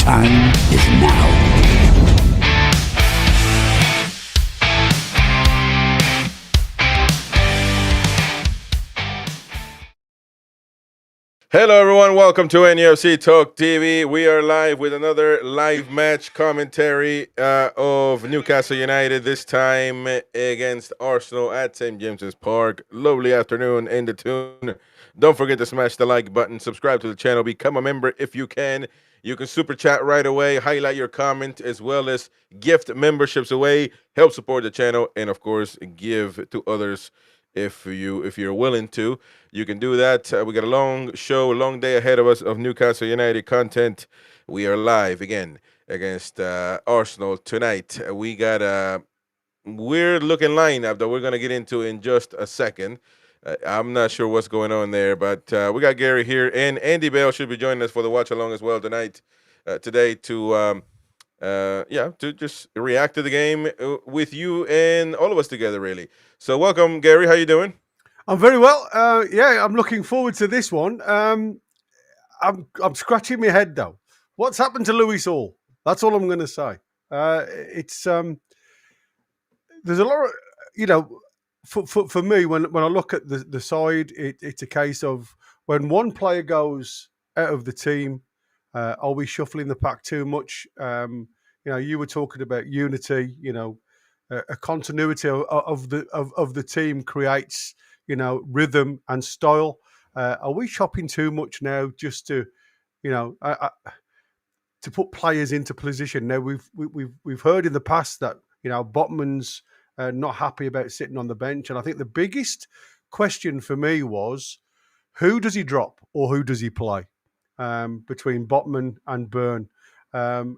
time is now. Hello, everyone. Welcome to NUFC Talk TV. We are live with another live match commentary of Newcastle United, this time against Arsenal at St. James's Park. Lovely afternoon in the Toon. Don't forget to smash the like button, subscribe to the channel, become a member if you can. You can super chat right away, highlight your comment, as well as gift memberships away, help support the channel, and of course, give to others if you're willing to. You can do that. We got a long show, a long day ahead of us of Newcastle United content. We are live again against Arsenal tonight. We got a weird looking lineup that we're going to get into in just a second. I'm not sure what's going on there, but we got Gary here, and Andy Bell should be joining us for the watch along as well today to to just react to the game with you and all of us together, really. So welcome, Gary. How you doing? I'm very well. I'm looking forward to this one. I'm scratching my head though. What's happened to Lewis Hall? That's all I'm going to say. It's there's a lot of for me when I look at the side, it's a case of when one player goes out of the team, are we shuffling the pack too much? You were talking about unity. A continuity of the team creates rhythm and style. Are we shopping too much now just to to put players into position? Now we've heard in the past that Botman's not happy about sitting on the bench, and I think the biggest question for me was who does he drop or who does he play between Botman and Byrne, and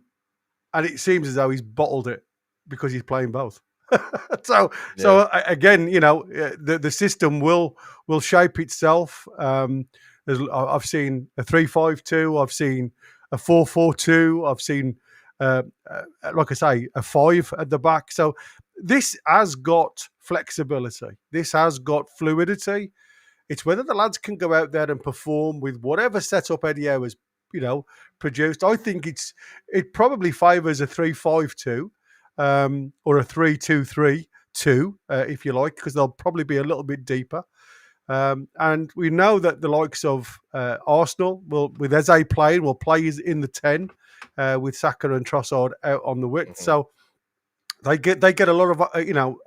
it seems as though he's bottled it because he's playing both. So again, the system will shape itself. I've seen a 3-5-2. I've seen a 4-4-2. I've seen, like I say, a 5 at the back. So this has got flexibility. This has got fluidity. It's whether the lads can go out there and perform with whatever setup Eddie Howe has, produced. I think it probably favours a 3-5-2. Or a 3-2-3-2, if you like, because they'll probably be a little bit deeper. And we know that the likes of Arsenal, with Eze playing, will play in the 10 with Saka and Trossard out on the width. Mm-hmm. So they get a lot of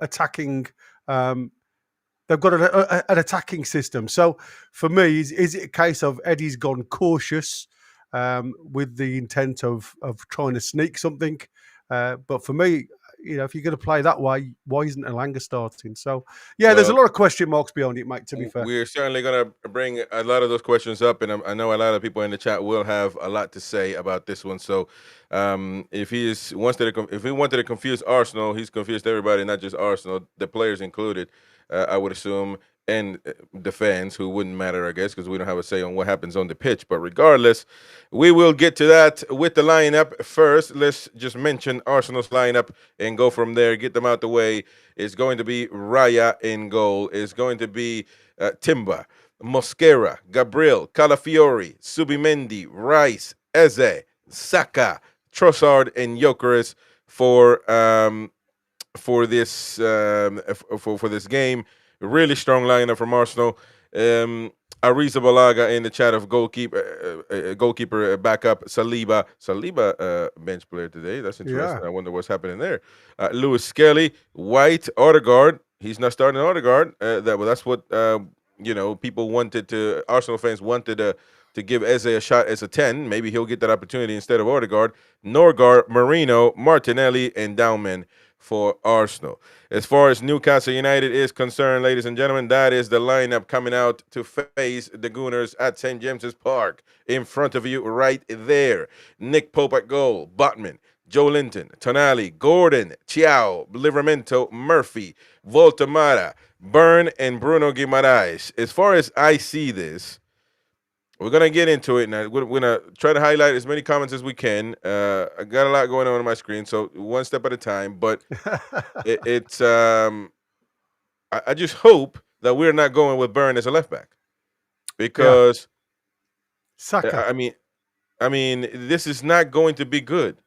attacking. They've got an attacking system. So for me, is it a case of Eddie's gone cautious with the intent of trying to sneak something? But for me, if you're going to play that way, why isn't Elanga starting? So, there's a lot of question marks behind it, mate, to be fair. We're certainly going to bring a lot of those questions up, and I know a lot of people in the chat will have a lot to say about this one. So if he wanted to confuse Arsenal, he's confused everybody, not just Arsenal, the players included, I would assume, and the fans, who wouldn't matter, I guess, because we don't have a say on what happens on the pitch. But regardless, we will get to that with the lineup. First, let's just mention Arsenal's lineup and go from there, get them out the way. It's going to be Raya in goal. It's going to be Timber, Mosquera, Gabriel, Calafiori, Subimendi, Rice, Eze, Saka, Trossard, and Gyökeres for this game. Really strong lineup from Arsenal. Ariza Balaga in the chat of goalkeeper backup. Saliba bench player today. That's interesting. Yeah. I wonder what's happening there. Lewis Skelly, White, Odegaard. He's not starting Odegaard. That's what people wanted to. Arsenal fans wanted to give Eze a shot as a 10. Maybe he'll get that opportunity instead of Odegaard. Norgard, Marino, Martinelli, and Dowman for Arsenal. As far as Newcastle United is concerned, ladies and gentlemen, that is the lineup coming out to face the Gooners at St. James's Park. In front of you right there. Nick Pope at goal, Botman, Joe Linton, Tonali, Gordon, Chiao, Livramento, Murphy, Voltamara, Byrne, and Bruno Guimaraes. As far as I see this, we're going to get into it now. We're going to try to highlight as many comments as we can. I got a lot going on my screen, so one step at a time. But I just hope that we're not going with Byrne as a left back. Because, Saka. I mean, this is not going to be good.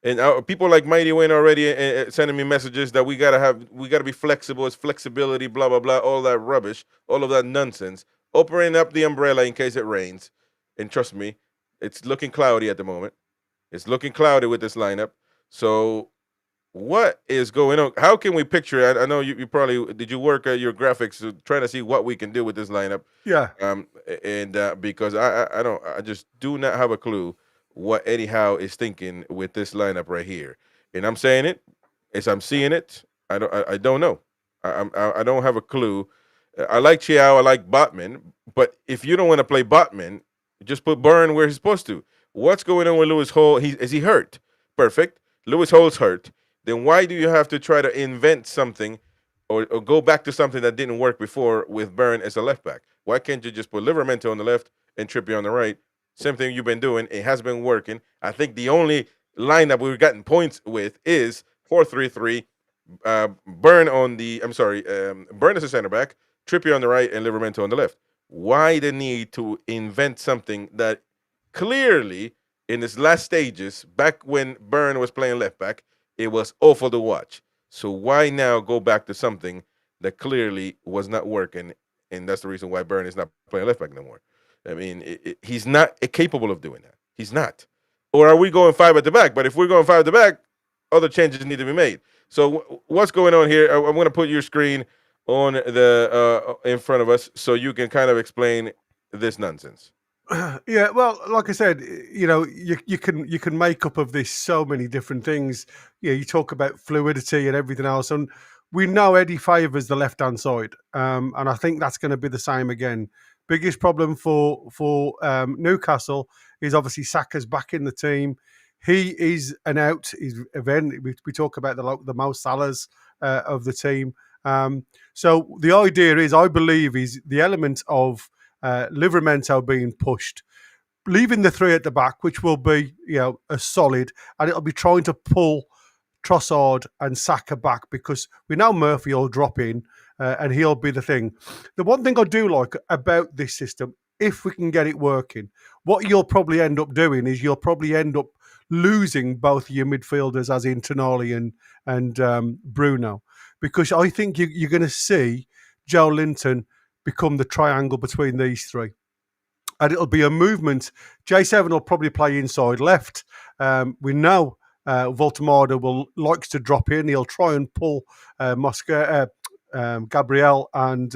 And people like Mighty Wayne already sending me messages that we gotta be flexible. It's flexibility, blah blah blah, all that rubbish, all of that nonsense. Opening up the umbrella in case it rains, and trust me, it's looking cloudy at the moment. It's looking cloudy with this lineup. So what is going on? How can we picture it? I know you probably did. You work at your graphics trying to see what we can do with this lineup. Yeah. And because I just do not have a clue what Eddie Howe is thinking with this lineup right here. And I'm saying it as I'm seeing it. I don't know. I don't have a clue. I like Chiao. I like Botman. But if you don't want to play Botman, just put Byrne where he's supposed to. What's going on with Lewis Hall? Is he hurt? Perfect. Lewis Hall's hurt. Then why do you have to try to invent something or go back to something that didn't work before with Byrne as a left back? Why can't you just put Livramento on the left and Trippier on the right? Same thing you've been doing. It has been working. I think the only lineup we've gotten points with is 4-3-3. Byrne on the, Byrne as a center back, Trippier on the right, and Livramento on the left. Why the need to invent something that clearly in its last stages, back when Byrne was playing left back, it was awful to watch. So why now go back to something that clearly was not working, and that's the reason why Byrne is not playing left back no more. I mean, he's not capable of doing that. He's not. Or are we going 5 at the back? But if we're going 5 at the back, other changes need to be made. So what's going on here? I'm going to put your screen on the in front of us so you can kind of explain this nonsense. Yeah, well, like I said, you can make up of this so many different things. Yeah, you talk about fluidity and everything else, and we know Eddie favours the left-hand side, and I think that's going to be the same again. Biggest problem for Newcastle is obviously Saka's back in the team. He is an out. We talk about the Mo Salahs of the team. So the idea is, I believe, is the element of Livramento being pushed, leaving the 3 at the back, which will be a solid, and it'll be trying to pull Trossard and Saka back, because we know Murphy will drop in and he'll be the thing. The one thing I do like about this system, if we can get it working, what you'll probably end up doing is you'll probably end up losing both your midfielders, as in Tonali and Bruno, because I think you're going to see Joe Linton become the triangle between these 3. And it'll be a movement. J7 will probably play inside left. We know Voltemada likes to drop in. He'll try and pull Gabriel and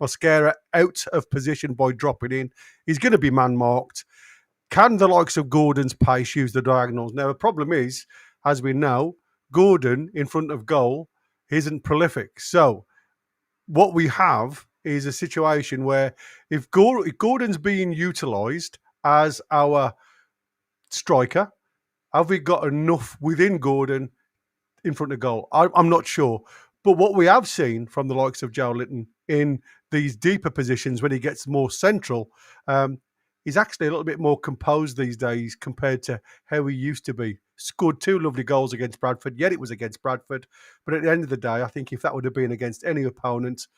Mosquera out of position by dropping in. He's going to be man-marked. Can the likes of Gordon's pace use the diagonals? Now, the problem is, as we know, Gordon in front of goal isn't prolific. So what we have is a situation where if Gordon's being utilised as our striker, have we got enough within Gordon in front of goal? I'm not sure. But what we have seen from the likes of Joe Linton in these deeper positions when he gets more central, he's actually a little bit more composed these days compared to how he used to be. Scored 2 lovely goals against Bradford, yet it was against Bradford. But at the end of the day, I think if that would have been against any opponent,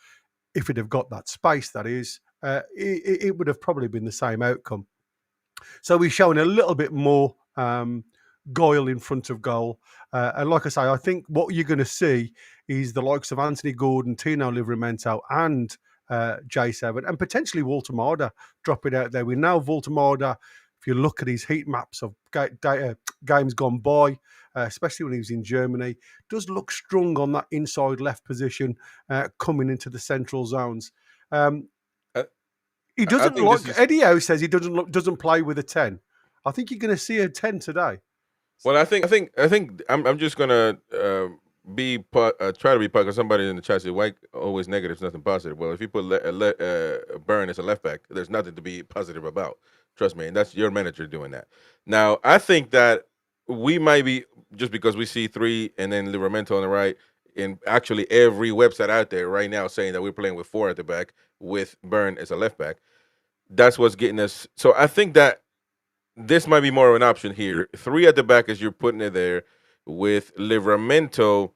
if it had got that space, that is, it would have probably been the same outcome. So he's showing a little bit more guile in front of goal. And like I say, I think what you're going to see is the likes of Anthony Gordon, Tino Livramento, and J7, and potentially Voltemada dropping out there. We know Voltemada, if you look at his heat maps of games gone by, especially when he was in Germany, does look strong on that inside left position, coming into the central zones. He doesn't like. Eddie Howe says he doesn't play with a 10. I think you're going to see a 10 today. Well, I think I'm just gonna try to be because somebody in the chat said, "Why always negative? Nothing positive." Well, if you put Byrne as a left back, there's nothing to be positive about. Trust me, and that's your manager doing that. Now, I think that we might be, just because we see 3 and then Livramento on the right, and actually every website out there right now saying that we're playing with 4 at the back with Byrne as a left back. That's what's getting us. So I think that this might be more of an option here. 3 at the back as you're putting it there with Livramento.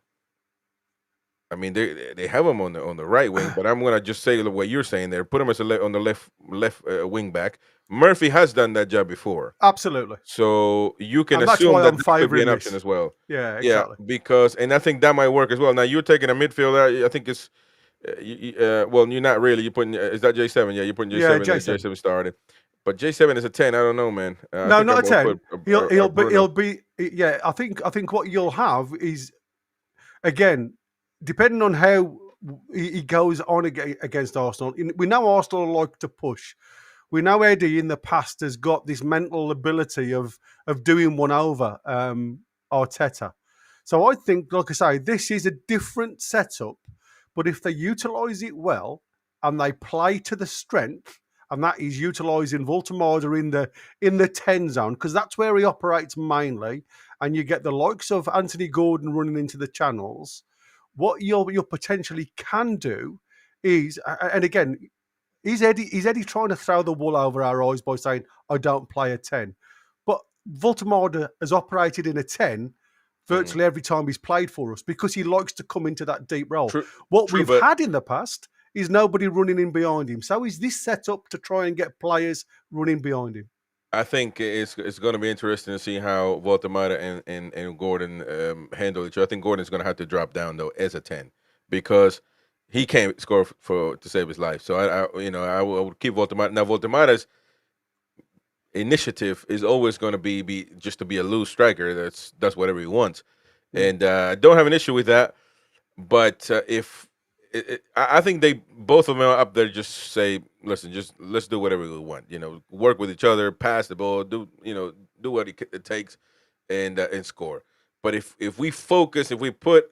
I mean, they have him on the right wing, but I'm gonna just say the way you're saying there. Put him as on the left wing back Murphy has done that job before. Absolutely. So you can And that's assume why that I'm that could be an favouring option this. as well. Yeah, Yeah, exactly. because and I think that might work as well. Now you're taking a midfielder. I think it's well, you're not really. You're putting is that J7? Yeah, you're putting Yeah, J7 there. Jason. J7 started, but J7 is a 10. I don't know, man. I No, think not I'm a gonna 10. put a Bruno. He'll be yeah, I think what you'll have is, again, depending on how he goes on against Arsenal. We know Arsenal like to push. We know Eddie in the past has got this mental ability of doing one over Arteta. So I think, like I say, this is a different setup, but if they utilise it well and they play to the strength, and that is utilising Voltemada in the 10 zone, because that's where he operates mainly, and you get the likes of Anthony Gordon running into the channels. What you potentially can do is, and again, is Eddie trying to throw the wool over our eyes by saying, I don't play a 10? But Voltemada has operated in a 10 Mm. virtually every time he's played for us because he likes to come into that deep role. True, What true, we've but had in the past is nobody running in behind him. So is this set up to try and get players running behind him? I think it's going to be interesting to see how Voltemada and Gordon handle each other. I think Gordon's going to have to drop down though as a 10 because he can't score for to save his life. So I would keep Voltemada. Now Voltemada's initiative is always going to be just to be a loose striker. That's whatever he wants, and I don't have an issue with that. But if I think they both of them are up there, just say, listen, just let's do whatever we want. Work with each other, pass the ball, do what it takes, and score. But if we focus, if we put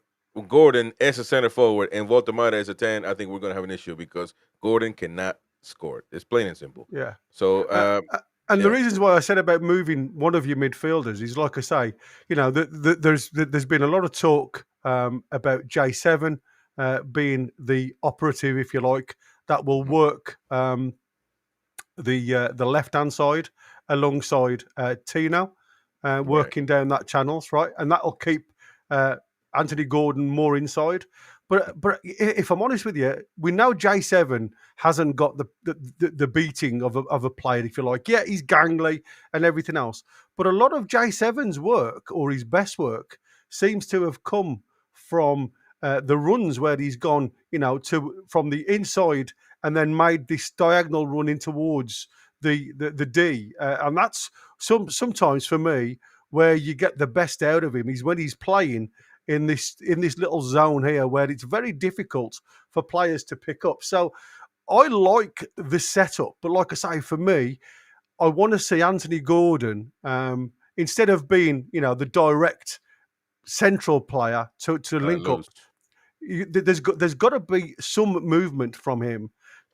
Gordon as a center forward and Voltemada as a 10, I think we're going to have an issue because Gordon cannot score. It's plain and simple. Yeah. So And the yeah, reasons why I said about moving one of your midfielders is, like I say, there's been a lot of talk about J7 being the operative, if you like, that will work the left hand side alongside Tino, right. working down that channels, right, and that'll keep Anthony Gordon more inside. But if I'm honest with you, we know J7 hasn't got the beating of a player, if you like. Yeah, he's gangly and everything else, but a lot of J7's work, or his best work, seems to have come from the runs where he's gone, from the inside and then made this diagonal run in towards the D, and that's sometimes for me where you get the best out of him is when he's playing in this little zone here where it's very difficult for players to pick up. So I like the setup, but like I say, for me, I want to see Anthony Gordon instead of being, the direct central player to link up. Loose. There's got to be some movement from him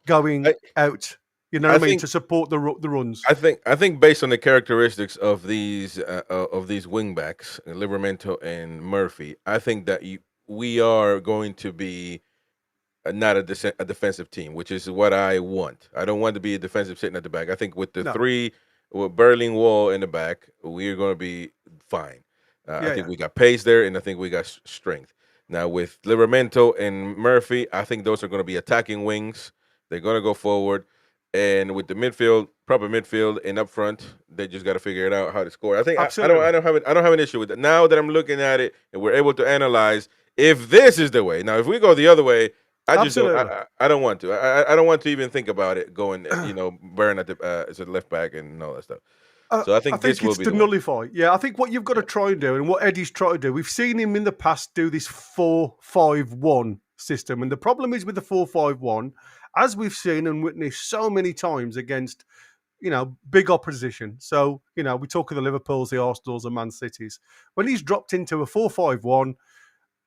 going I, out. You know I what I mean, think to support the runs. I think based on the characteristics of these wingbacks, Livramento and Murphy, I think that we are going to be not a defensive team, which is what I want. I don't want to be a defensive sitting at the back. I think with the No, three, with Berlin wall in the back, we're going to be fine. I yeah, think yeah, we got pace there, and I think we got strength. Now with Livramento and Murphy, I think those are going to be attacking wings. They're going to go forward, and with the midfield, proper midfield, and up front, they just got to figure it out how to score. I think absolutely, I don't have an issue with it. Now that I'm looking at it and we're able to analyze if this is the way. Now, if we go the other way, I just don't. absolutely. I don't want to. I don't want to even think about it going. Burn at the as a left back and all that stuff. So I I think this think will it's be to the one. nullify. Yeah, I think what you've got to Yeah. try and do, and what Eddie's tried to do, we've seen him in the past do this 4-5-1 system. And the problem is with the 4-5-1, as we've seen and witnessed so many times against, big opposition. So, we talk of the Liverpools, the Arsenals, and Man Cities. When he's dropped into a 4-5-1,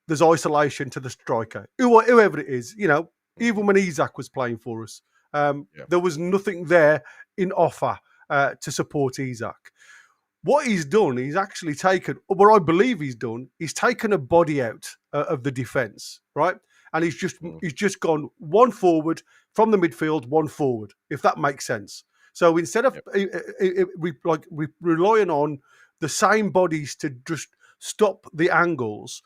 there's isolation to the striker, whoever it is. Mhm. Even when Isak was playing for us, Yeah. there was nothing there in offer to support Isak. What he's done, he's actually taken, what I believe he's taken a body out of the defence, right? And Mhm. he's just gone one forward from the midfield, one forward, if that makes sense. So instead of Yep. relying on the same bodies to just stop the angles,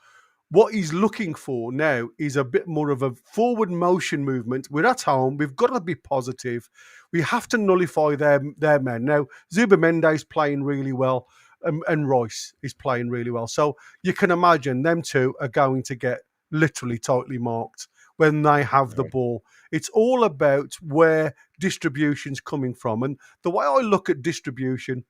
what he's looking for now is a bit more of a forward motion movement. We're at home. We've got to be positive. We have to nullify their men. Now, Zubimendi's playing really well, and Rice is playing really well. So you can imagine them two are going to get literally tightly marked when they have the ball. It's all about where distribution's coming from. And the way I look at distribution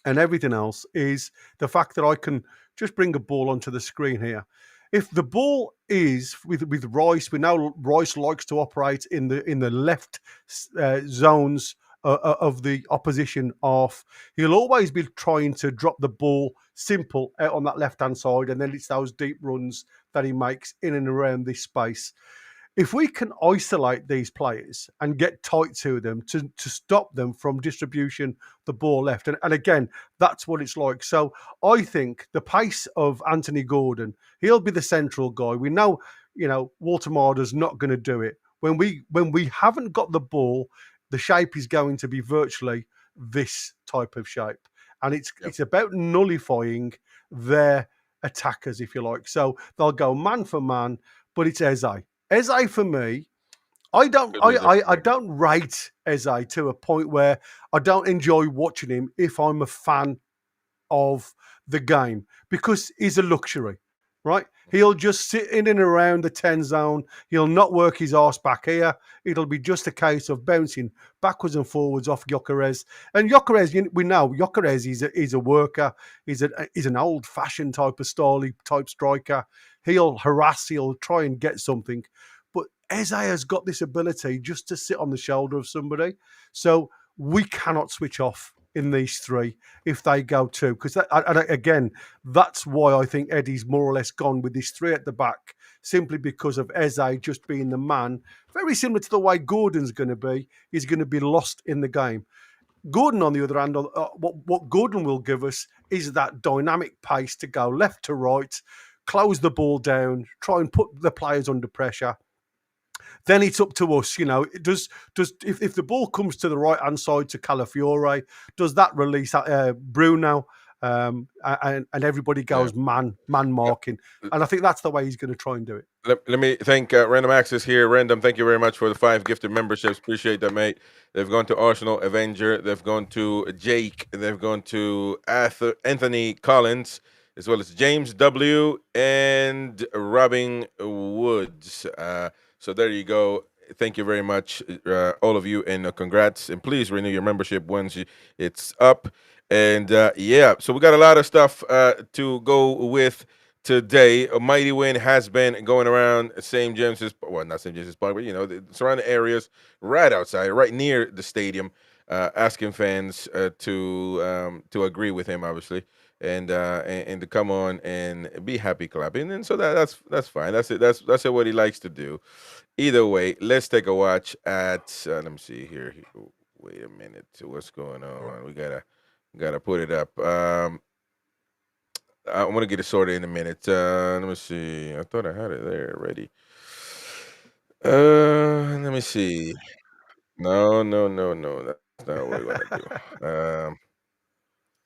and everything else is the fact that I can just bring a ball onto the screen here. If the ball is with Rice, we know Rice likes to operate in the left zones of the opposition half. He'll always be trying to drop the ball simple out on that left-hand side, and then it's those deep runs that he makes in and around this space. If we can isolate these players and get tight to them to stop them from distribution the ball left, and again, that's what it's like. So I think the pace of Anthony Gordon, he'll be the central guy. We know, Walter Marder's not going to do it. When we haven't got the ball, the shape is going to be virtually this type of shape. And it's about nullifying their attackers, if you like. So they'll go man for man, but it's Eze. Eze, for me, I don't rate Eze to a point where I don't enjoy watching him if I'm a fan of the game, because he's a luxury, right? He'll just sit in and around the 10 zone. He'll not work his arse back here. It'll be just a case of bouncing backwards and forwards off Gyökeres. And Gyökeres, we know Gyökeres is a worker. He's an old-fashioned type striker. He'll harass. He'll try and get something. But Eze has got this ability just to sit on the shoulder of somebody. So we cannot switch off in these three if they go two. Because, again, that's why I think Eddie's more or less gone with these three at the back, simply because of Eze just being the man. Very similar to the way Gordon's going to be. He's going to be lost in the game. Gordon, on the other hand, what Gordon will give us is that dynamic pace to go left to right, close the ball down, try and put the players under pressure. Then it's up to us, Does if the ball comes to the right hand side to Calafiore, does that release Bruno, and everybody goes man marking? And I think that's the way he's going to try and do it. Let me thank Random Access here. Random, thank you very much for the 5 gifted memberships. Appreciate that, mate. They've gone to Arsenal Avenger. They've gone to Jake. They've gone to Anthony Collins, as well as James W. and Robin Woods. So there you go. Thank you very much, all of you, and congrats. And please renew your membership once it's up. And so we got a lot of stuff to go with today. A mighty win has been going around St. James's, well, not St. James's Park, but the surrounding areas, right outside, right near the stadium, asking fans to agree with him, obviously, and to come on and be happy clapping. And so that's fine. That's it. That's what he likes to do. Either way, let's take a watch at. Let me see here. Wait a minute. What's going on? We gotta put it up. I want to get it sorted in a minute. Let me see. I thought I had it there already. Let me see. No. That's not what we're gonna do.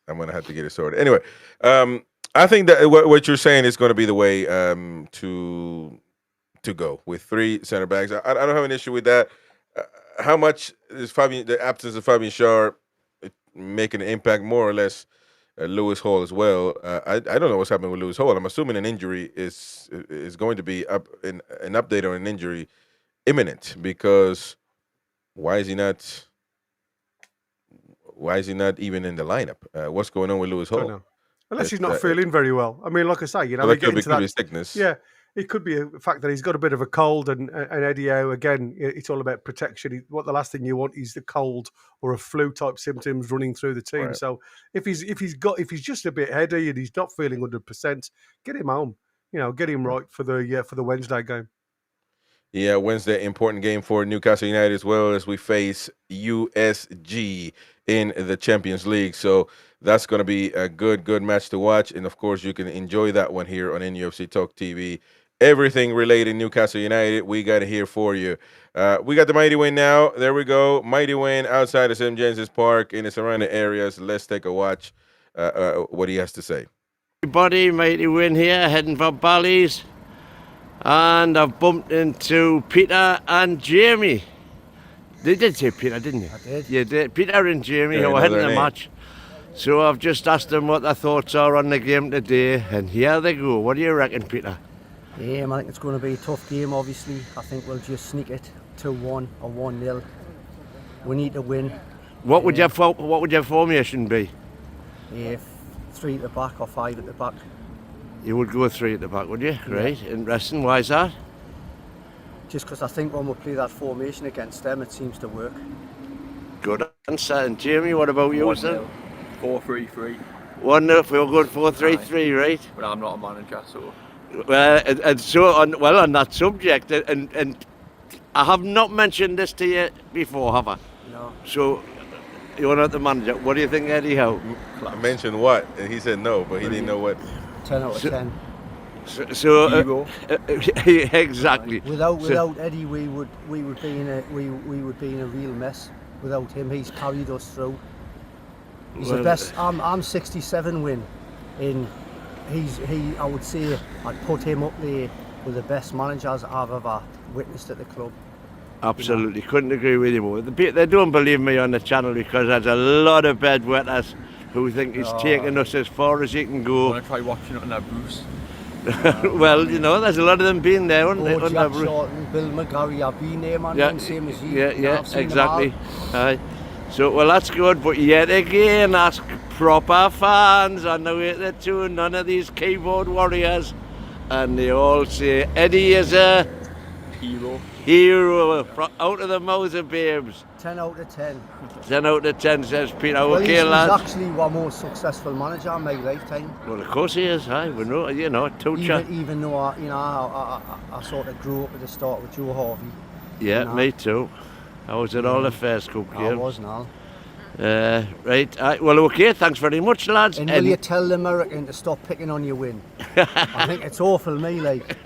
I'm gonna have to get it sorted. Anyway, I think that what you're saying is going to be the way to go with 3 center backs. I don't have an issue with that. How much is the absence of Fabian Schär making an impact? More or less, Lewis Hall as well. I don't know what's happening with Lewis Hall. I'm assuming an injury is going to be an update on an injury imminent, because why is he not even in the lineup? What's going on with Lewis Hall? Unless he's not feeling very well. I mean, like I say, well, we get into that sickness. Yeah, it could be a fact that he's got a bit of a cold, and Eddie Howe, again, it's all about protection. The last thing you want is the cold or a flu type symptoms running through the team. Right. So if he's just a bit heady and he's not feeling 100%, get him home. Get him right for the Wednesday game. Yeah, Wednesday, important game for Newcastle United, as well as we face USG in the Champions League. So that's going to be a good match to watch. And, of course, you can enjoy that one here on NUFC Talk TV. Everything related Newcastle United, we got it here for you. We got the mighty win now. There we go. Mighty win outside of St. James's Park in the surrounding areas. Let's take a watch what he has to say. Everybody, mighty win here, heading for Bally's. And I've bumped into Peter and Jamie. They did say Peter, didn't you? I did. You did. Peter and Jamie Yeah, who I were know heading their the name. match. So I've just asked them what their thoughts are on the game today, and here they go. What do you reckon, Peter? Yeah, I think it's going to be a tough game, obviously. I think we'll just sneak it 2-1 or 1-0. We need to win. What would your formation be? Yeah, 3 at the back or 5 at the back. You would go 3 at the back, would you? Right, interesting. Why is that? Just because I think when we play that formation against them, it seems to work. Good answer. And Jamie, what about you, sir? 4-3-3. 1-0, we're going 4-3-3, right? But I'm not a manager, so. Well, and so on that subject, and I have not mentioned this to you before, have I? No. So you're not the manager. What do you think, Eddie Howe? I mentioned what, and he said no, but he didn't know what. 10 out of 10. So exactly. Without Eddie, we would be in a real mess. Without him, he's carried us through. He's the best. I'm 67 win, and I would say I'd put him up there with the best managers I've ever witnessed at the club. Absolutely, couldn't agree with you more. They don't believe me on the channel because there's a lot of bedwetters who think he's taking us as far as he can go. I want to try watching it on that Bruce. Well, you know, there's a lot of them being there, aren't they? Jack Shorten, Bill McGarry, I've been there, man, same as you. Yeah, exactly. Aye. So, well, that's good, but yet again, ask proper fans on the way to the tune, none of these keyboard warriors, and they all say Eddie is a hero out of the mouths of babes. 10 out of 10. 10 out of 10, says Peter. Well, okay, he's lads. actually our most successful manager in my lifetime. Well, of course he is. Aye, we know. You know, Toucher. Even though I sort of grew up at the start with Joe Harvey. Yeah, me too. I was at all the First Cup games. I was now. Right. Well, okay. Thanks very much, lads. And will you tell the American to stop picking on your win? I think it's awful, me like.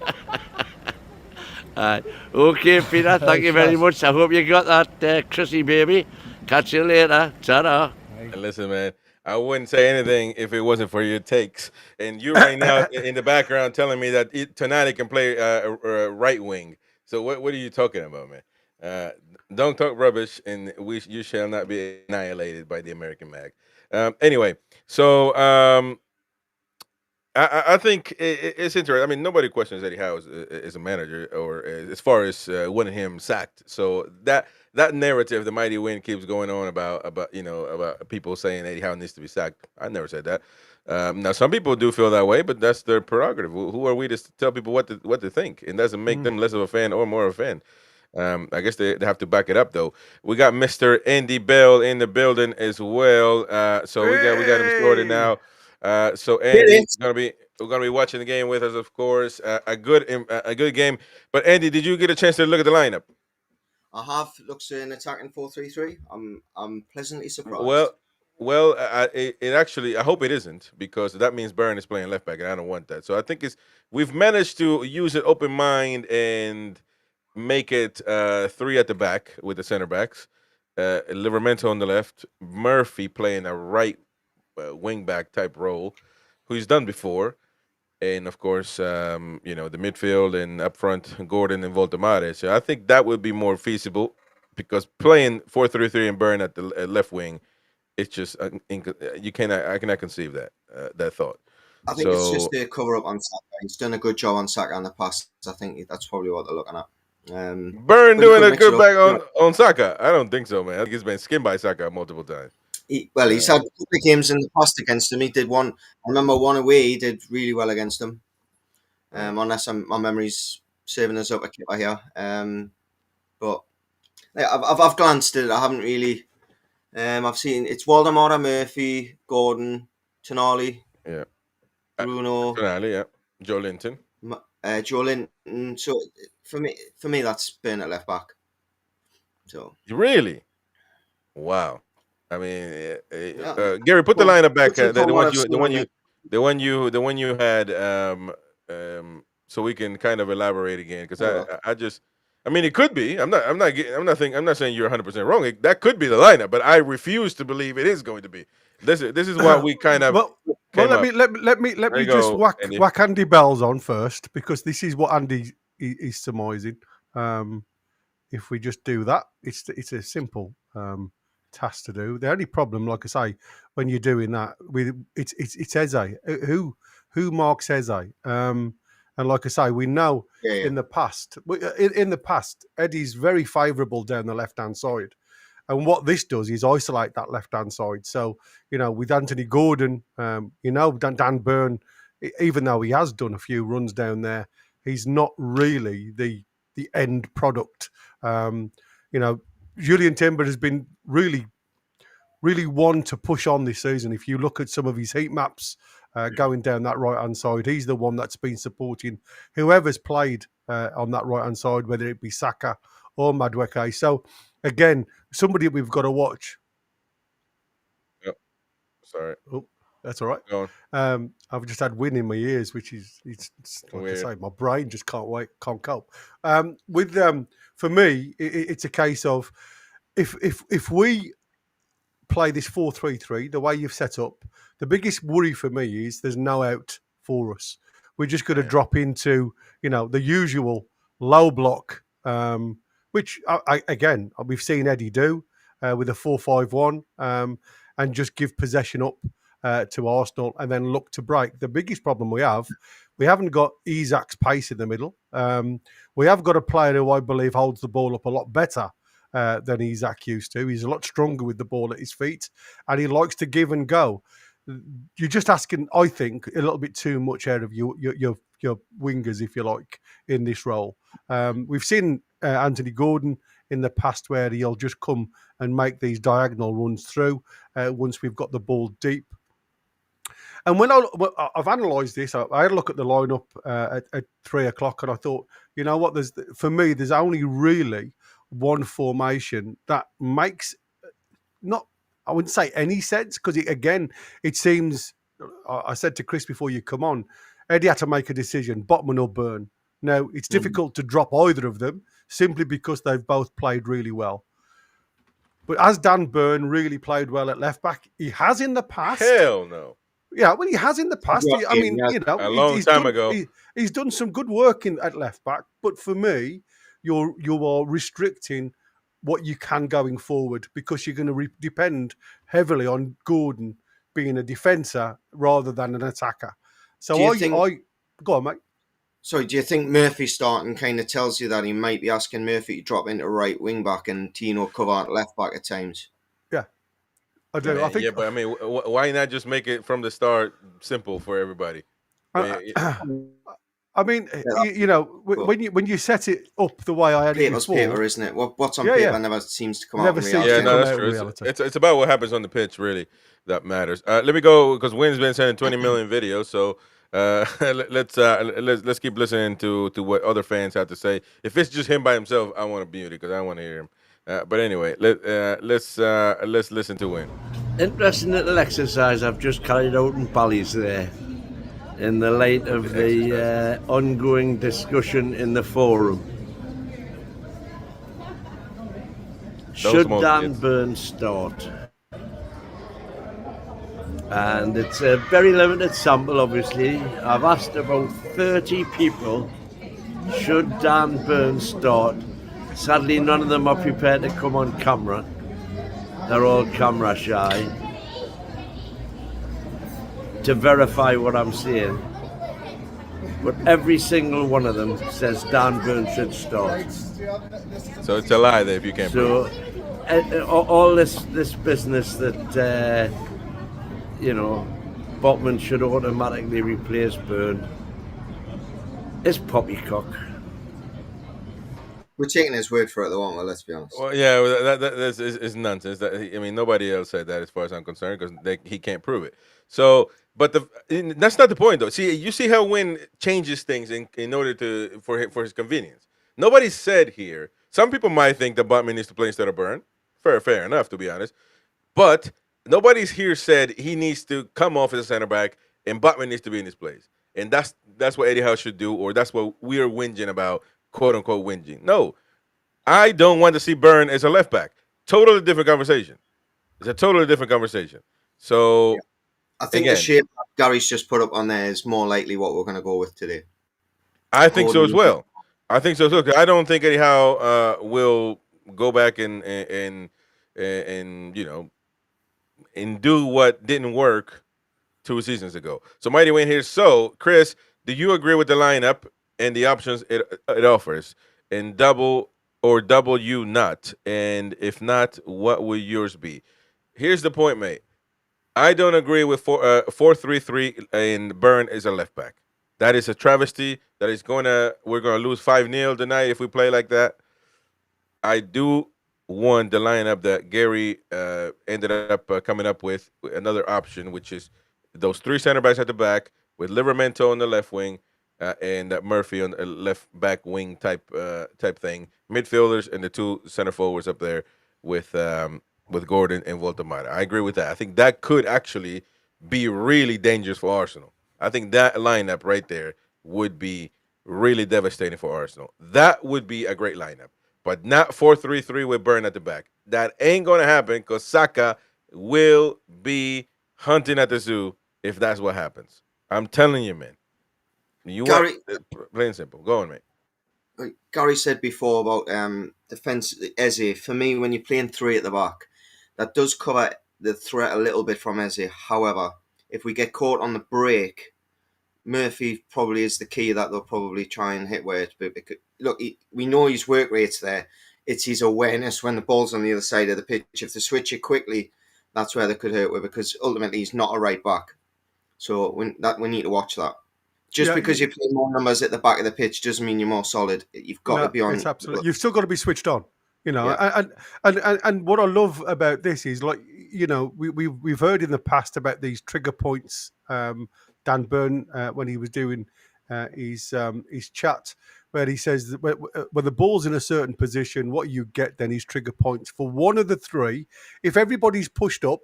Okay, Peter, thank you very much. I hope you got that Chrissy baby. Catch you later. Ta-da. And listen, man, I wouldn't say anything if it wasn't for your takes. And you right now in the background telling me that tonight he can play right wing. So what are you talking about, man? Don't talk rubbish, and you shall not be annihilated by the American mag. Anyway, so I think it's interesting. I mean, nobody questions Eddie Howe as a manager or as far as wanting him sacked. So that narrative, the mighty wind, keeps going on about people saying Eddie Howe needs to be sacked. I never said that. Now, some people do feel that way, but that's their prerogative. Who are we to tell people what to think? It doesn't make them less of a fan or more of a fan. I guess they have to back it up, though. We got Mr. Andy Bell in the building as well. So we got him sorted now. So Andy's we're gonna be watching the game with us, of course. A good game. But Andy, did you get a chance to look at the lineup? I have. Looks an attacking 4-3-3. I'm pleasantly surprised. Well, it actually, I hope it isn't, because that means Byrne is playing left back, and I don't want that. So I think we've managed to use an open mind and make it 3 at the back with the center backs. Livermento on the left, Murphy playing a right wing back type role, who he's done before, and of course, the midfield and up front, Gordon and Voltemare. So I think that would be more feasible, because playing 4-3-3 and Byrne at the left wing, it's just I cannot conceive that thought. I think it's just a cover up on Saka. He's done a good job on Saka in the past. I think that's probably what they're looking at. Byrne doing a good back on Saka? I don't think so, man. I think he's been skinned by Saka multiple times. He's had a couple of games in the past against him. He did one. I remember one away. He did really well against him. Unless my memory's serving us up a keeper here. But I've glanced at it. I haven't really. I've seen it's Waldemar, Murphy, Gordon, Tonali, Bruno, Tonali, yeah, Joe Linton. Joe Linton. So for me, that's Byrne at left back. So really, wow. I mean, Gary, put the lineup back. The one you had. So we can kind of elaborate again, because I mean, it could be. I'm not saying you're 100% wrong. That could be the lineup, but I refuse to believe it is going to be. This is what we kind of. Well, let me just whack Andy Bell's on first, because this is what Andy is surmising. if we just do that, it's a simple task to do. The only problem, like I say, when you're doing that, it's Eze. Who marks Eze? And like I say, we know in the past, Eddie's very favourable down the left-hand side. And what this does is isolate that left-hand side. So, with Anthony Gordon, Dan Burn, even though he has done a few runs down there, he's not really the end product. Julian Timber has been really one to push on this season. If you look at some of his heat maps going down that right-hand side, he's the one that's been supporting whoever's played on that right-hand side, whether it be Saka or Madueke. So, again, somebody we've got to watch. Yep. Sorry. Oh, that's all right. Go on. I've just had wind in my ears, which is it's like Weird. I say, my brain just can't cope. For me, it's a case of if we play this 4-3-3 the way you've set up, the biggest worry for me is there's no out for us. We're just going to drop into the usual low block, which again we've seen Eddie do with a 4-5-1, and just give possession up to Arsenal and then look to break. The biggest problem we haven't got Isak's pace in the middle. We have got a player who I believe holds the ball up a lot better than Isak used to. He's a lot stronger with the ball at his feet, and he likes to give and go. You're just asking, I think, a little bit too much out of your wingers, if you like, in this role. We've seen Anthony Gordon in the past where he'll just come and make these diagonal runs through once we've got the ball deep. And when I've analysed this, I had a look at the lineup at 3 o'clock, and I thought, you know what? For me, there's only really one formation that makes I wouldn't say any sense, because it seems. I said to Chris before you come on, Eddie had to make a decision: Botman or Burn. Now it's difficult to drop either of them simply because they've both played really well. But has Dan Burn really played well at left back? He has in the past. Hell no. Yeah, well, he has in the past. A long time ago. He's done some good work at left back. But for me, you are restricting what you can going forward, because you're going to depend heavily on Gordon being a defender rather than an attacker. So go on, mate. Sorry, do you think Murphy starting kind of tells you that he might be asking Murphy to drop into right wing back and Tino cover at left back at times? Yeah, I do. I think. Yeah, but why not just make it from the start simple for everybody? I mean, when you set it up the way I had it before, paper, isn't it? What's on paper never seems to come out in reality. Yeah, no, that's true. It's about what happens on the pitch, really, that matters. Let me go, because Wynn's been sending 20 million videos, so let's keep listening to what other fans have to say. If it's just him by himself, I want to mute it because I want to hear him. But anyway, let's listen to Wynn. Interesting little exercise I've just carried out in Bally's there, in the light of the ongoing discussion in the forum. Should Dan Burn start? And it's a very limited sample, obviously. I've asked about 30 people, should Dan Burn start? Sadly, none of them are prepared to come on camera. They're all camera shy to verify what I'm saying. But every single one of them says Dan Burn should start. So it's a lie there if you can't prove it. All this business that Botman should automatically replace Burn is poppycock. We're taking his word for it, though, aren't we? Let's be honest. Well, yeah, that's is nonsense. Nobody else said that, as far as I'm concerned, because he can't prove it. So, but that's not the point, though. See, you see how Wynn changes things in order for his convenience. Nobody said here. Some people might think that Botman needs to play instead of Burn. Fair enough, to be honest. But nobody's here said he needs to come off as a center back and Botman needs to be in his place. And that's what Eddie Howe should do, or that's what we're whinging about, quote unquote whinging. No, I don't want to see Burn as a left back. Totally different conversation. It's a totally different conversation. So, yeah. I think the shape Gary's just put up on there is more likely what we're going to go with today. I think so as well. I think so too. 'Cause I don't think Eddie Howe will go back and and do what didn't work 2 seasons ago. So Mighty Wayne here. So Chris, do you agree with the lineup and the options it offers, and double or double you not? And if not, what will yours be? Here's the point, mate. I don't agree with 4-3-3 and Burn is a left back. That is a travesty. We're gonna lose 5-0 tonight if we play like that. I do want the lineup that Gary ended up coming up with another option, which is those 3 center backs at the back with Livramento on the left wing and Murphy on the left back wing type thing. Midfielders and the 2 center forwards up there with Gordon and Voltamara. I agree with that. I think that could actually be really dangerous for Arsenal. I think that lineup right there would be really devastating for Arsenal. That would be a great lineup, but not 4-3-3 with Burn at the back. That ain't going to happen because Saka will be hunting at the zoo if that's what happens. I'm telling you, man. Gary, Plain and simple. Go on, mate. like Gary said before about defense, Eze. For me, when you're playing 3 at the back, that does cover the threat a little bit from Eze. However, if we get caught on the break, Murphy probably is the key that they'll probably try and hit where it's. Look, we know his work rate's there. It's his awareness when the ball's on the other side of the pitch. If they switch it quickly, that's where they could hurt with, because ultimately he's not a right back. So we need to watch that. Just because you play more numbers at the back of the pitch doesn't mean you're more solid. You've got to be on. It's absolutely. You've still got to be switched on. And what I love about this is, like, we've heard in the past about these trigger points. Dan Byrne, when he was doing his chat, where he says that when the ball's in a certain position, what you get then is trigger points for one of the 3. If everybody's pushed up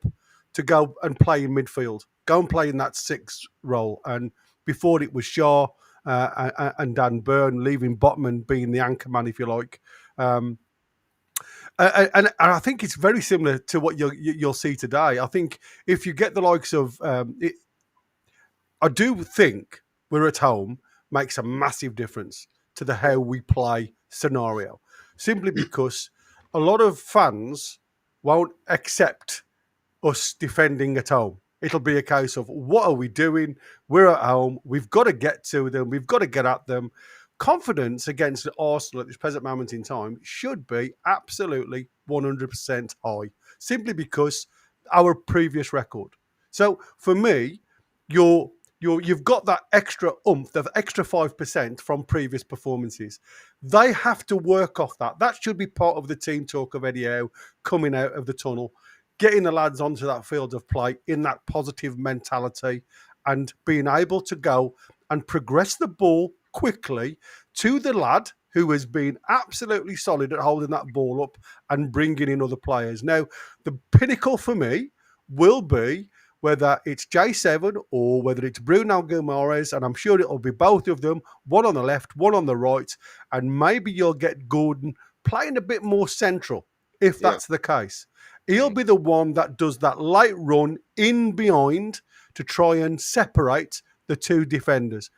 to go and play in midfield, go and play in that 6 role. And before it was Shaw and Dan Byrne, leaving Botman being the anchor man, if you like. And I think it's very similar to what you'll see today. I think if you get the likes of, I do think we're at home makes a massive difference to the how we play scenario, simply because a lot of fans won't accept us defending at home. It'll be a case of, what are we doing? We're at home. We've got to get to them. We've got to get at them. Confidence against Arsenal at this present moment in time should be absolutely 100% high, simply because our previous record. So for me, you've got that extra oomph, that extra 5% from previous performances. They have to work off that. That should be part of the team talk of Eddie Howe coming out of the tunnel, getting the lads onto that field of play in that positive mentality and being able to go and progress the ball quickly to the lad who has been absolutely solid at holding that ball up and bringing in other players. Now, the pinnacle for me will be whether it's J7 or whether it's Bruno Guimaraes, and I'm sure it'll be both of them, one on the left, one on the right, and maybe you'll get Gordon playing a bit more central, if that's the case. He'll be the one that does that light run in behind to try and separate the 2 defenders.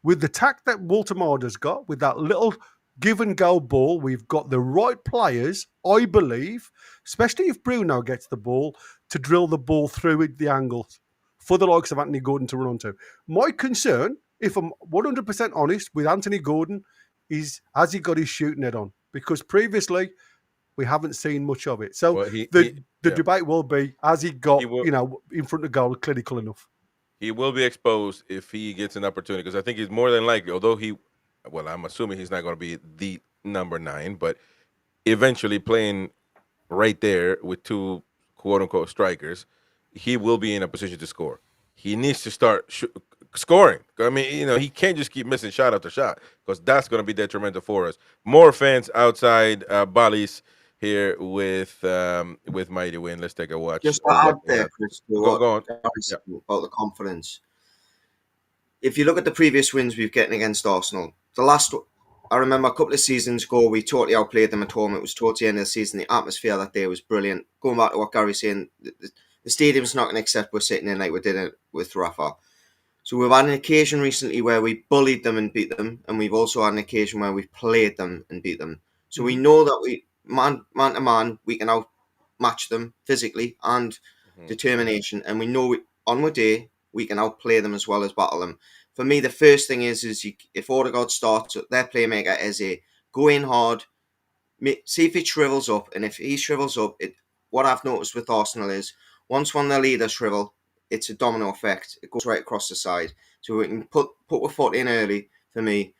With the tack that Walter Marder's got, with that little give and go ball, we've got the right players, I believe, especially if Bruno gets the ball, to drill the ball through the angles for the likes of Anthony Gordon to run onto. My concern, if I'm 100% honest with Anthony Gordon, is has he got his shooting head on? Because previously we haven't seen much of it. So the debate will be, has he got, in front of goal clinical enough? He will be exposed if he gets an opportunity, because I think he's more than likely, although I'm assuming he's not going to be the number 9, but eventually playing right there with 2 quote-unquote strikers, he will be in a position to score. He needs to start scoring. I mean, he can't just keep missing shot after shot, because that's going to be detrimental for us. More fans outside Bali's here with Mighty Win. Let's take a watch. Just to add there, Chris, to go on. About the confidence. If you look at the previous wins we've gotten against Arsenal, I remember a couple of seasons ago, we totally outplayed them at home. It was towards the end of the season. The atmosphere that day was brilliant. Going back to what Gary's saying, the stadium's not going to accept we're sitting in like we did it with Rafa. So we've had an occasion recently where we bullied them and beat them, and we've also had an occasion where we've played them and beat them. So we know that we man to man we can outmatch them physically and determination, and we know on the day we can outplay them as well as battle them. For me, the first thing is if Odegaard starts, their playmaker is go in hard, see if it shrivels up, and if he shrivels up, what I've noticed with Arsenal is once one of the leaders shrivel, it's a domino effect. It goes right across the side. So we can put a foot in early for me,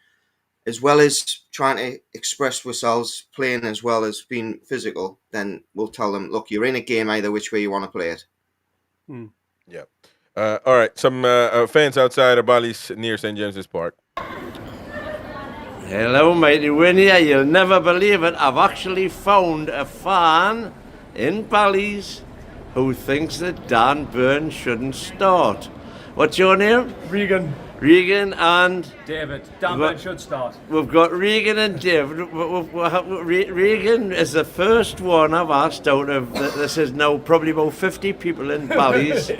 as well as trying to express ourselves, playing as well as being physical. Then we'll tell them, look, you're in a game either which way you want to play it. Yeah. All right. Some fans outside of Bally's near St. James's Park. Hello, mighty Winnie. You'll never believe it. I've actually found a fan in Bally's who thinks that Dan Burn shouldn't start. What's your name? Regan. Regan and David. Dan Burn should start. we've got Regan and David. Regan is the first one I've asked out of, this is now probably about 50 people in Bally's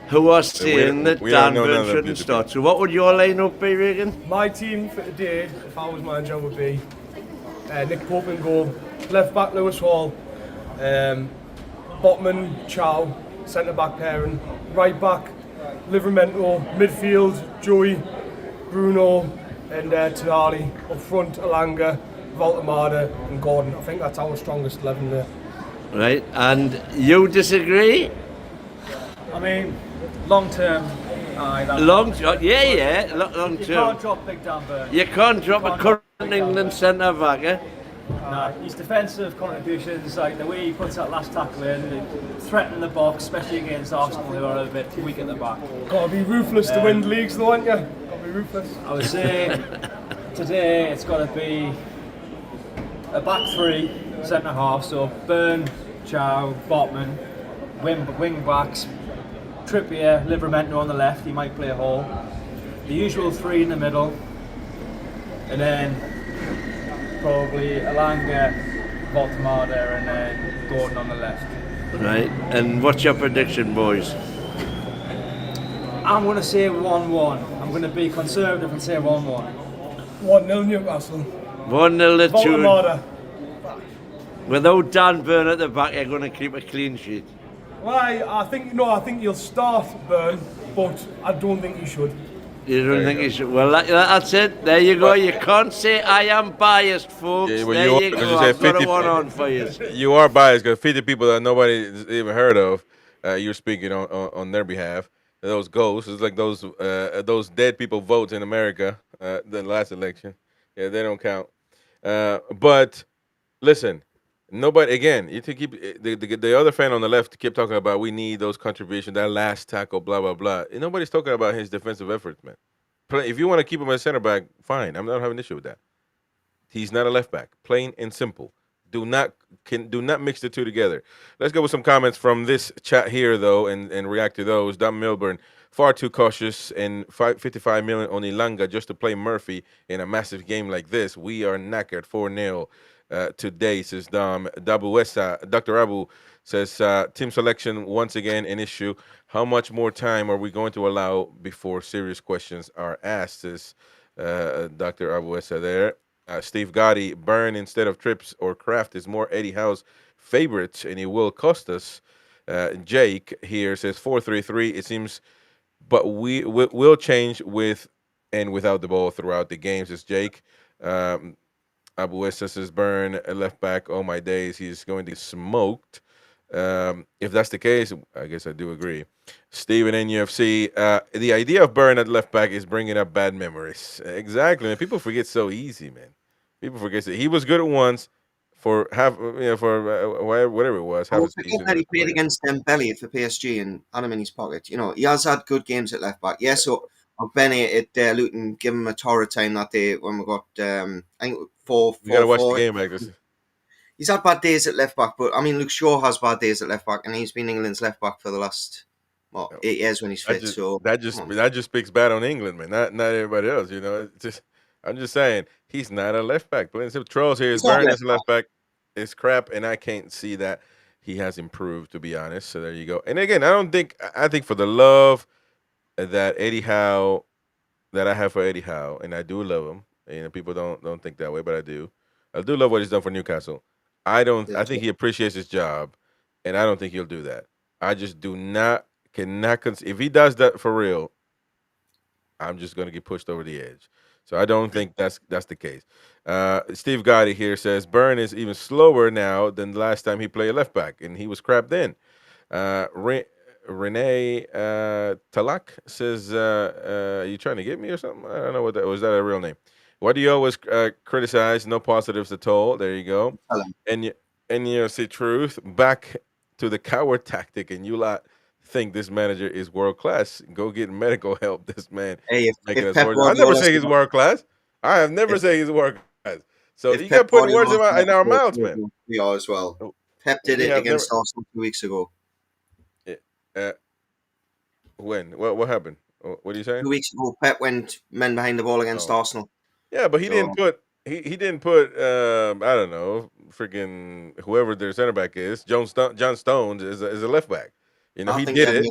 who are saying that Dan Burn shouldn't start. So what would your lineup be, Regan? My team for today, if I was manager, would be Nick Pope in goal, left back Lewis Hall, Botman, Chow, centre back pairing, right back Livramento, midfield Joey, Bruno, and Tonali, up front Alanga, Voltemada, and Gordon. I think that's our strongest 11 there. Right, and you disagree? I mean, long term, Long term. you can't drop Big Dan Burn. You can't drop a current England centre back, eh? No, his defensive contributions, like the way he puts that last tackle in, threatening the box, especially against Arsenal, who are a bit weak at the back. Gotta be ruthless to win leagues, though, aren't you? Gotta be ruthless. I would say today it's got to be a back three, centre half, so Burn, Chow, Botman, wing backs, Trippier, Livramento on the left, he might play a hole. The usual three in the middle, and then probably Alanga, Voltemada, and then Gordon on the left. Right, and what's your prediction, boys? I'm going to say 1-1. I'm going to be conservative and say 1-1. 1-0 Newcastle. 1-0 to Toon. Voltemada. Without Dan Burn at the back, you're going to keep a clean sheet. Why? I think you'll start Burn, but I don't think you should. You don't think you should? Well, that's it. There you go. You can't say I am biased, folks. Yeah, well, there you go. I've got 50 a one on for you. You are biased because 50 people that nobody's even heard of, you're speaking on their behalf. Those ghosts, it's like those dead people votes in America, the last election. Yeah, they don't count. But listen, nobody, again, you keep the other fan on the left kept talking about we need those contributions, that last tackle, blah, blah, blah. And nobody's talking about his defensive efforts, man. If you want to keep him as center back, fine. I'm not having an issue with that. He's not a left back. Plain and simple. Do not mix the two together. Let's go with some comments from this chat here, though, and react to those. Don Milburn, far too cautious, and 55 million on Ilanga just to play Murphy in a massive game like this. We are knackered 4-0 today, says Dom. Dr. Abu says, team selection, once again, an issue. How much more time are we going to allow before serious questions are asked, says Dr. Abu there. Steve Gotti, Burn instead of Trips or Kraft is more Eddie Howe's favorite, and he will cost us. Jake here says 4-3-3. It seems, but we'll change with and without the ball throughout the games. Says Jake. Abu Essa says Burn left back. Oh my days, he's going to get smoked. If that's the case, I guess I do agree. Steven NUFC, the idea of Burn at left back is bringing up bad memories. Exactly, man. People forget so easy, man. People forget that he was good at once for whatever it was. I forget that he played against Dembele for PSG and had him in his pocket. You know, he has had good games at left back. Yes, so Benny at Luton gave him a torrid time that day when we got I think 4-4. You gotta watch the game like this. He's had bad days at left back, but I mean, Luke Shaw has bad days at left back, and he's been England's left back for the last 8 years when he's fit. That just speaks bad on England, man. Not everybody else. You know, I'm just saying he's not a left back. Trolls here is Burn as a left back. It's crap, and I can't see that he has improved, to be honest. So there you go. And again, I think for the love that Eddie Howe, that I have for Eddie Howe, and I do love him. People don't think that way, but I do. I do love what he's done for Newcastle. I think he appreciates his job, and I don't think he'll do that. I just cannot. If he does that for real, I'm just going to get pushed over the edge. So I don't think that's the case. Steve Gotti here says Byrne is even slower now than the last time he played left back, and he was crap then. Renee Talak says, you trying to get me or something? I don't know what that was. That a real name? What do you always criticize? No positives at all. There you go. And NUFC Truth, back to the coward tactic, and you lot think this manager is world class. Go get medical help. This man. Hey, I never say he's world class. I have never said he's world class. So you got putting words in our mouths, man. We are as well. Pep did it against Arsenal 2 weeks ago. When? What happened? What are you saying? 2 weeks ago, Pep went men behind the ball against Arsenal. Yeah, but he didn't put. He didn't put. I don't know, freaking whoever their center back is. John Stones is a left back. He did it.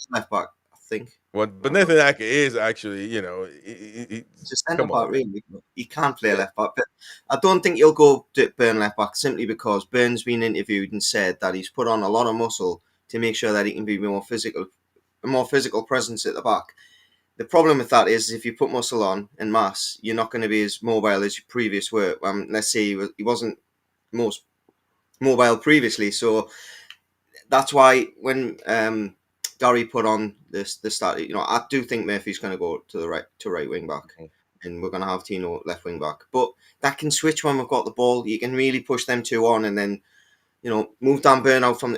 Left back, I think. Well, but Nathan Ake is actually, he's a centre back, really. He can't play left back, but I don't think he'll go to Byrne left back simply because Byrne's been interviewed and said that he's put on a lot of muscle to make sure that he can be a more physical presence at the back. The problem with that is if you put muscle on and mass, you're not going to be as mobile as your previous were. Let's say he wasn't most mobile previously, so that's why when Darry put on the start, I do think Murphy's going to go to the right wing back, and we're going to have Tino left wing back. But that can switch when we've got the ball. You can really push them two on, and then move Dan Byrne out from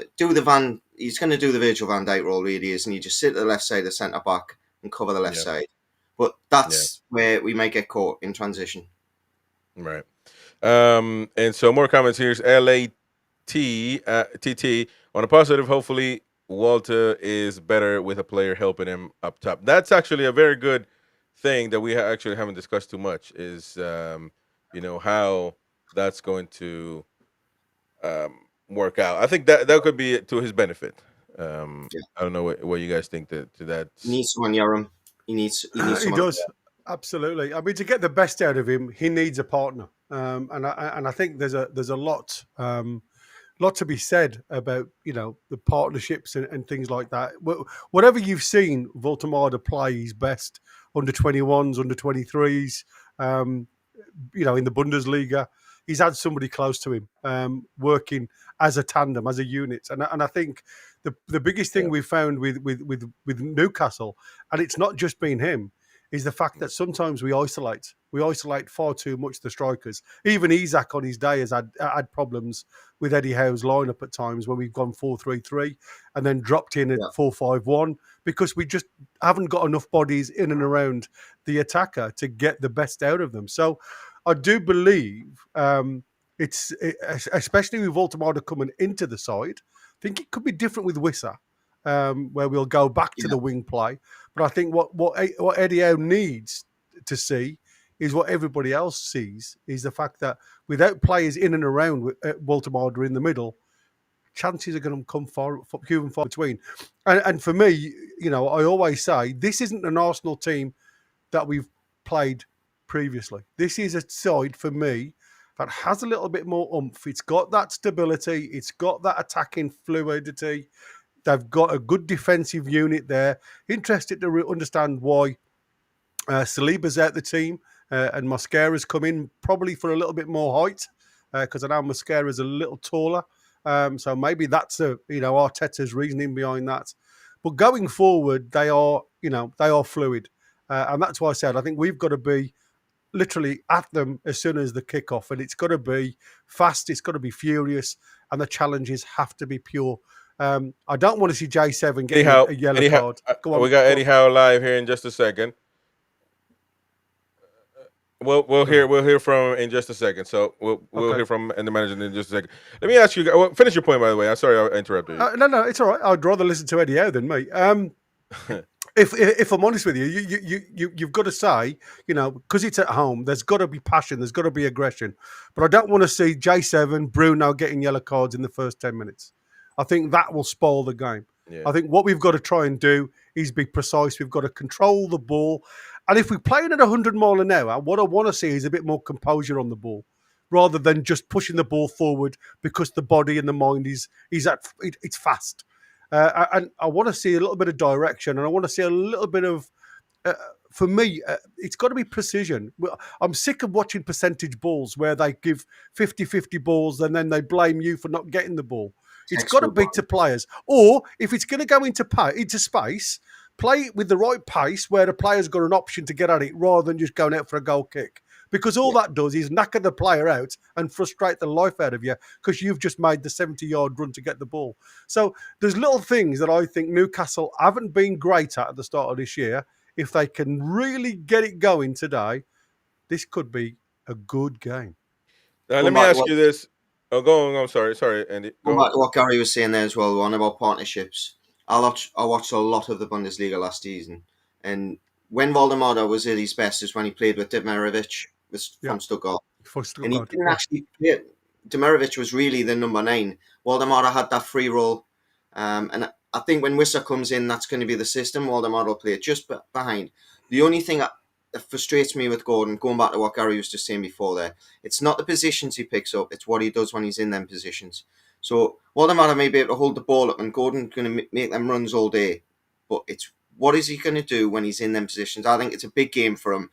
He's going to do the Virgil van Dijk role, really, and you just sit at the left side of the centre back and cover the left side. But that's where we might get caught in transition. Right. And so more comments here. TT on a positive. Hopefully Walter is better with a player helping him up top. That's actually a very good thing that we actually haven't discussed too much. Is how that's going to work out. I think that could be to his benefit. I don't know what you guys think to that. He needs someone, Yoram. He needs someone. He does. Absolutely. I mean, to get the best out of him, he needs a partner. And I think there's a lot to be said about the partnerships and things like that. Whatever you've seen Voltemade play his best under 21s, under 23s, in the Bundesliga, he's had somebody close to him working as a tandem, as a unit. And I think the biggest thing we've found with Newcastle, and it's not just been him, is the fact that sometimes we isolate. We isolate far too much the strikers. Even Isak on his day has had problems with Eddie Howe's lineup at times when we've gone 4-3-3 and then dropped in at 4-5-1 because we just haven't got enough bodies in and around the attacker to get the best out of them. So I do believe it's especially with Voltemade coming into the side. I think it could be different with Wissa, where we'll go back to the wing play. But I think what Eddie Howe needs to see is what everybody else sees, is the fact that without players in and around Voltemade in the middle, chances are going to come few and far between. And for me, I always say, this isn't an Arsenal team that we've played previously. This is a side, for me, that has a little bit more oomph. It's got that stability. It's got that attacking fluidity. They've got a good defensive unit there. Interested to understand why Saliba's out the team and Mosquera's come in probably for a little bit more height because I know Mosquera's a little taller. So maybe that's Arteta's reasoning behind that. But going forward, they are fluid. And that's why I said I think we've got to be literally at them as soon as the kickoff. And it's got to be fast. It's got to be furious. And the challenges have to be pure. I don't want to see J7 getting a yellow card. Go on, we got Eddie Howe live here in just a second. We'll hear from him in just a second. So we'll hear from the manager in just a second. Let me ask you. Finish your point, by the way. I'm sorry I interrupted you. No, it's all right. I'd rather listen to Eddie Howe than me. If I'm honest with you, you've got to say, because it's at home, there's got to be passion, there's got to be aggression. But I don't want to see J7, Bruno getting yellow cards in the first 10 minutes. I think that will spoil the game. Yeah. I think what we've got to try and do is be precise. We've got to control the ball. And if we're playing at 100 mile an hour, what I want to see is a bit more composure on the ball rather than just pushing the ball forward because the body and the mind is it's fast. And I want to see a little bit of direction, and I want to see a little bit of, for me, it's got to be precision. I'm sick of watching percentage balls where they give 50-50 balls and then they blame you for not getting the ball. It's got to be to players. Or if it's going to go into space, play it with the right pace where the player's got an option to get at it rather than just going out for a goal kick. Because all that does is knacker the player out and frustrate the life out of you because you've just made the 70-yard run to get the ball. So there's little things that I think Newcastle haven't been great at the start of this year. If they can really get it going today, this could be a good game. Let me ask you this. Oh, go on. I'm sorry, Andy. Go on. What Gary was saying there as well, one about partnerships. I watched a lot of the Bundesliga last season, and when Waldemar was at his best is when he played with Demirovic from Stuttgart. And he didn't actually play. Demirovic was really the number 9. Waldemar had that free role, and I think when Wissa comes in, that's going to be the system. Waldemar will play it just behind. The only thing that frustrates me with Gordon, going back to what Gary was just saying before there, it's not the positions he picks up, it's what he does when he's in them positions. So Waldemar may be able to hold the ball up and Gordon's going to make them runs all day, but it's what is he going to do when he's in them positions? I think it's a big game for him.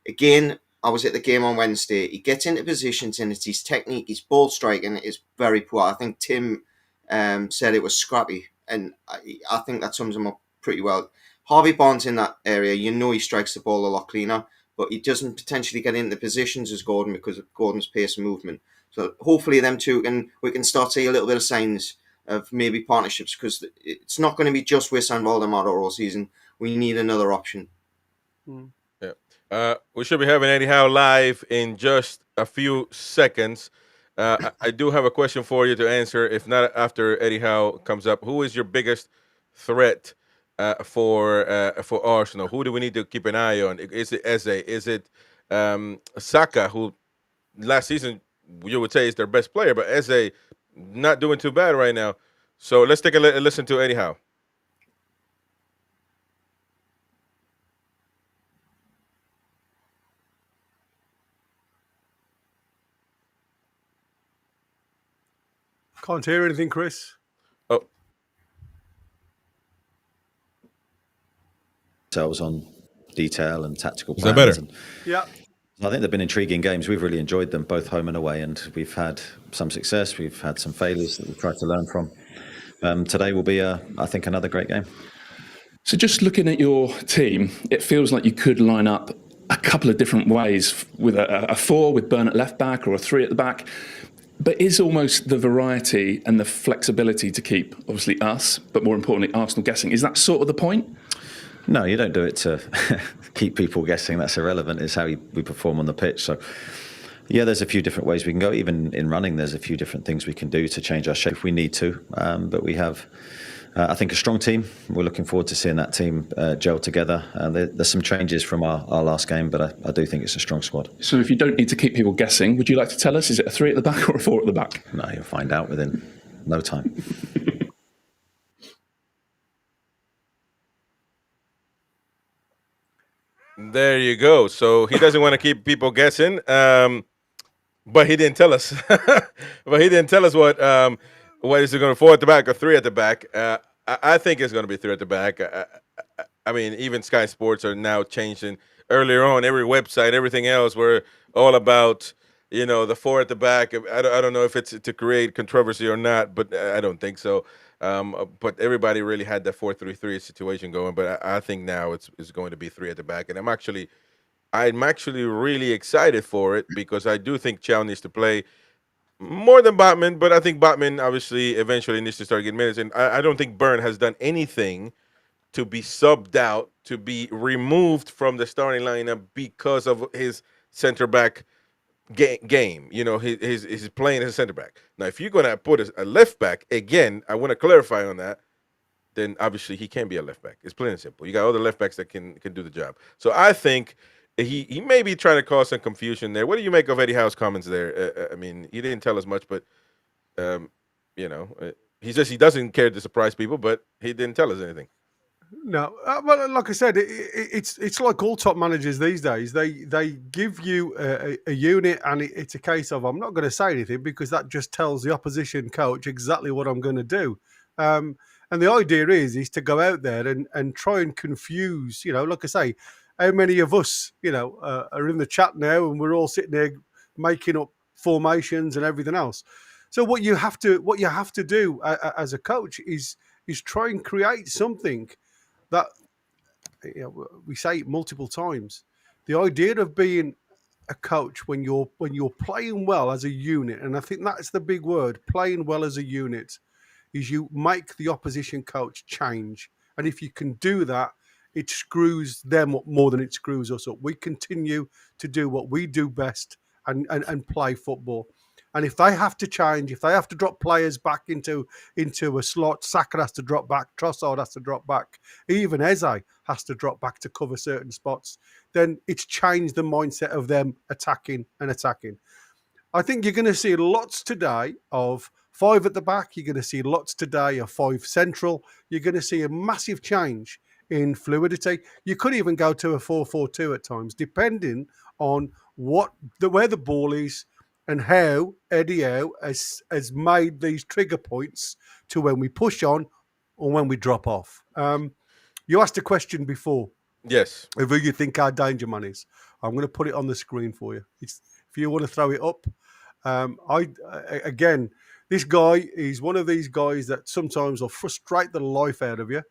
Again, I was at the game on Wednesday. He gets into positions and it's his technique, his ball striking is very poor. I think Tim said it was scrappy, and I think that sums him up pretty well. Harvey Barnes in that area, he strikes the ball a lot cleaner, but he doesn't potentially get into positions as Gordon because of Gordon's pace and movement. So hopefully them two we can start to see a little bit of signs of maybe partnerships, because it's not going to be just Wissa and Waldemar all season. We need another option. Yeah. We should be having Eddie Howe live in just a few seconds. I do have a question for you to answer. If not after Eddie Howe comes up, who is your biggest threat for Arsenal? Who do we need to keep an eye on? Is it Eze? Is it Saka, who last season you would say is their best player, but Eze not doing too bad right now? So let's take a listen to Eddie Howe. Can't hear anything, Chris. Oh. Ourselves on detail and tactical plans. Is that better? Yeah. I think they've been intriguing games. We've really enjoyed them, both home and away, and we've had some success. We've had some failures that we've tried to learn from. Today will be, I think, another great game. So just looking at your team, it feels like you could line up a couple of different ways with a 4 with Burn at left back or a 3 at the back. But is almost the variety and the flexibility to keep, obviously, us, but more importantly, Arsenal guessing. Is that sort of the point? No, you don't do it to keep people guessing. That's irrelevant. It's how we perform on the pitch. So, yeah, there's a few different ways we can go. Even in running, there's a few different things we can do to change our shape if we need to. But we have, I think, a strong team. We're looking forward to seeing that team gel together. There's some changes from our last game, but I do think it's a strong squad. So if you don't need to keep people guessing, would you like to tell us, is it a 3 at the back or a 4 at the back? No, you'll find out within no time. There you go. So he doesn't want to keep people guessing, but he didn't tell us. But he didn't tell us what is it going to 4 at the back or 3 at the back. I think it's going to be 3 at the back. I mean, even Sky Sports are now changing. Earlier on, every website, everything else, were all about the 4 at the back. I don't know if it's to create controversy or not, but I don't think so. But everybody really had the 4-3-3 situation going. But I think now it's going to be 3 at the back, and I'm actually really excited for it, because I do think Chow needs to play more than Botman. But I think Botman obviously eventually needs to start getting minutes, and I don't think Byrne has done anything to be subbed out, to be removed from the starting lineup because of his center back game. He's playing as a center back. Now, if you're going to put a left back, again, I want to clarify on that, then obviously he can be a left back. It's plain and simple. You got other left backs that can do the job. So I think he may be trying to cause some confusion there. What do you make of Eddie Howe's comments there? I mean, he didn't tell us much, but he says he doesn't care to surprise people, but he didn't tell us anything. No, well, like I said, it's like all top managers these days. They give you a unit, and it's a case of I'm not going to say anything because that just tells the opposition coach exactly what I'm going to do. And the idea is to go out there and try and confuse. Like I say, how many of us, are in the chat now, and we're all sitting there making up formations and everything else. So what you have to do as a coach is try and create something that we say it multiple times. The idea of being a coach when you're playing well as a unit, and I think that's the big word, playing well as a unit, is you make the opposition coach change. And if you can do that, it screws them up more than it screws us up. We continue to do what we do best and play football. And if they have to change, if they have to drop players back into a slot, Saka has to drop back, Trossard has to drop back, even Eze has to drop back to cover certain spots, then it's changed the mindset of them attacking. I think you're going to see lots today of 5 at the back. You're going to see lots today of 5 central. You're going to see a massive change in fluidity. You could even go to a 4-4-2 at times, depending on where the ball is, and how Eddie Howe has made these trigger points to when we push on or when we drop off. You asked a question before. Yes. Of who you think our danger man is. I'm going to put it on the screen for you. If you want to throw it up. Again, this guy is one of these guys that sometimes will frustrate the life out of you.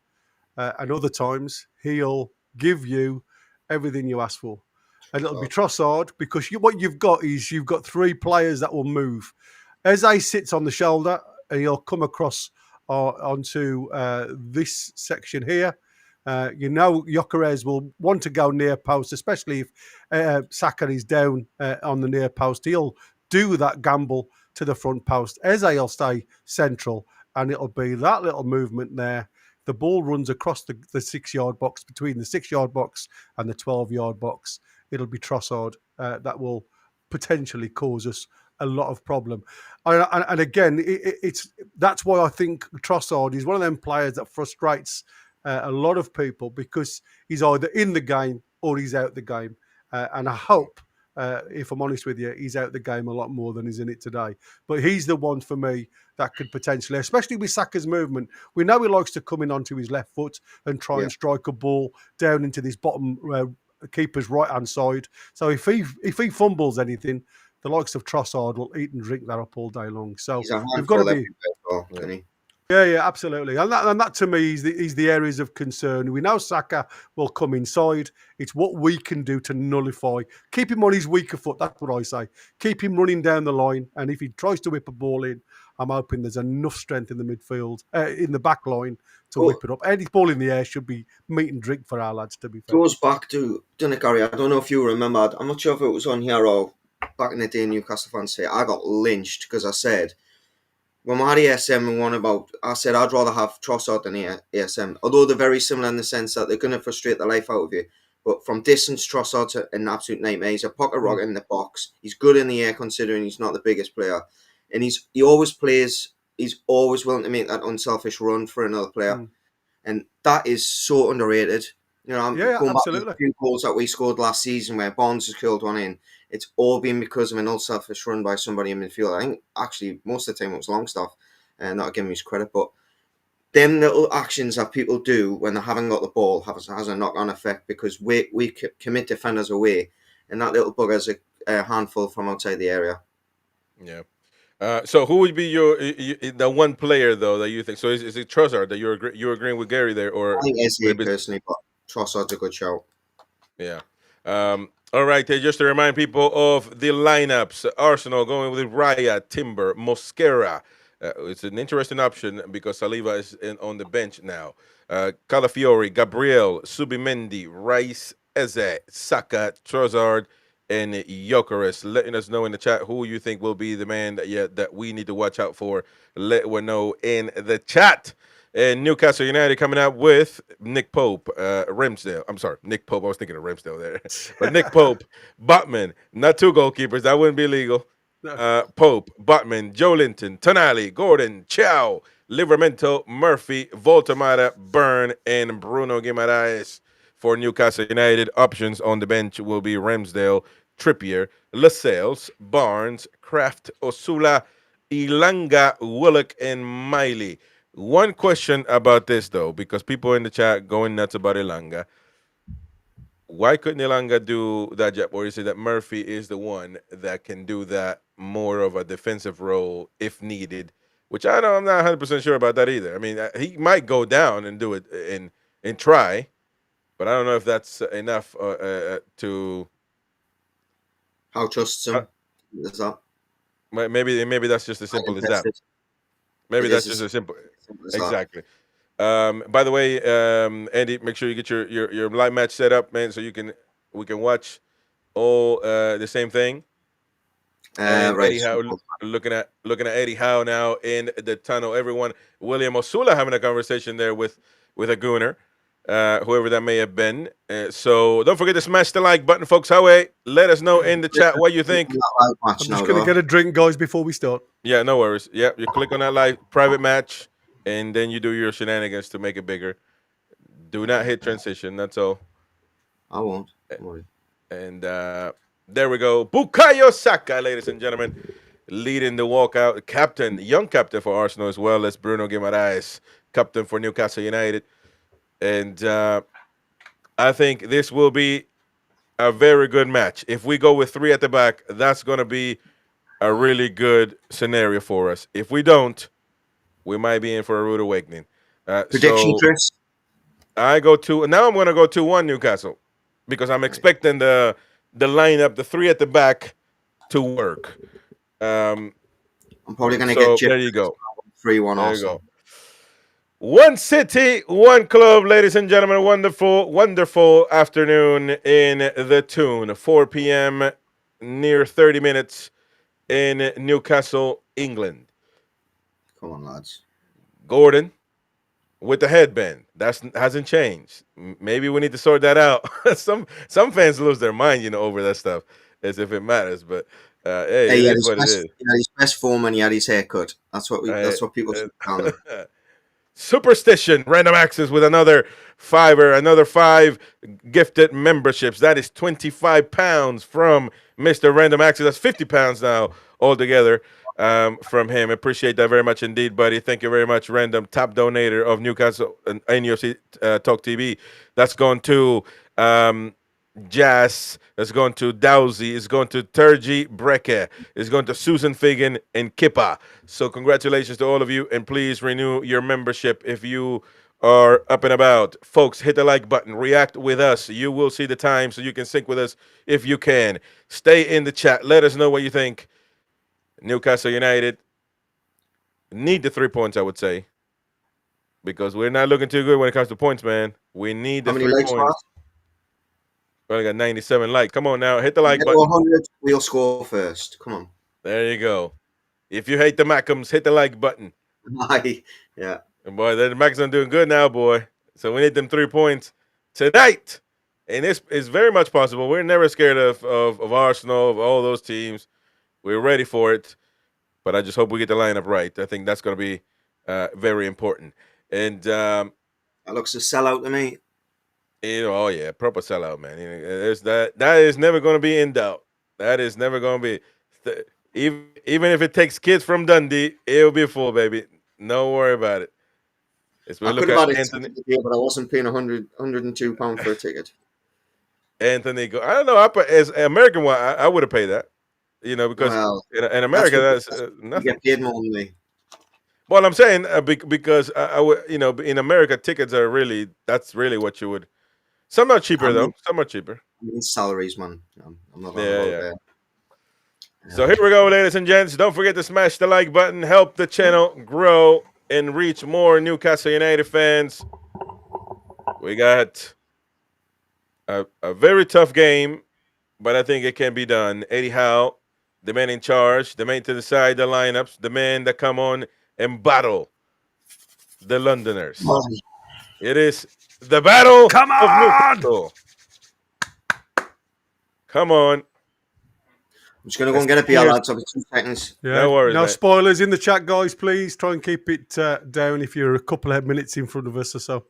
And other times he'll give you everything you ask for. And it'll be Trossard, because what you've got is you've got 3 players that will move. Eze sits on the shoulder and he'll come across onto this section here. Gyökeres will want to go near post, especially if Saka is down on the near post. He'll do that gamble to the front post. Eze will stay central, and it'll be that little movement there. The ball runs across the 6-yard box, between the 6-yard box and the 12-yard box. It'll be Trossard that will potentially cause us a lot of problem. And again, that's why I think Trossard is one of them players that frustrates a lot of people, because he's either in the game or he's out the game. And I hope, if I'm honest with you, he's out the game a lot more than he's in it today. But he's the one for me that could potentially, especially with Saka's movement. We know he likes to come in onto his left foot and try and strike a ball down into this bottom keeper's right-hand side. So if he fumbles anything, the likes of Trossard will eat and drink that up all day long. So we've got to be... Yeah, absolutely. And that to me is the areas of concern. We know Saka will come inside. It's what we can do to nullify. Keep him on his weaker foot, that's what I say. Keep him running down the line, and if he tries to whip a ball in, I'm hoping there's enough strength in the midfield, in the back line, to whip it up. Any ball in the air should be meat and drink for our lads, to be fair. Goes back to Gary. I don't know if you remember. I'm not sure if it was on here or back in the day. Newcastle fans say I got lynched because I said, when we had ASM and one about, I said I'd rather have Trossard than ASM, although they're very similar in the sense that they're going to frustrate the life out of you. But from distance, Trossard's an absolute nightmare. He's a pocket rocket in the box. He's good in the air considering he's not the biggest player. And he always plays, he's always willing to make that unselfish run for another player. And that is so underrated. Going absolutely. back to the 2 goals that we scored last season where Bonds has killed one in, it's all been because of an unselfish run by somebody in midfield. I think actually most of the time it was Longstaff, and not giving him his credit, but them little actions that people do when they haven't got the ball has a knock-on effect, because we commit defenders away, and that little bugger's a handful from outside the area. Yeah. So who would be the one player though that you think? So is it Trossard that you're agreeing with Gary there, or I think Eze personally, but Trossard's a good shout. Yeah. All right. Just to remind people of the lineups: Arsenal going with Raya, Timber, Mosquera. It's an interesting option because Saliba is on the bench now. Calafiori, Gabriel, Subimendi, Rice, Eze, Saka, Trossard, and Gyökeres. Letting us know in the chat who you think will be the man that we need to watch out for. Let us know in the chat. And Newcastle United coming out with Nick Pope, Ramsdale. I'm sorry, Nick Pope. I was thinking of Ramsdale there. But Nick Pope, Botman, not 2 goalkeepers. That wouldn't be legal. Pope, Botman, Joe Linton, Tonali, Gordon, Chow, Livramento, Murphy, Voltamata, Byrne, and Bruno Guimaraes. For Newcastle United, options on the bench will be Ramsdale, Trippier, Lascelles, Barnes, Kraft, Osula, Ilanga, Willock, and Miley. One question about this, though, because people in the chat going nuts about Ilanga. Why couldn't Ilanga do that job? Or is it that Murphy is the one that can do that more of a defensive role if needed? Which I'm not 100% sure about that either. I mean, he might go down and do it and try, but I don't know if that's enough to. How trusts him? Is that? Maybe that's just as simple as that. Maybe that's just as simple. Exactly. By the way, Andy, make sure you get your live match set up, man, so we can watch all the same thing. Right. Eddie Howe, looking at Eddie Howe now in the tunnel. Everyone, William Osula having a conversation there with a gooner, whoever that may have been. So don't forget to smash the like button, folks. Howie, let us know in the chat what you think. I'm just going to get a drink, guys, before we start. Yeah, no worries. Yeah, you click on that live private match, and then you do your shenanigans to make it bigger. Do not hit transition. That's all. I won't. Don't worry. And there we go. Bukayo Saka, ladies and gentlemen, leading the walkout. Captain, young captain for Arsenal as well as Bruno Guimaraes, captain for Newcastle United. And I think this will be a very good match. If we go with 3 at the back, that's going to be a really good scenario for us. If we don't, we might be in for a rude awakening. Prediction, Chris? I'm going to go 2-1 Newcastle because I'm expecting the lineup, the 3 at the back, to work. I'm probably going to get there you go. 3-1 there also. You go. One city, one club, ladies and gentlemen. Wonderful, wonderful afternoon in the Toon. 4 p.m., near 30 minutes in Newcastle, England. Come on, lads. Gordon with the headband. That hasn't changed. Maybe we need to sort that out. Some fans lose their mind, over that stuff as if it matters. But hey, it is what it is. His best form when he had his haircut. That's what people say. Superstition, random access with another 5 gifted memberships. That is £25 from Mr. Random Access. That's £50 now altogether from him. Appreciate that very much indeed, buddy. Thank you very much, Random, top donator of Newcastle and NUFC Talk TV. That's going to Jazz, that's going to Dowsey, it's going to Turji Breke, it's going to Susan Figan and Kippa. So congratulations to all of you, and please renew your membership if you are up and about. Folks, hit the like button, react with us. You will see the time so you can sync with us if you can. Stay in the chat. Let us know what you think. Newcastle United need the 3 points, I would say, because we're not looking too good when it comes to points, man. We need the 3 points. We only got 97 likes. Come on now, hit the like button. 100, we'll score first. Come on. There you go. If you hate the Mackhams, hit the like button. Yeah. And boy, the Mackhams are doing good now, boy. So we need them 3 points tonight. And this is very much possible. We're never scared of Arsenal, of all those teams. We're ready for it. But I just hope we get the lineup right. I think that's going to be very important. And that looks a sellout to me. Oh yeah, proper sellout, man. There's that is never going to be in doubt. That is never going to be. Even if it takes kids from Dundee, it'll be full, baby. Don't worry about it. I could have had Anthony, but I wasn't paying £102 for a ticket. Anthony, I don't know. As an American one, I would have paid that. Because in America, that's nothing. You get paid more than me. Well, I'm saying because I would, in America, tickets are that's really what you would. Some are cheaper though. Some are cheaper. I mean, salaries, man. I'm not yeah. So here we go, ladies and gents. Don't forget to smash the like button. Help the channel grow and reach more Newcastle United fans. We got a very tough game, but I think it can be done. Eddie Howe, the man in charge, the man to decide the lineups, the man that come on and battle the Londoners. It is the battle of Newcastle. Come on. I'm just going to go and get a beer, lads. I'll be 2 seconds. Yeah. No worries, No mate. spoilers in the chat, guys. Please try and keep it down if you're a couple of minutes in front of us or so.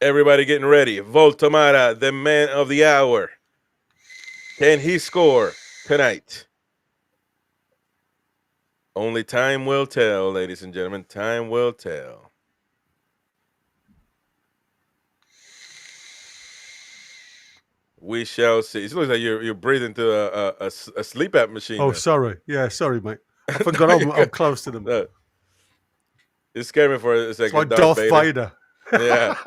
Everybody getting ready. Voltamara, the man of the hour. Can he score tonight? Only time will tell, ladies and gentlemen. Time will tell. We shall see. It looks like you're breathing through a sleep app machine. Oh, there. sorry. Yeah, sorry, mate. I forgot I'm close to them. No. It scared me for a second. It's like Darth Vader. Yeah.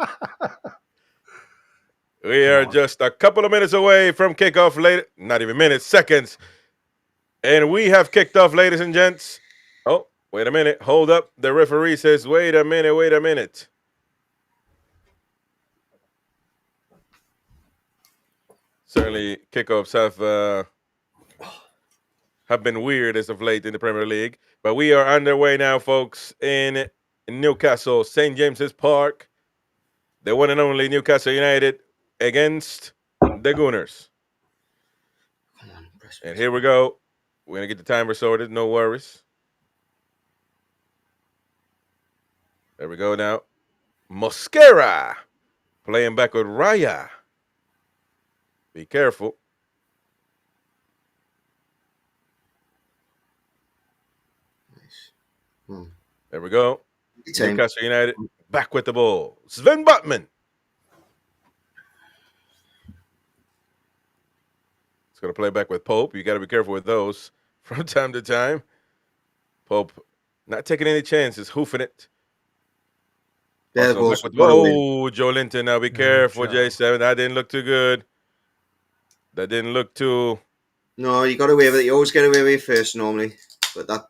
We are just a couple of minutes away from kickoff later. Not even minutes, seconds. And we have kicked off, ladies and gents. Oh, wait a minute. Hold up. The referee says, wait a minute. Certainly, kickoffs have been weird as of late in the Premier League. But we are underway now, folks, in Newcastle, St. James's Park. The one and only Newcastle United against the Gooners. And here we go. We're going to get the timer sorted. No worries. There we go now. Mosquera playing back with Raya. Be careful. There we go. Newcastle United back with the ball. Sven Botman. It's going to play back with Pope. You got to be careful with those from time to time. Pope not taking any chances, hoofing it. Joe Linton. Now be careful, J7. That didn't look too good. That didn't look too. No, you got away with it. You always get away with it first normally, but that.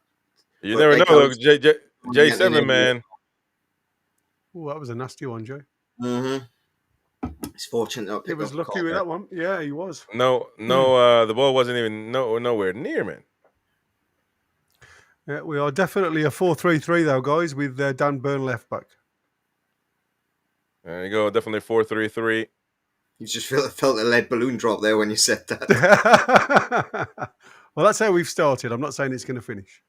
You never know, though. J7, man. Oh, that was a nasty one, Joe. Mm-hmm. It's fortunate. He was lucky with that one. Yeah, he was. No, the ball wasn't even nowhere near, man. Yeah, we are definitely a 4-3-3 though, guys, with Dan Burn left back. There you go, definitely 4-3-3. You just felt a lead balloon drop there when you said that. Well, that's how we've started. I'm not saying it's going to finish.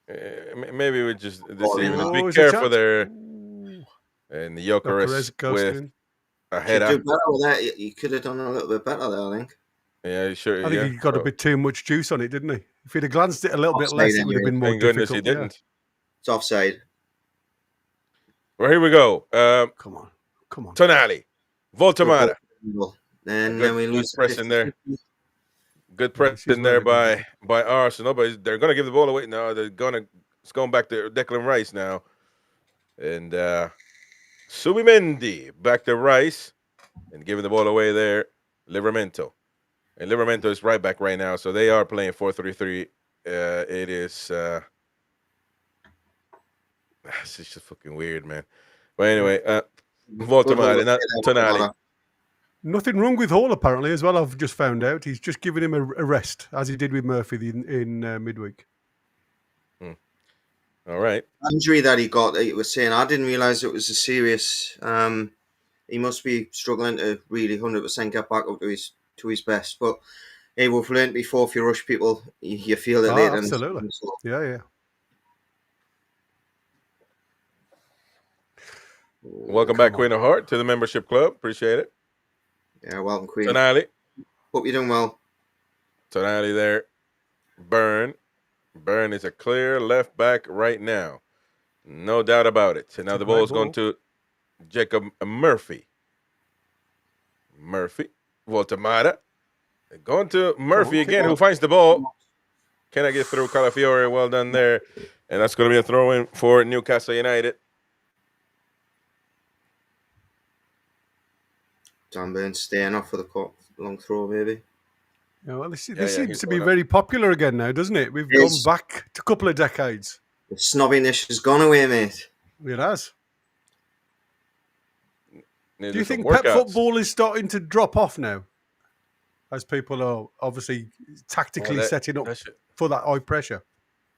Maybe we just deceiving. Be careful there. And the Jokeres with a head up. You could have done a little bit better there, I think. Yeah, sure. I think he got a bit too much juice on it, didn't he? If he'd have glanced it a little bit less, it would have been more difficult. Thank goodness he didn't. It's offside. Well, here we go. Come on. Tonali. Voltamara. And then we lose press in there. Good press in there by Arsenal, but they're going to give the ball away now. It's going back to Declan Rice now. And Subimendi back to Rice and giving the ball away there. Livramento. And Livramento is right back right now, so they are playing 4-3-3. It is it's just fucking weird, man. But anyway, Voltamara, not Tonali. Nothing wrong with Hall, apparently, as well. I've just found out. He's just giving him a rest, as he did with Murphy in midweek. All right. Injury that he got, he was saying, I didn't realise it was a serious. He must be struggling to really 100% get back up to his best. But hey, we've learned before, if you rush people, you feel it later. Absolutely. Yeah. Welcome back, Queen of Heart, to the membership club. Appreciate it. Yeah, welcome, Queen. Tonali. Hope you're doing well. Tonali there. Burn is a clear left back right now. No doubt about it. And now the ball is going to Jacob Murphy. Voltamara. Going to Murphy again, who finds the ball. Can I get through Calafiore? Well done there. And that's going to be a throw-in for Newcastle United. Dan Burns staying off for the long throw, maybe. Yeah, well, this seems to be very popular again now, doesn't it? We've gone back to a couple of decades. The snobbiness has gone away, mate. It has. Do you think pep football is starting to drop off now? As people are obviously tactically setting up for that high pressure.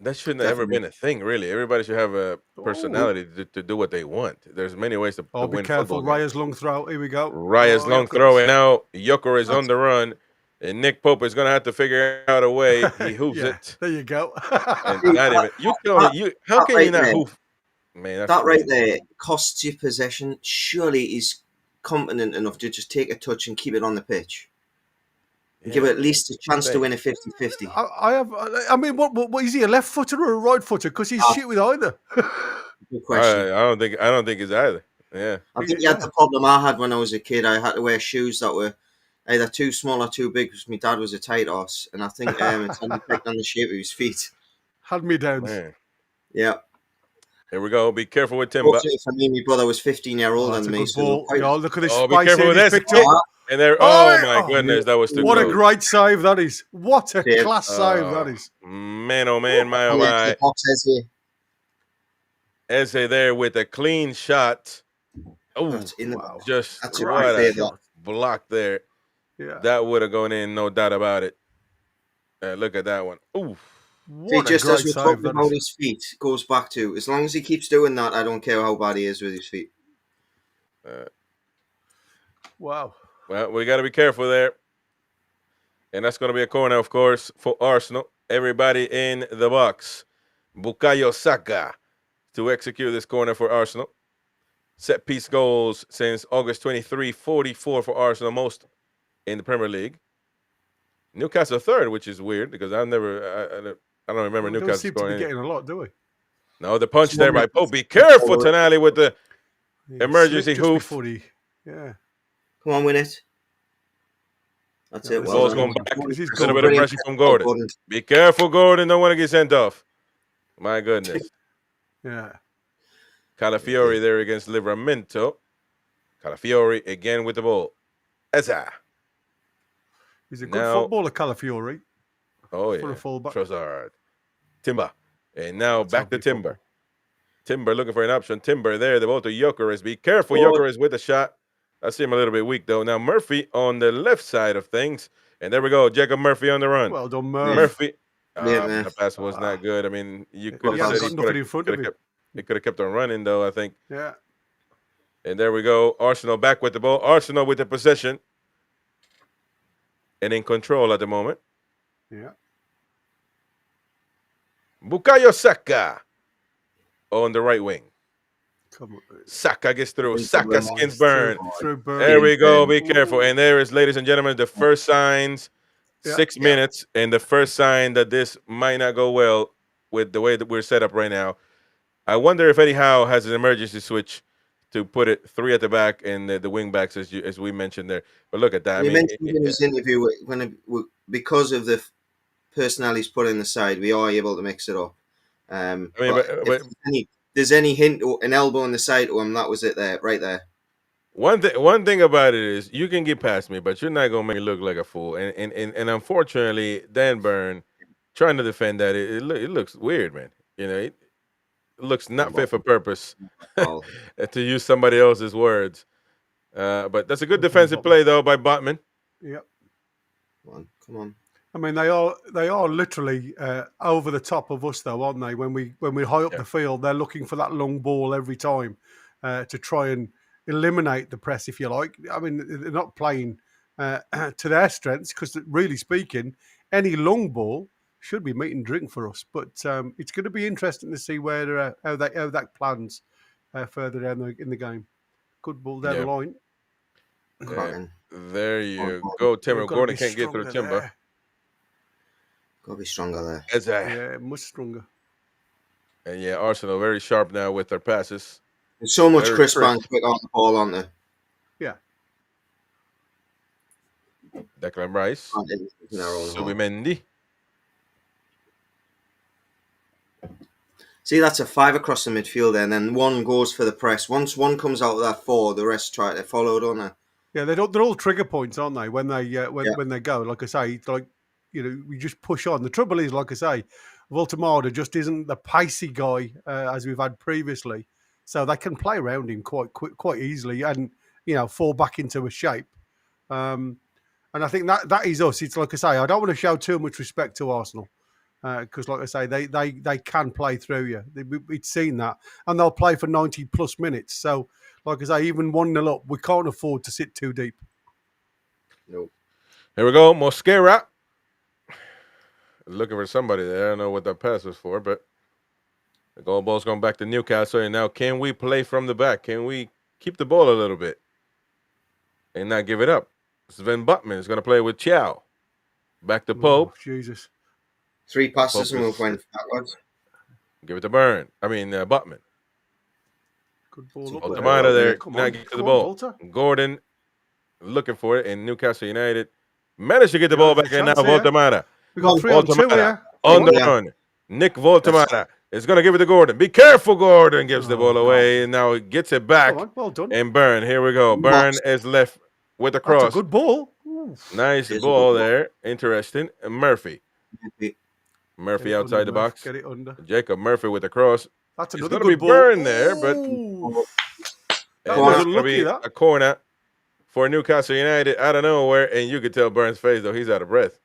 That shouldn't have ever been a thing, really. Everybody should have a personality to do what they want. There's many ways to win be careful. football. Raya's long throw. Here we go. Raya's long throw. And now Yoker is on the run. And Nick Pope is going to have to figure out a way. He hooves it. There you go. And not even, you tell me, how can you not hoof? Man, that's that right crazy. there costs you possession. Surely he's competent enough to just take a touch and keep it on the pitch. And give it at least a chance to win a 50-50. I mean, what is he, a left footer or a right footer? Because he's shit with either. Good question. I don't think it's either. Yeah. I think he had the problem I had when I was a kid. I had to wear shoes that were either too small or too big because my dad was a tight ass, and I think it's had an effect on the shape of his feet. Had me down. Yeah. Here we go. Be careful with Timber. Fortunately for me, my brother was 15 years older than me. So look at this. Oh, be careful with this. And there, my goodness, that was too What close. a great save that is. What a class save that is. Man, oh man, my oh my. Eze there with a clean shot. Oh, just what a block there. Yeah. That would have gone in, no doubt about it. Look at that one. Ooh. See, just as we're talking about his feet, goes back to, as long as he keeps doing that, I don't care how bad he is with his feet. Wow. Well, we got to be careful there. And that's going to be a corner, of course, for Arsenal. Everybody in the box. Bukayo Saka to execute this corner for Arsenal. Set piece goals since August 23, 44 for Arsenal, most in the Premier League. Newcastle third, which is weird because I don't remember Newcastle don't seem to scoring be getting a lot, do we? No, the punch there by Pope. Be careful, Tonali, with the emergency hoof. Yeah. Come on, win it. That's it. The ball's going back. A little bit of pressure from Gordon. Gordon. Be careful, Gordon. Don't want to get sent off. My goodness. Yeah. Calafiori there against Livramento. Calafiori again with the ball. Eza. He's a good footballer, Calafiori. Oh, yeah. For a fullback. Trossard. Timber. And now back to Timber. Timber looking for an option. Timber there. The ball to Gyökeres. Be careful. Gyökeres with the shot. I see him a little bit weak, though. Now, Murphy on the left side of things. And there we go. Jacob Murphy on the run. Well done, Murphy. Murphy. The pass was not good. I mean, you could have said he could have kept on running, though, I think. Yeah. And there we go. Arsenal back with the ball. Arsenal with the possession. And in control at the moment. Yeah. Bukayo Saka on the right wing. Come on. Saka gets through. Saka skins burn. Burn. There we go. Be careful. And there is, ladies and gentlemen, the first signs. 6 minutes, and the first sign that this might not go well with the way that we're set up right now. I wonder if Eddie Howe has an emergency switch to put it 3 at the back and the wing backs, as we mentioned there. But look at that. He mentioned in his interview, because of the personnel he's put in the side, we are able to mix it up. If there's any hint or an elbow on the side to him, that was it there, right there. One thing about it is you can get past me, but you're not gonna make me look like a fool. And unfortunately, Dan Burn trying to defend that it looks weird, man. You know, it looks not fit for purpose to use somebody else's words. But that's a good defensive play though by Botman. Yep. Come on. I mean, they are literally over the top of us, though, aren't they? When we high up the field, they're looking for that long ball every time to try and eliminate the press, if you like. I mean, they're not playing to their strengths because, really speaking, any long ball should be meat and drink for us. But it's going to be interesting to see where how that plans further down in the game. Good ball down the line. There you go, Timber. Gordon can't get through Timber. Got to be stronger there. Yeah, much stronger. And Arsenal very sharp now with their passes. There's so much crisp and quick on the ball, aren't there? Yeah. Declan Rice. Subimendi. See, that's a 5 across the midfield, and then one goes for the press. Once one comes out of that 4, the rest try to follow, don't they? Yeah, they're all trigger points, aren't they? When they when they go, like I say, like we just push on. The trouble is, like I say, Voltemada just isn't the pacey guy as we've had previously. So they can play around him quite easily, and fall back into a shape. And I think that is us. It's like I say, I don't want to show too much respect to Arsenal because, like I say, they can play through you. We've seen that, and they'll play for 90 plus minutes. So, like I say, even 1-0 up, we can't afford to sit too deep. Nope. Here we go. Mosquera. Looking for somebody there. I don't know what that pass was for, but the goal ball's going back to Newcastle. And now can we play from the back? Can we keep the ball a little bit and not give it up? Sven Butman is going to play with Chow. Back to Pope. Oh, Jesus. 3 passes Pope and is- move went backwards. Give it to Butman. Good ball up Altamada there. Come Now on. get to the Come on, ball. Volta. Gordon looking for it, and Newcastle United managed to get the ball there's back, a and now chance here. Voltamada. We got 3 on 2 here. On the Yeah. run. Nick Voltamada is going to give it to Gordon. Be careful, Gordon. Gives the ball away, and now he gets it back. Come on, well done. And Byrne, here we go. Byrne is left with the That's cross. a good ball. Ooh. Nice Here's a ball good ball. there. Interesting. And Murphy. Get Murphy it outside under, the Murph. box. Get it under. Jacob Murphy with the cross. That's It's another going to be good ball. Byrne there, but Ooh. That and was that's gonna unlucky, be that. a corner for Newcastle United out of nowhere, and you could tell Burns' face, though. He's out of breath.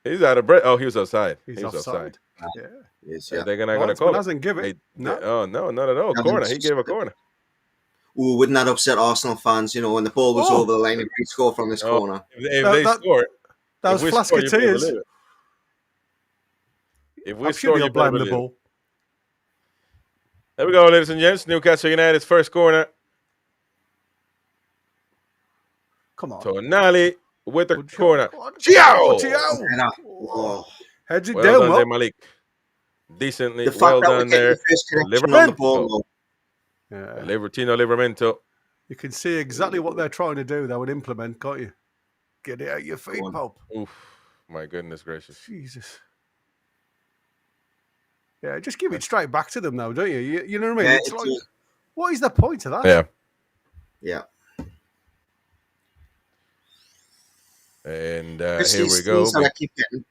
He's out of breath. Oh, he was outside. He's He was offside. outside. Yeah. Yes, Yeah. yeah. They're not going to Linesman call it. hasn't give it. No. Oh, no, not at all. No, Corner. it's He just- gave a corner. Ooh, wouldn't that upset Arsenal fans, you know, when the ball was Oh. over the line and we score from this Oh. corner? If That- they that- score, That if was we flask score, of you better tears. believe it. If we I'm score, sure you he'll better blame the believe it. ball. There we go, ladies and gents. Newcastle United's first corner. Come on. Tonali with the Good shot. corner. Go on. Ciao! Oh, Ciao! And, oh, Heads it Well down, done well. there, Malik. Decently the fact well that we're done getting there. the first connection on the ball, Yeah. Livertino Livramento. You can see exactly what they're trying to do, though, and implement, can't you? Get it out your feet, Go on. Pope. Oof, my goodness gracious. Jesus. Yeah, just give it straight back to them, though, don't you? You know what I mean? Yeah, It's it's like, what is the point of that? Yeah. yeah. And It's here these we go. things that I keep getting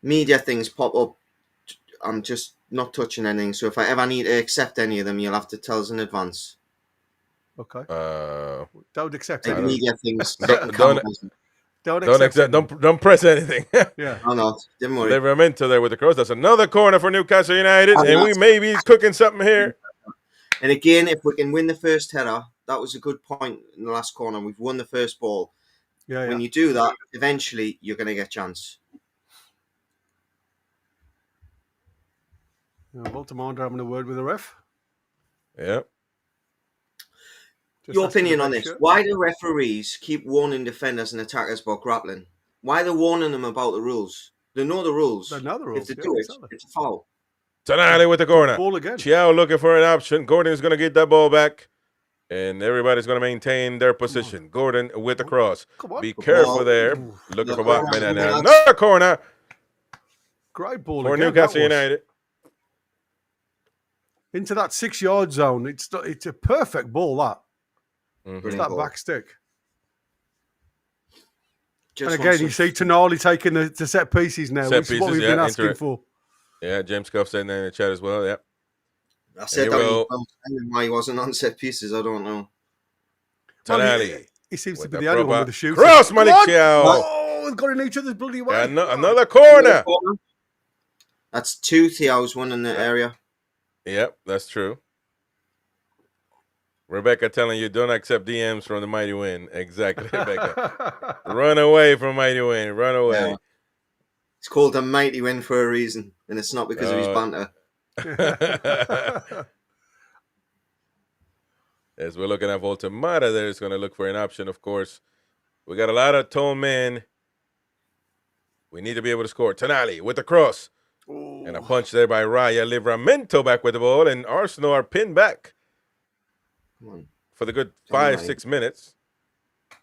media things pop up. I'm just not touching anything. So if I ever need to accept any of them, you'll have to tell us in advance. Okay. Don't accept Like it. media things. Don't Don't accept. Don't press anything. Yeah. Oh no, didn't worry. Livramento there with the cross. That's another corner for Newcastle United, Oh, and we that's- may be cooking something here. And again, if we can win the first header, that was a good point in the last corner. We've won the first ball. Yeah, When yeah. you do that, eventually you're going to get a chance. Baltimore having a word with the ref. Yeah. Just Your asking opinion to on make this? sure. Why do referees keep warning defenders and attackers about grappling? Why are they warning them about the rules? They know the rules. They know the rules, If they yeah, do it, exactly. it's a foul. Tonali with the corner. Ball again. Chiao looking for an option. Gordon's going to get that ball back. And everybody's going to maintain their position. Gordon with the cross. Come on. Be careful ball. there. Ooh. Looking for Yeah. Bachman. And Yeah. another corner Great ball for again. Newcastle that was. United. Into that 6-yard zone. It's a perfect ball, that. Mhm. It's Brilliant that ball. back stick. Just And again, want you some- see Tonali taking the set pieces now, Set which is what pieces, we've been yeah, asking inter- for. Yeah, James Cuff said that in the chat as well. Yeah. I said Here that we many go. times, and why he wasn't on set pieces, I don't know. Well, Tonali. he seems to with be the only one proper with the shoot. cross, Malik Chiao. Oh, they've got in each other's bloody way. And another corner. That's 2 Thiao's one in the area. Yep, that's true. Rebecca telling you don't accept DMs from the Mighty Win. Exactly, Rebecca. Run away from Mighty Win. Run away. Yeah. It's called a mighty win for a reason, and it's not because of his banter. As we're looking at Voltamata there, is going to look for an option, of course. We got a lot of tone men. We need to be able to score. Tonali with the cross. And a punch there by Raya Livramento back with the ball. And Arsenal are pinned back Come on. for the good Tonali. 5-6 minutes.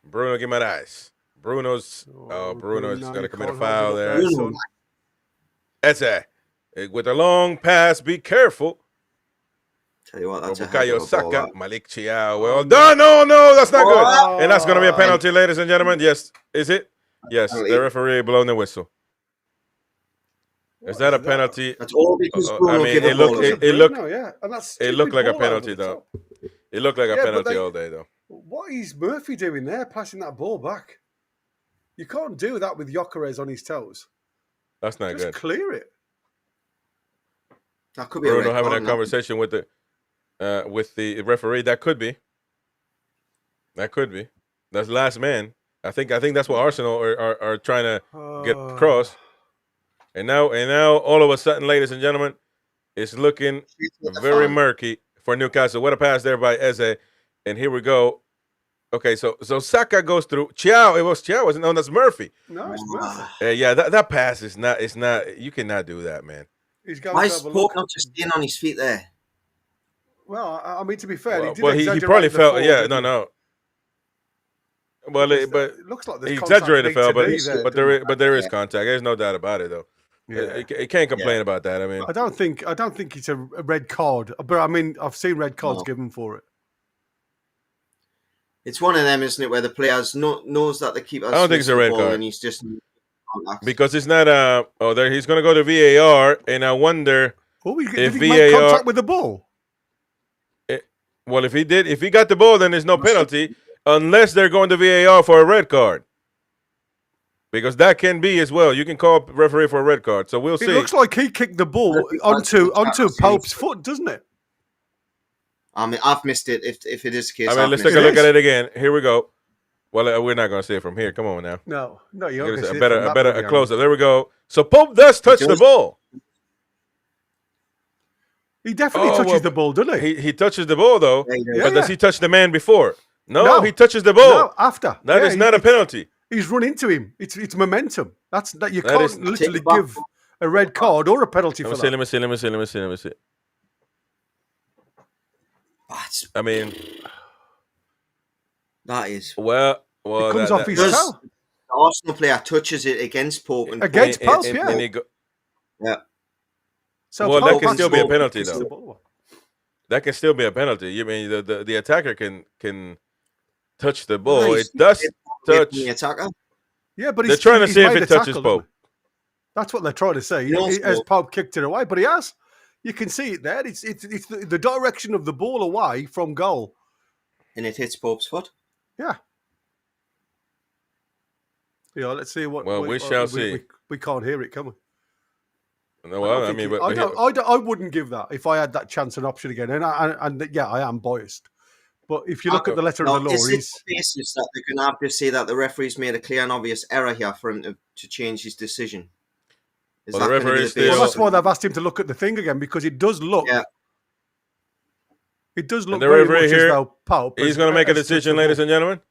Bruno Guimaraes. Bruno is going to commit a foul there. Bruno. Eze with a long pass. Be careful. Tell you what, that's a Bukayo heck of a ball, Saka, that. Malik Chiao. Well done. No, that's not Oh. good. And that's going to be a penalty, ladies and gentlemen. Yes. Is it? Yes. Penalty. The referee blowing the whistle. Is that a penalty? That's all because I Bruno mean, gave it a ball looked, away. it looked, No, yeah. And that's it looked like a stupid ball over penalty, the though. top. It looked like a Yeah, but penalty they- all day, though. What is Murphy doing there, passing that ball back? You can't do that with Gyökeres on his toes. That's not Just good. clear it. That could be a Bruno red having card a now. conversation with the referee. That could be. That could be. That's last man. I think that's what Arsenal are trying to get across. And now all of a sudden, ladies and gentlemen, it's looking very murky for Newcastle. What a pass there by Eze. And here we go. Okay, so Saka goes through. Chiao, it was Chiao, wasn't it? No, that's Murphy. No, it's Murphy. Yeah, that pass is not. It's not. You cannot do that, man. Why is Pope not just staying on his feet there? Well, I mean, to be fair, he probably felt. Yeah, no. Well, but it looks like he exaggerated fell, but there is contact. There's no doubt about it, though. Yeah, he can't complain about that. I mean, I don't think it's a red card, but I mean, I've seen red cards given for it. It's one of them, isn't it, where the players knows that the keeper. I don't think it's a red card, and he's just because it's not there. He's going to go to VAR, and I wonder if VAR make contact with the ball. Well, if he got the ball, then there's no penalty unless they're going to VAR for a red card. Because that can be as well. You can call referee for a red card. So we'll see. It looks like he kicked the ball onto Pope's foot, doesn't it? I mean, I've missed it. If it is the case, I mean, let's take a look at it again. Here we go. Well, we're not going to see it from here. Come on now. No, you're a better close up. There we go. So Pope does touch the ball. He definitely touches the ball, doesn't he? He touches the ball though. But does he touch the man before? No, he touches the ball. No, after. That is not a penalty. He's run into him. It's momentum. You can't literally give a red card or a penalty for that. Let me see. I mean, that is well. It comes off his toe. The Arsenal player touches it against Pope against Pope, yeah. Yeah. So well, that can still be a penalty, though. That can still be a penalty. You mean the attacker can touch the ball? No, it does touch the attacker. Yeah, but they're trying to see if it touches Pope. That's what they're trying to say. As Pope kicked it away, but he has. You can see it there. It's the direction of the ball away from goal, and it hits Pope's foot. Yeah. Yeah. Let's see what. Well, we shall see. We can't hear it, can we? No, well, I mean, I wouldn't give that if I had that chance and option again. And yeah, I am biased. But if you look at the letter of the law, is it the basis that they're going to have to say that the referee's made a clear and obvious error here for him to change his decision? Well, the referee still. Well, that's why they've asked him to look at the thing again, because it does look. Yeah. It does look very much here, as though Pope. He's going to make a decision, ladies and gentlemen.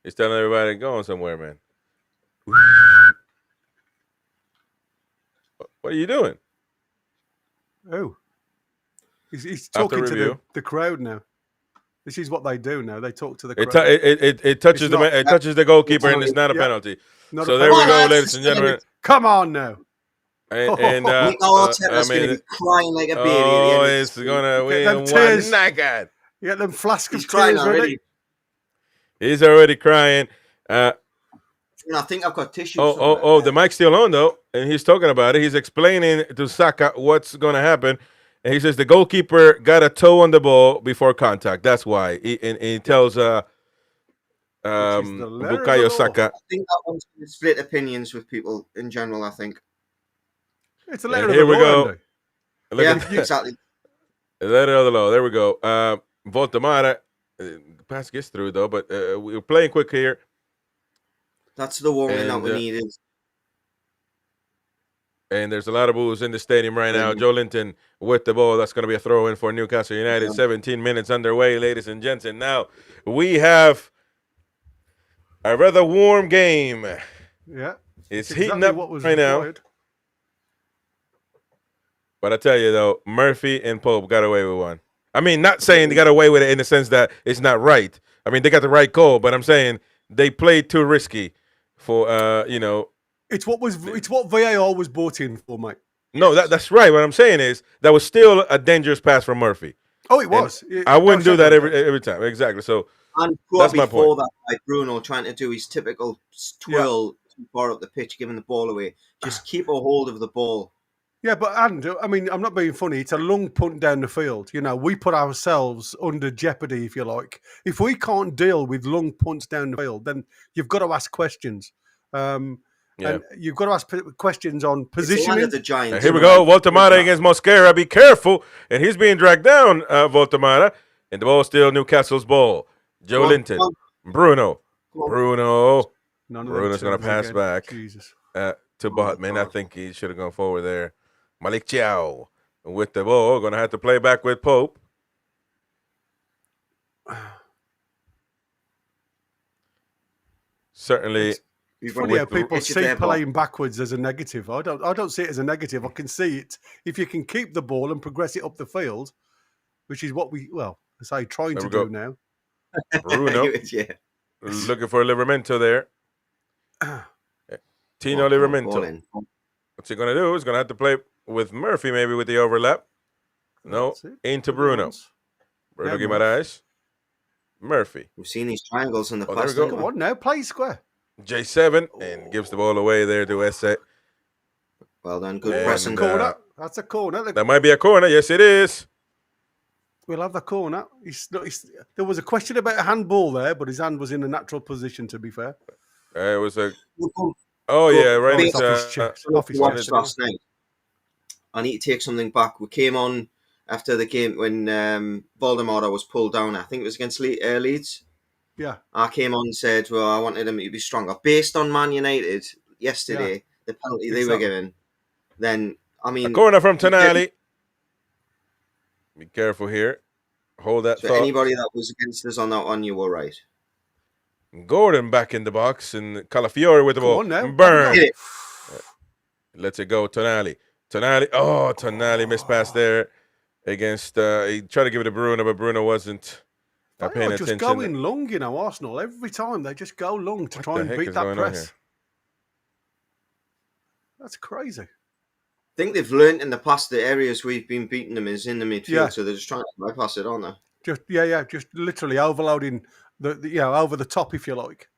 He's telling everybody going somewhere, man. What are you doing? Oh, he's talking to the crowd now. This is what they do now. They talk to the crowd. It touches it touches the goalkeeper, and it's not a penalty. So there we go, ladies and gentlemen. Come on now. And I mean, going to be crying like a baby. Oh, it's going to win one knockout. Yeah, them flask of tears already. He's already crying. I think I've got tissues. The mic's still on though, and he's talking about it. He's explaining to Saka what's going to happen, and he says the goalkeeper got a toe on the ball before contact. That's why. He tells Bukayo Saka. I think that one's going to split opinions with people in general. I think it's a letter of the law. Here we go. Yeah, exactly. Letter of the law. There we go. Voltamara pass gets through though, but we're playing quick here. That's the warning that we needed. And there's a lot of boos in the stadium right now. Joe Linton with the ball. That's going to be a throw in for Newcastle United. 17 minutes underway, ladies and gents. And now we have a rather warm game. Yeah. It's heating up right now. But I tell you, though, Murphy and Pope got away with one. I mean, not saying they got away with it in the sense that it's not right. I mean, they got the right call, but I'm saying they played too risky. For it's what VAR was brought in for, mate. No, that's right. What I'm saying is that was still a dangerous pass from Murphy. Oh, it was. I wouldn't do that every time. Exactly. So and that's my point. That, like Bruno trying to do his typical twirl too far up the pitch, giving the ball away. Just keep a hold of the ball. Yeah, but Andrew, I mean, I'm not being funny. It's a long punt down the field. You know, we put ourselves under jeopardy, if you like. If we can't deal with long punts down the field, then you've got to ask questions. And you've got to ask questions on positioning. The Giants. Here we go. Voltamara against Mosquera. Be careful. And he's being dragged down, Voltamara. And the ball still Newcastle's ball. Joe Linton. Bruno. Bruno. None of them Bruno's going to turns pass again. back Jesus. to Botman. I think he should have gone forward there. Malik Chow with the ball. Going to have to play back with Pope. Certainly. It's funny how people see playing backwards as a negative. I don't see it as a negative. I can see it if you can keep the ball and progress it up the field, which is what trying to do now. Bruno. Yeah. Looking for Livramento there. Tino Livramento. What's he going to do? He's going to have to play with Murphy maybe with the overlap. No, into Bruno. Bruno Guimaraes. Murphy. We've seen these triangles in the past. There we go. Come on now, play square. J7 and gives the ball away there to Esse. Well done, good pressing. Corner. That's a corner. That might be a corner. Yes, it is. We'll have the corner. There was a question about a handball there, but his hand was in a natural position, to be fair. It was a... Oh, yeah, right. Last night. I need to take something back. We came on after the game when Voldemort was pulled down. I think it was against Leeds. Yeah. I came on and said, well, I wanted him to be stronger. Based on Man United yesterday, the penalty they were given, then, I mean... A corner from Tonali. Be careful here. Hold that thought. Anybody that was against us on that one, you were right. Gordon back in the box, and Calafiore with the ball. Now. Burn. Lets it go, Tonali. Tonali missed pass there against... he tried to give it to Bruno, but Bruno wasn't... They are just going long, Arsenal. Every time they just go long to try and beat that press. That's crazy. I think they've learned in the past the areas we've been beating them is in the midfield, so they're just trying to bypass it, aren't they? Just literally overloading the over the top, if you like.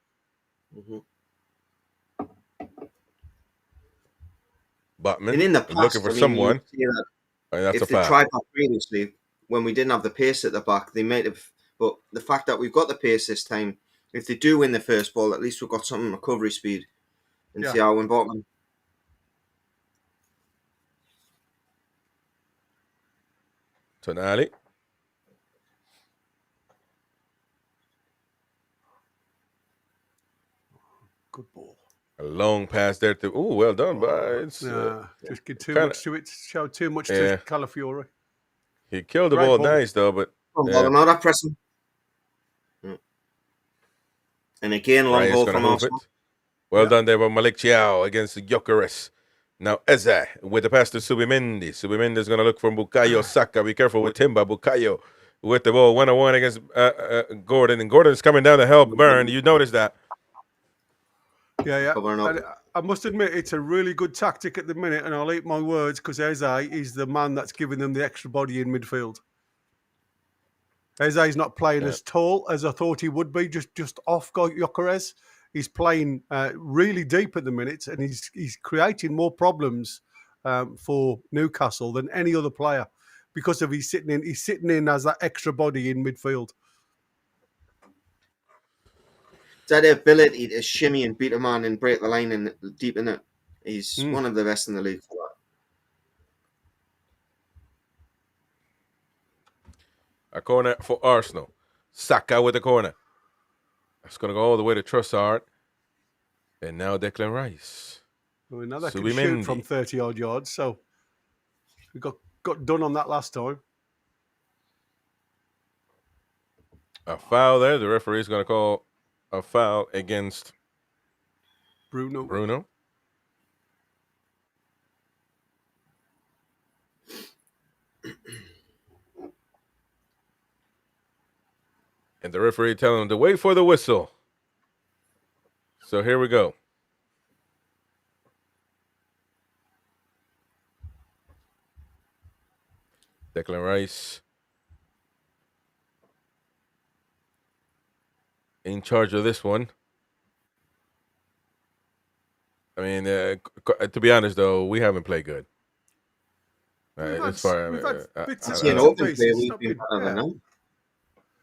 Butman, and in the past, looking for someone. If they tried that previously, when we didn't have the pace at the back, they might have. But the fact that we've got the pace this time, if they do win the first ball, at least we've got some recovery speed. And see how win Botman. Tonali. Good ball. A long pass there to... Oh, well done, but it's... just get too much to it. Show too much to Calafiore. He killed the ball nice, though, but... Not pressing. And again, long ball from Arsenal. Well done there by Malik Chow against Gyökeres. Now Eze with the pass to Subimendi. Subimendi is going to look for Bukayo Saka. Be careful with Timba. Bukayo with the ball 1-on-1 against Gordon. And Gordon's coming down to help Burn. You notice that? Yeah. I must admit, it's a really good tactic at the minute, and I'll eat my words because Eze is the man that's giving them the extra body in midfield. Eze's not playing as tall as I thought he would be, just off Gyökeres. He's playing really deep at the minute, and he's creating more problems for Newcastle than any other player because of he's sitting in as that extra body in midfield. That ability to shimmy and beat a man and break the line and deep in it. He's one of the best in the league for that. A corner for Arsenal. Saka with the corner. That's going to go all the way to Trossard. And now Declan Rice. Well, now they can shoot from 30-odd yards. So we got done on that last time. A foul there. The referee is going to call a foul against Bruno. And the referee telling him to wait for the whistle. So here we go. Declan Rice in charge of this one. I mean, to be honest, though, we haven't played good.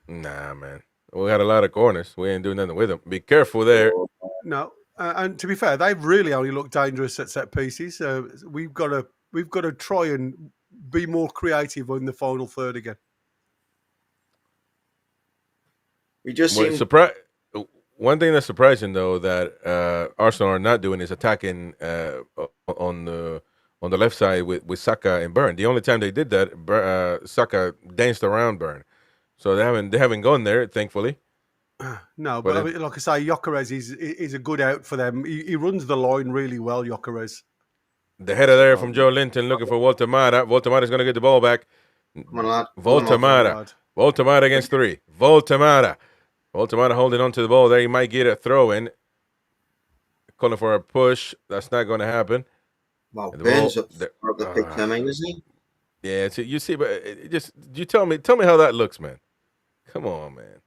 Nah, man. We had a lot of corners. We ain't doing nothing with them. Be careful there. No, and to be fair, they've really only looked dangerous at set pieces. So we've got to try and be more creative in the final third again. We just seem surprised. One thing that's surprising though that Arsenal are not doing is attacking on the left side with Saka and Burn. The only time they did that, Saka danced around Burn, so they haven't gone there, thankfully. No, but I mean, like I say, Gyökeres is a good out for them. He runs the line really well, Gyökeres. The header there from Joe Linton looking for Walter Mata. Walter Mata's going to get the ball back. Come on, lad. Walter Mata. Walter Mata against 3. Walter Mata. Walter Mata holding on to the ball there. He might get a throw in. Calling for a push. That's not going to happen. Wow, Burns up the picture, isn't he? Yeah, you see, but you tell me how that looks, man. Come on, man.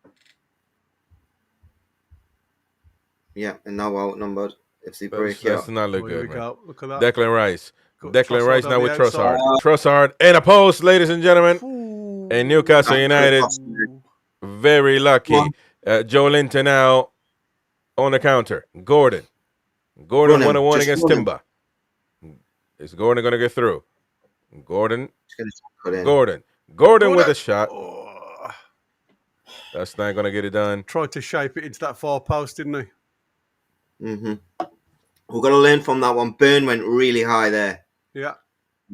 Yeah, and now outnumbered. If they break That's out. not look good, man. Look at that. Declan Rice. Declan Rice now with outside. Trossard. Trossard and a post, ladies and gentlemen. And Newcastle United, very lucky. Joe Linton now on the counter. Gordon 1-on-1 against Timber. Is Gordon going to get through? Gordon with a shot. That's not going to get it done. Tried to shape it into that far post, didn't he? Mm-hmm. We're going to learn from that one. Burn went really high there. Yeah.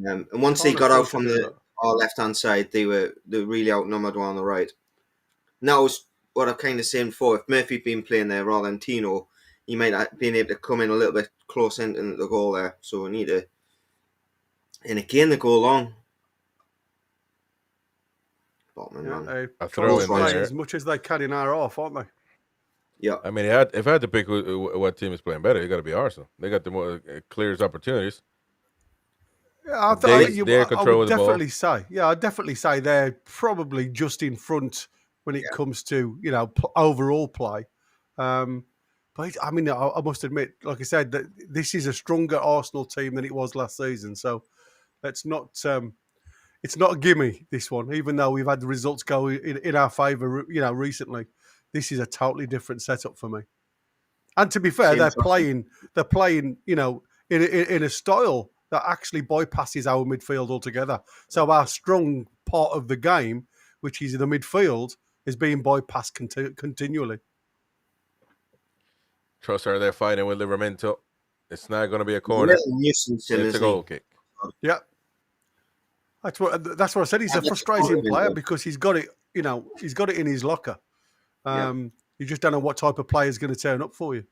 And once they got out from our left-hand side, they were really outnumbered on the right. And that was what I've kind of saying before. If Murphy'd been playing there rather than Tino, he might have been able to come in a little bit close into the goal there. So we need to... And again, the goal long. Botman, man. I throw in there. As much as they can in our off, aren't they? Yeah. I mean, if I had to pick what team is playing better, it got to be Arsenal. They got the more clearest opportunities. Yeah, I would definitely say. Yeah, I'd definitely say they're probably just in front when it comes to overall play. But I mean, I must admit, like I said, that this is a stronger Arsenal team than it was last season. So let's not. It's not a gimme, this one, even though we've had the results go in our favour. Recently, this is a totally different setup for me. And to be fair, they're playing. In a style that actually bypasses our midfield altogether. So our strong part of the game, which is the midfield, is being bypassed continually. Trossard there fighting with Livramento. It's not going to be a corner. It's a goal kick. Yeah. That's what I said. He's a frustrating player because he's got it, he's got it in his locker. You just don't know what type of player is going to turn up for you.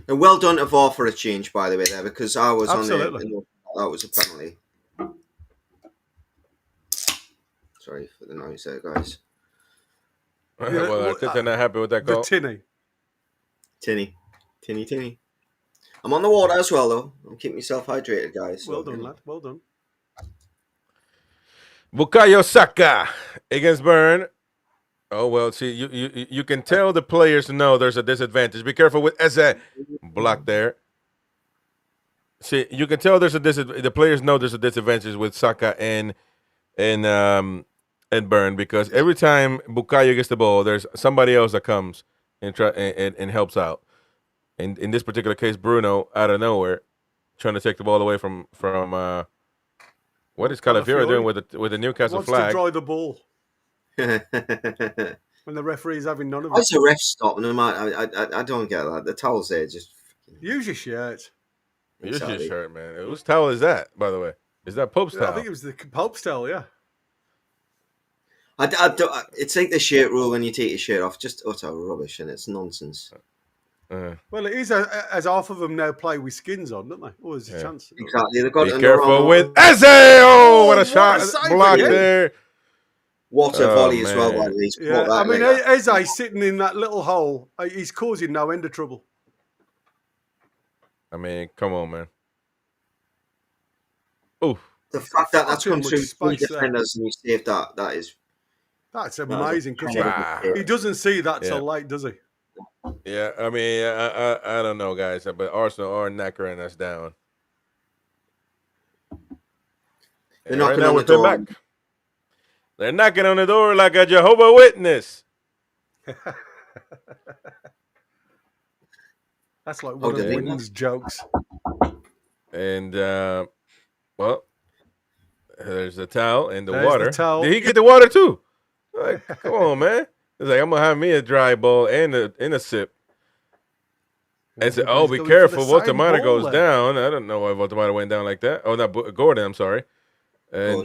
And well done to VAR for a change, by the way, there, because I was Absolutely. on there. That was a penalty. Sorry for the noise there, guys. Well, they're not happy with that goal. The Tinny. I'm on the water as well, though. I'm keeping myself hydrated, guys. Well done, lad. Well done. Bukayo Saka against Burn. Oh, well, see, you can tell the players know there's a disadvantage. Be careful with Eze. Block there. See, you can tell there's the players know there's a disadvantage with Saka and Burn, because every time Bukayo gets the ball, there's somebody else that comes and helps out. In this particular case, Bruno, out of nowhere, trying to take the ball away from what is Calafiori doing with the Newcastle Wants flag? to dry the ball. When the referee's having none of it. What's the ref stopping him? I don't get that. The towel's there. Just use your shirt. Use your shirt, man. Whose towel is that, by the way? Is that Pope's towel? I think it was the Pope's towel, yeah. It's like the shirt rule when you take your shirt off. Just utter rubbish, and it's nonsense. Well, it is as half of them now play with skins on, don't they? Oh, there's a chance. Exactly. They've got Be careful with Eze. Oh, what a shot! Blocked there. What a volley as well, by the way. Yeah, I mean, Eze sitting in that little hole, he's causing no end of trouble. I mean, come on, man. Oof. The fact that that's come through three defenders and you saved that's amazing, because he doesn't see that till late, does he? Yeah, I mean, I don't know, guys, but Arsenal are knackering us down. They're knocking on the door. Back. They're knocking on the door like a Jehovah's Witness. That's like one of Wynn's jokes. And, well, there's the towel and the There's water. the towel. Did he get the water too? Like, come on, man. It's like, I'm going to have me a dry ball and a sip. And say, oh, be careful. Voltemata goes down. I don't know why Voltemata went down like that. Oh, not Gordon, I'm sorry. And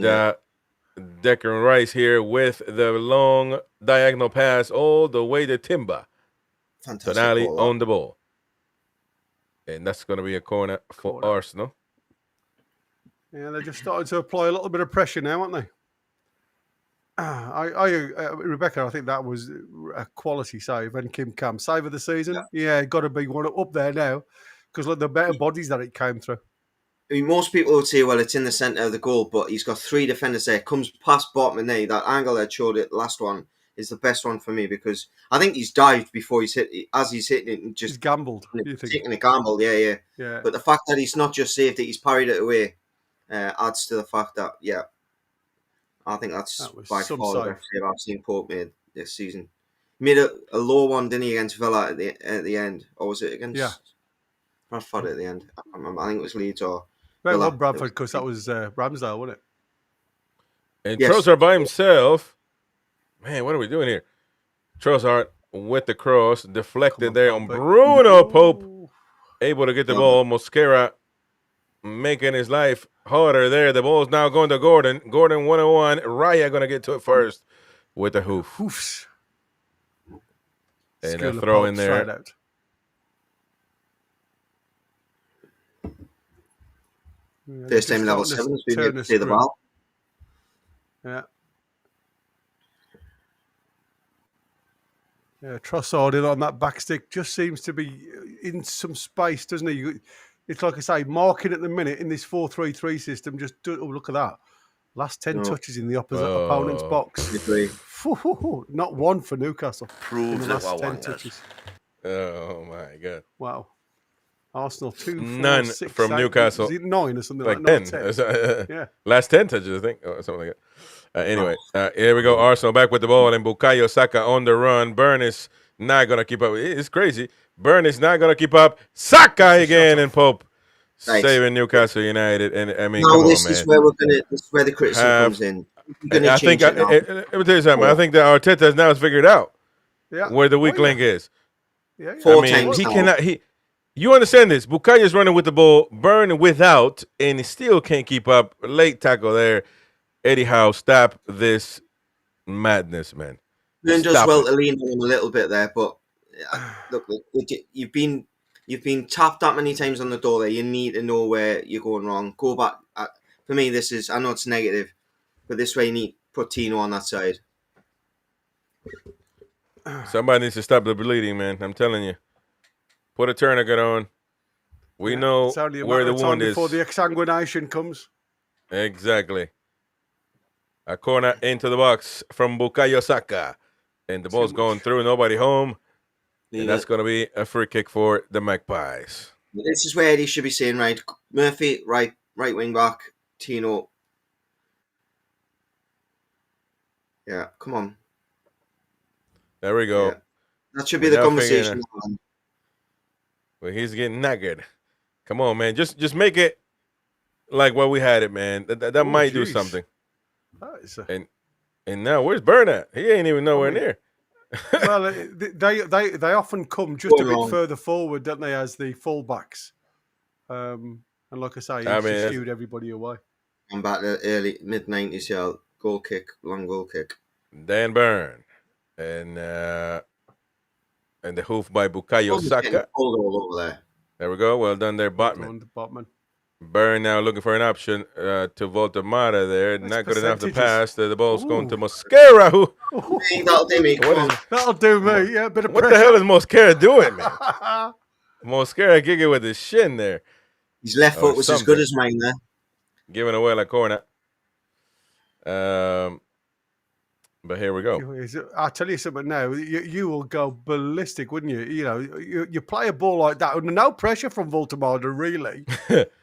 Declan Rice here with the long diagonal pass all the way to Timber. Fantastic Tonali ball, on the ball. And that's going to be a corner for Arsenal. Yeah, they're just starting to apply a little bit of pressure now, aren't they? Rebecca, I think that was a quality save. And Kim Cam, save of the season. Yeah, got to be one up there now because look, the better bodies that it came through. I mean, most people would say, well, it's in the centre of the goal, but he's got 3 defenders there. Comes past Botman there. That angle that showed it, last one, is the best one for me because I think he's dived before he's hit it. As he's hitting it, and just he's gambled. Taking a gamble, yeah. But the fact that he's not just saved it, he's parried it away, adds to the fact that, I think that's by far the best save I've seen Pope made this season. He made a low one, didn't he, against Villa at the end? Or was it against Bradford at the end? I can't remember. I think it was Leeds or Well, not Bradford, because that was Ramsdale, wasn't it? And Trossard by himself. Man, what are we doing here? Trossard with the cross, deflected there on Bruno Pope. Able to get the ball. Mosquera making his life harder there. The ball's now going to Gordon. Gordon 101. Raya going to get to it first with the hoof. Hoofs. And a throw in there. First time level 7 has been able to play the ball. Yeah. Yeah, Trossard in on that back stick just seems to be in some space, doesn't he? It's like I say, marking at the minute in this 4-3-3 system. Just look at that. Last 10 touches in the opposite opponent's box. Not one for Newcastle. Proves the it. last 10 touches. Oh, my God. Wow. Arsenal 2, 4, None 6, from 8, Newcastle. Is it 9 or something like 10. 10. Yeah. Last 10 touches, I think. Or something like that. Anyway, here we go. Arsenal back with the ball. And Bukayo Saka on the run. Burn is not going to keep up. It's crazy. Burn is not going to keep up. Saka again and Pope saving Newcastle United. And I mean, come this on, is man. where this is where the criticism comes in. I think, let me tell you something. I think that Arteta has now figured out where the weak link is. Yeah. Four I mean, times he now. cannot. You understand this? Bukayo's running with the ball, Burn without, and he still can't keep up. Late tackle there. Eddie Howe, stop this madness, man. Burn does well to lean on him a little bit there, but look, you've been tapped that many times on the door there. You need to know where you're going wrong. Go back. For me, this is, I know it's negative, but this way you need to put Tino on that side. Somebody needs to stop the bleeding, man. I'm telling you. Put a tourniquet on. We know where the wound is. Before the exsanguination comes. Exactly. A corner into the box from Bukayo Saka. And the ball's going through. Nobody home. And that's going to be a free kick for the Magpies. This is where Eddie should be saying, right, Murphy, right wing back, Tino. Yeah, come on. There we go. Yeah. That should be the conversation. Well, he's getting knackered. Come on, man. Just make it like what we had it, man. That might do something. And now where's Burn at? He ain't even nowhere near. Well, they often come just a bit further forward, don't they, as the fullbacks? And like I say, he's just skewed everybody away. I'm back to early mid-90s, yeah. Goal kick, long goal kick. Dan Burn. And the hoof by Bukayo Saka. All over there. There we go. Well done there, Botman. Burn now looking for an option to Voltemata there. Not good enough to pass. The ball's going to Mosquera. That'll do me. That'll do me. Yeah, a bit of what pressure. the hell is Mosquera doing, man? Mosquera gigging with his shin there. His left foot was as good as mine there. Giving away a corner. But here we go. I'll tell you something now. You will go ballistic, wouldn't you? You know, you play a ball like that under no pressure from Voltemata, really.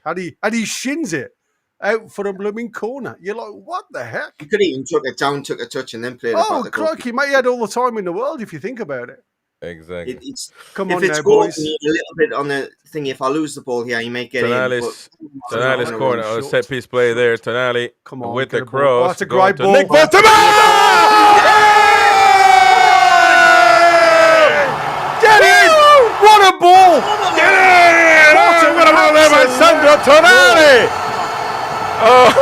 and he shins it out for a blooming corner. You're like, what the heck? You could even took it down, took a touch, and then played it back. Oh, crikey, mate, you had all the time in the world if you think about it. Exactly. Come on now, boys. A little bit on the thing. If I lose the ball here, you may get Tonali's corner. A set piece play there. Tonali with the cross. Oh, that's a great ball. Nick Voltemata! Tonali! Oh,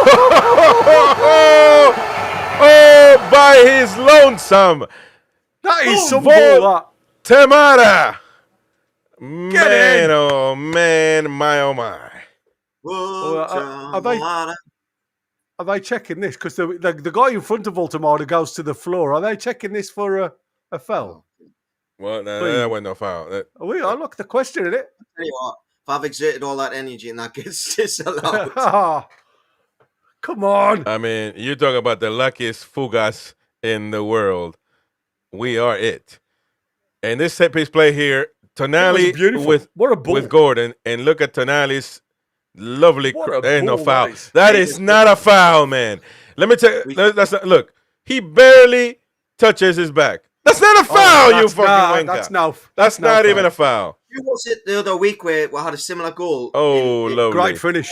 by his lonesome. That is some ball, that. Temara. Man, oh man, my oh my. Are they checking this? Because the guy in front of Voltamada goes to the floor. Are they checking this for a foul? Well, no, that wasn't no foul. Look, the question in it. Tell you what, if I've exerted all that energy and that gets disallowed. Come on. I mean, you're talking about the luckiest fugas in the world. We are it. And this set piece play here, Tonali with Gordon, and look at Tonali's lovely. Ain't no foul. That is not a foul, man. Let me tell you. Look, he barely touches his back. That's not a foul, you fucking wanker. That's not even a foul. Who was it the other week where we had a similar goal? Oh, lovely. Great finish.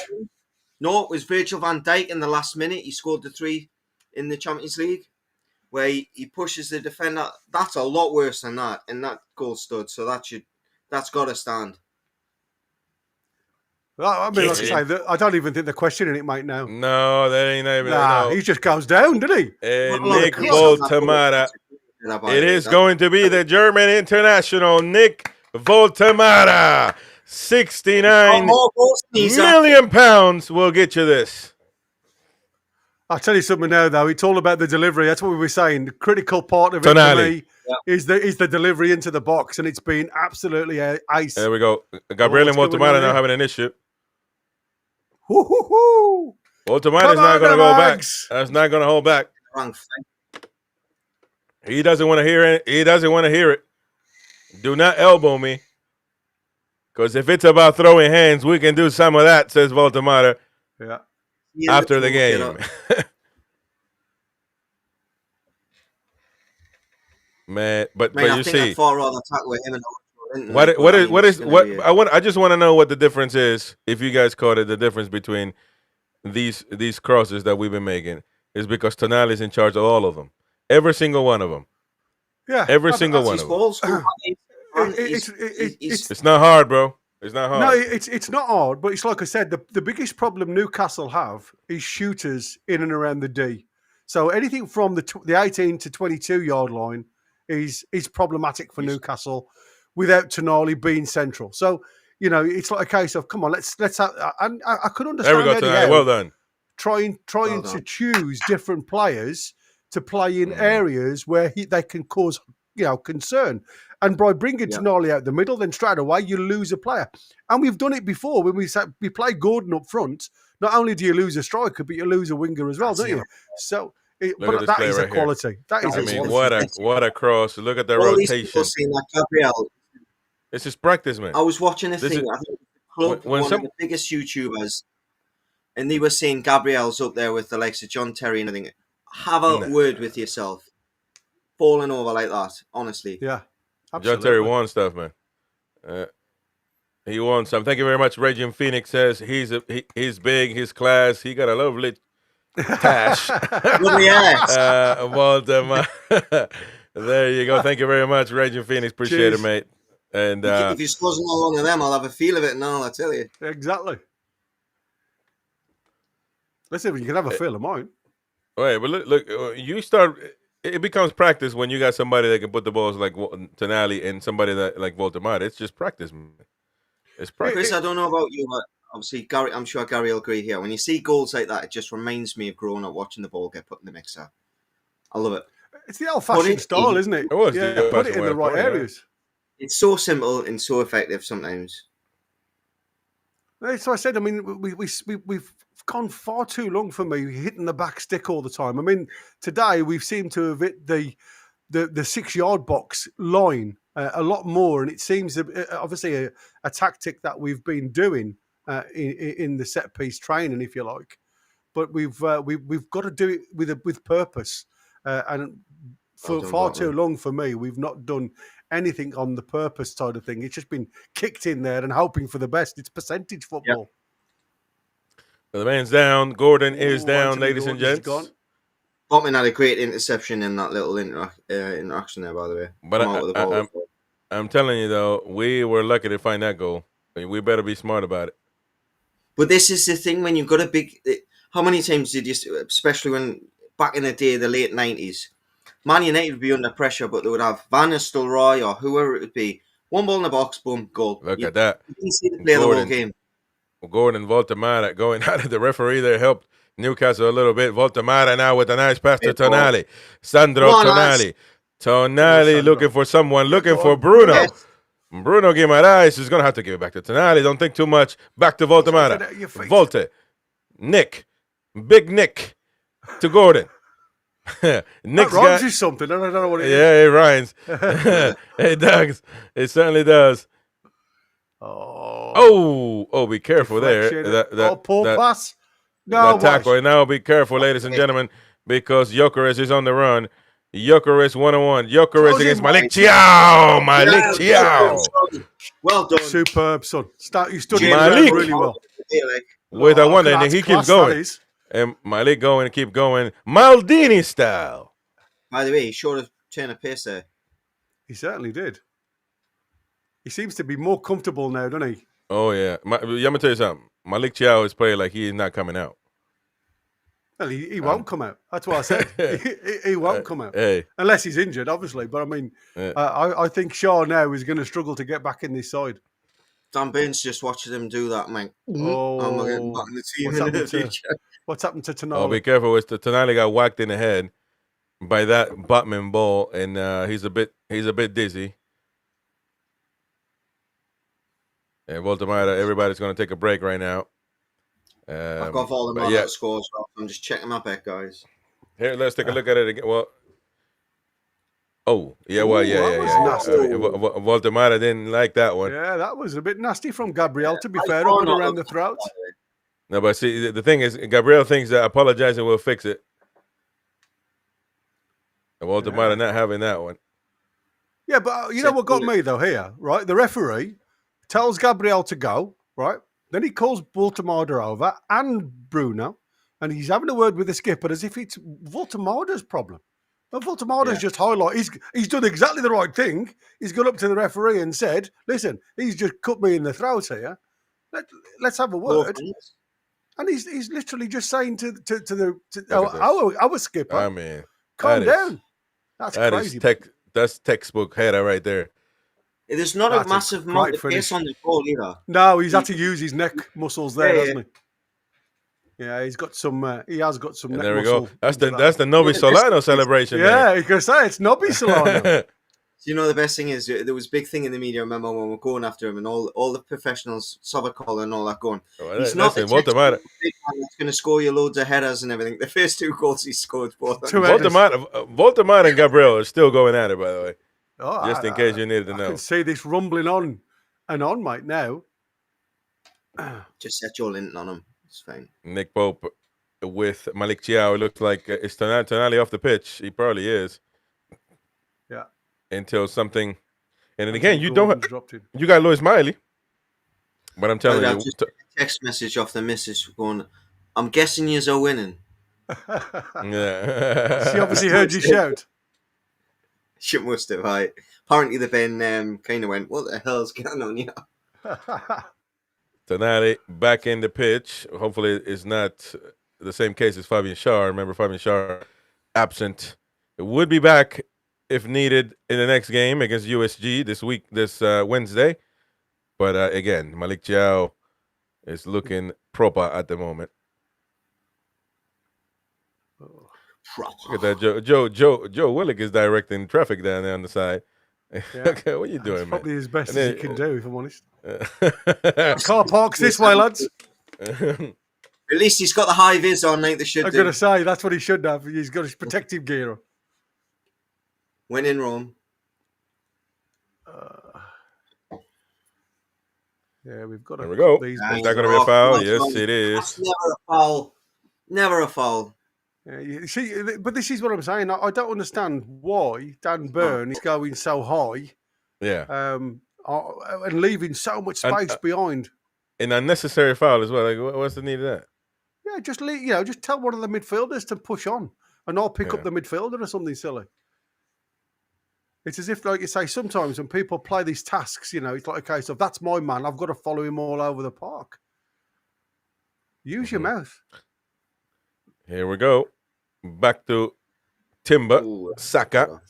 No, it was Virgil van Dijk in the last minute. He scored the 3 in the Champions League, where he pushes the defender. That's a lot worse than that, and that goal stood. So that's got to stand. I mean, like I say, I don't even think they're questioning it, mate. Now, no, that ain't even. Nah, he just goes down, doesn't he? Nick Voltamara. It is going to be the German international Nick Voltamara. 69 million pounds will get you this. I'll tell you something now, though. It's all about the delivery. That's what we were saying. The critical part of it for me is the delivery into the box, and it's been absolutely ace. There we go. Gabriel and Voltamara now having an issue. Voltamara is not going to go back. That's not going to hold back. He doesn't want to hear it. He doesn't want to hear it. Do not elbow me. Because if it's about throwing hands, we can do some of that, says Voltamara. Yeah. After the game. Man, but you see, I just want to know what the difference is. If you guys caught it, the difference between these crosses that we've been making is because Tonali is in charge of all of them, every single one of them. Yeah, every single one of them. It's not hard, bro. It's not hard. No, it's not hard, but it's like I said, the biggest problem Newcastle have is shooters in and around the D. So anything from the 18 to 22 yard line is problematic for Newcastle without Tonali being central. So, you know, it's like a case of, come on, let's have, I could understand. There we go, Tonali. Well done. Trying to choose different players to play in areas where they can cause, concern. And by bringing Tonali out the middle, then straight away you lose a player. And we've done it before when we play Gordon up front. Not only do you lose a striker, but you lose a winger as well, don't you? So, but that is a quality. That is a quality. What a cross! Look at the rotation. This is practice, man. I was watching a thing. I think one of the biggest YouTubers, and they were saying Gabriel's up there with the likes of John Terry and everything. Have a word with yourself. Falling over like that, honestly. Yeah. Absolutely. John Terry won stuff, man. He won some. Thank you very much. Regime Phoenix says he's big, he's class. He got a lovely tash. Baltimore. There you go. Thank you very much, Regime Phoenix. Appreciate it, mate. And if you scores another one of them, I'll have a feel of it now. I tell you. Exactly. Listen, you can have a feel of mine. Wait, but look, you start. It becomes practice when you got somebody that can put the balls like Tonali and somebody that like Voltamara. It's just practice, man. It's practice. Chris, I don't know about you, but obviously Gary, I'm sure Gary will agree here. When you see goals like that, it just reminds me of growing up watching the ball get put in the mixer. I love it. It's the old-fashioned style, isn't it? It was. Yeah, put it in the right areas. It's so simple and so effective sometimes. So I said, I mean, we've gone far too long for me hitting the back stick all the time. I mean, today we've seemed to have hit the 6 yard box line a lot more, and it seems obviously a tactic that we've been doing in the set piece training, if you like. But we've got to do it with purpose, and for far too long for me, we've not done anything on the purpose side of thing. It's just been kicked in there and hoping for the best. It's percentage football. The man's down. Gordon is down, ladies and gents. Botman had a great interception in that little interaction there, by the way. But I'm telling you, though, we were lucky to find that goal. We better be smart about it. But this is the thing when you've got a big. How many times did you, especially when back in the day, the late 90s, Man United would be under pressure, but they would have Van Nistelrooy or whoever it would be. One ball in the box, boom, goal. Look at that. You didn't see the play the whole game. Gordon Voltemara going out of the referee there helped Newcastle a little bit. Voltemara now with a nice pass to Tonali. Sandro Tonali. Tonali looking for someone, looking for Bruno. Yes. Bruno Guimaraes is going to have to give it back to Tonali. Don't think too much. Back to Voltemara. Volte. Nick. Big Nick to Gordon. Nick rhymes is something. I don't know what it is. Yeah, it rhymes. It does. It certainly does. Oh, be careful there. Poor pass. No, tackle. Now be careful, ladies and gentlemen, because Gyökeres is on the run. Gyökeres 1-on-1. Gyökeres against Malik Thiaw. Malik Thiaw. Well done. Superb, son. You stood Malik really well. With a one, and he keeps going. And Malik going and keep going. Maldini style. By the way, he showed a turn of pace there. He certainly did. He seems to be more comfortable now, doesn't he? Oh, yeah. Let me tell you something. Malik Thiaw is playing like he is not coming out. Well, he won't come out. That's what I said. he won't come out. Hey. Unless he's injured, obviously. But, I mean, I think Shaw now is going to struggle to get back in this side. Dan Burns just watching him do that, man. Oh, getting back in the team what's happened to Tonali? Oh, be careful. Tonali got whacked in the head by that Botman ball, and he's a bit dizzy. And Voltemara, everybody's going to take a break right now. I've got Voltemara scores. I'm just checking my bet, guys. Here, let's take a look at it again. Well, Voltemara didn't like that one. Yeah, that was a bit nasty from Gabriel, to be fair, up and around the throat. No, but see, the thing is, Gabriel thinks that apologizing will fix it. And Voltemara not having that one. Yeah, but you know what got me, though, here, right? The referee tells Gabriel to go, right? Then he calls Voltemara over and Bruno, and he's having a word with the skipper as if it's Voltemara's problem. But Voltemara's just he's done exactly the right thing. He's gone up to the referee and said, listen, he's just cut me in the throat here. Let's have a word. And he's literally just saying to our skipper, I mean, calm down. That's crazy. That's textbook header right there. There's not a massive amount of pace on the ball either. No, he's had to use his neck muscles there, hasn't he? Yeah, he's got some. He has got some. And neck there we muscle. go. That's the Novi Solano celebration. Yeah, you can say it's Novi Solano. You know, the best thing is there was a big thing in the media. I remember when we're going after him and all the professionals, Sovacola and all that going. He's not the big man that's going to score you loads of headers and everything. The first 2 goals he scored, both. Voltemara and Gabriel are still going at it, by the way. Just in case you needed to know. I can see this rumbling on and on, mate, now. Just set your lint on him. It's fine. Nick Pope with Malik Thiaw. It looks like it's Tonali off the pitch. He probably is. Yeah. Until something. And then again, you don't have. You got Lewis Miley. But I'm telling you. Just a text message off the missus going, I'm guessing you're winning. Yeah. She obviously heard you shout. She must have, right? Apparently, the Ben kind of went, what the hell's going on here? Tonali back in the pitch. Hopefully, it's not the same case as Fabian Schär. Remember, Fabian Schär absent. It would be back if needed in the next game against USG this Wednesday. But again, Malik Thiaw is looking proper at the moment. Look at that, Joe Willock is directing traffic down there on the side. Yeah. Okay, what are you doing, man? Probably as best as he can do, if I'm honest. Car parks this way, lads. At least he's got the high vis on, like they should do. I'm going to say, that's what he should have. He's got his protective gear on. When in Rome. Yeah, we've got to. There we go. Is that going to be a foul? Yes, it is. That's never a foul. Never a foul. You see, but this is what I'm saying. I don't understand why Dan Burn is going so high. Yeah. And leaving so much space behind. An unnecessary foul as well. Like, what's the need of that? Yeah, just tell one of the midfielders to push on, and I'll pick up the midfielder or something silly. It's as if, like you say, sometimes when people play these tasks, it's like a case of that's my man. I've got to follow him all over the park. Use your mouth. Here we go. Back to Timber. Ooh, Saka.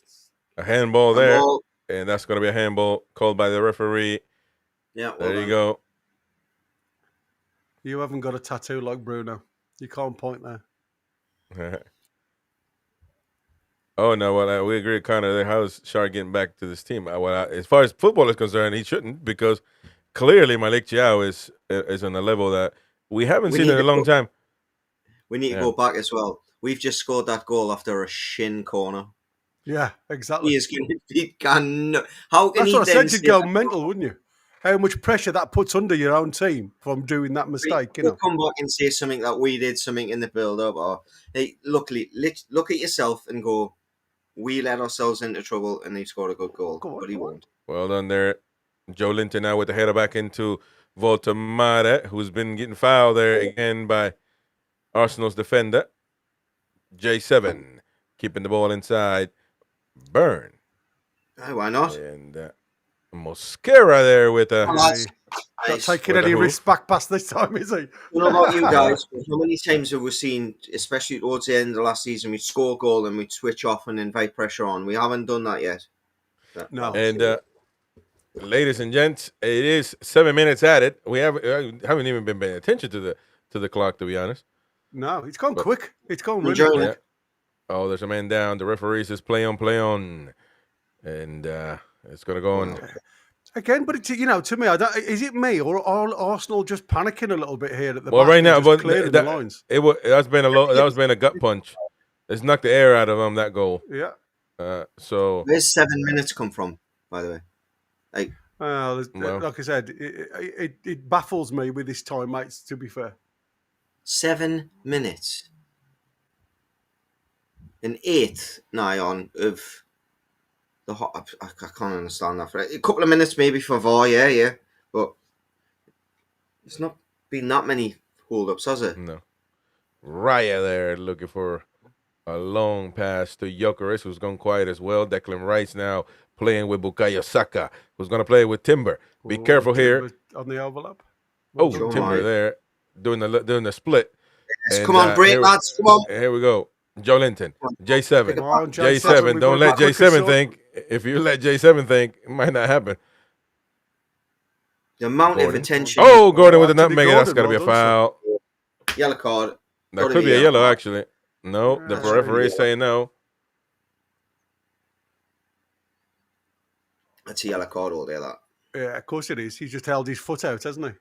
A handball there. Handball. And that's going to be a handball called by the referee. Yeah, well There you done. go. You haven't got a tattoo like Bruno. You can't point there. Oh, no. Well, we agree, Connor. How's Shard getting back to this team? Well, as far as football is concerned, he shouldn't, because clearly Malik Chiao is on a level that we haven't seen in a long time. We need to go back as well. We've just scored that goal after a shin corner. Yeah, exactly. How can That's he what I then said. You'd say go that? mental, wouldn't you? How much pressure that puts under your own team from doing that mistake, you know? Come back and say something that we did something in the build-up, or hey, look at yourself and go, we let ourselves into trouble and he scored a good goal, but he won't. Well done there. Joe Linton now with the header back into Voltamare, who's been getting fouled there again by Arsenal's defender. J7 keeping the ball inside. Burn. Why not? And Mosquera there with a... Not taking any risks back past this time, is he? I don't know about you guys, but how many times have we seen, especially towards the end of the last season, we'd score a goal and we'd switch off and invite pressure on? We haven't done that yet. No. And ladies and gents, it is 7 minutes at it. We haven't even been paying attention to the clock, to be honest. No, it's gone quick. It's gone really quick. Yeah. Oh, there's a man down. The referee says play on. And it's going to go on. Again, but it's, to me, is it me or are Arsenal just panicking a little bit here at the Well, back right and now, just but clearing the lines? That's been a gut punch. It's knocked the air out of them, that goal. Yeah. So where's 7 minutes come from, by the way? Like I said, it baffles me with this time, mates, to be fair. 7 minutes. An eighth nigh on of the hot. I can't understand that. For a couple of minutes maybe for VAR, yeah. But it's not been that many hold-ups, has it? No. Raya there looking for a long pass to Gyökeres, who's gone quiet as well. Declan Rice now playing with Bukayo Saka, who's going to play with Timber. Be careful here. On the overlap. Timber there doing the split. Yes, come on, break, lads. Come on. Here we go. Joe Linton, J7. On, J7, don't let J7 think. If you let J7 think, it might not happen. The amount of attention. Oh, Gordon with the nutmeg. That's got to be a foul. Yellow card. That could be a yellow, actually. No, the referee is saying no. That's a yellow card all day, that. Yeah, of course it is. He's just held his foot out, hasn't he?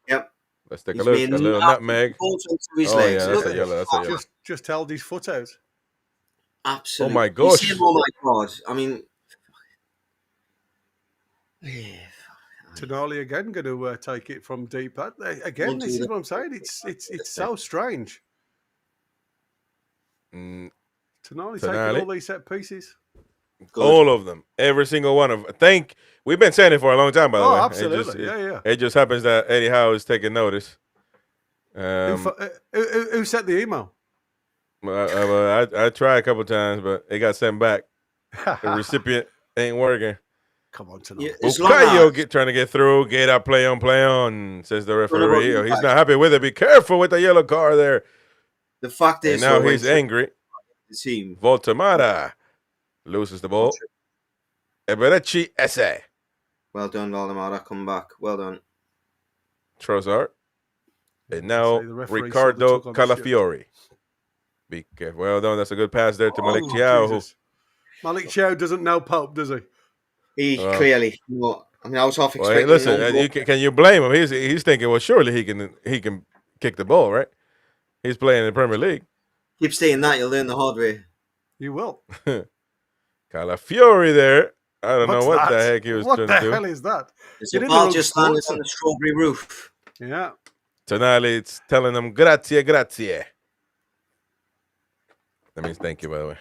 Yep. Let's take a look. A little nutmeg. His legs. Yeah, that's a yellow. That's a yellow. Just held his foot out. Absolutely. Oh my gosh. Oh my God. I mean, Tonali again going to take it from deep. Again, this is what I'm saying. It's so strange. Tonali taking all these set pieces. Good. All of them, every single one of them. We've been saying it for a long time, by the way. Absolutely, It just happens that Eddie Howe is taking notice. Who sent the email? I tried a couple times, but it got sent back. The recipient ain't working. Come on, tonight. Bukayo trying to get through. Get up, play on, says the referee. He's not happy with it. Be careful with the yellow card there. The fact is, and now he's angry. The team. Voltamara loses the ball. Eberechi Esse. Well done, Valdemar. Come back. Well done. Trossard. And now Ricardo Calafiori. Be careful. Well done. That's a good pass there to Malik Chiao. Malik Chiao doesn't know Pope, does he? He clearly. I mean, I was half expecting. Listen, can you blame him? He's thinking, well, surely he can kick the ball, right? He's playing in the Premier League. Keep saying that, you'll learn the hard way. You will. Calafiori there. I don't know what the heck he was trying to do. What the hell is that? It's a ball just landed on the strawberry roof. Yeah. Tonali, it's telling them grazie. That means thank you, by the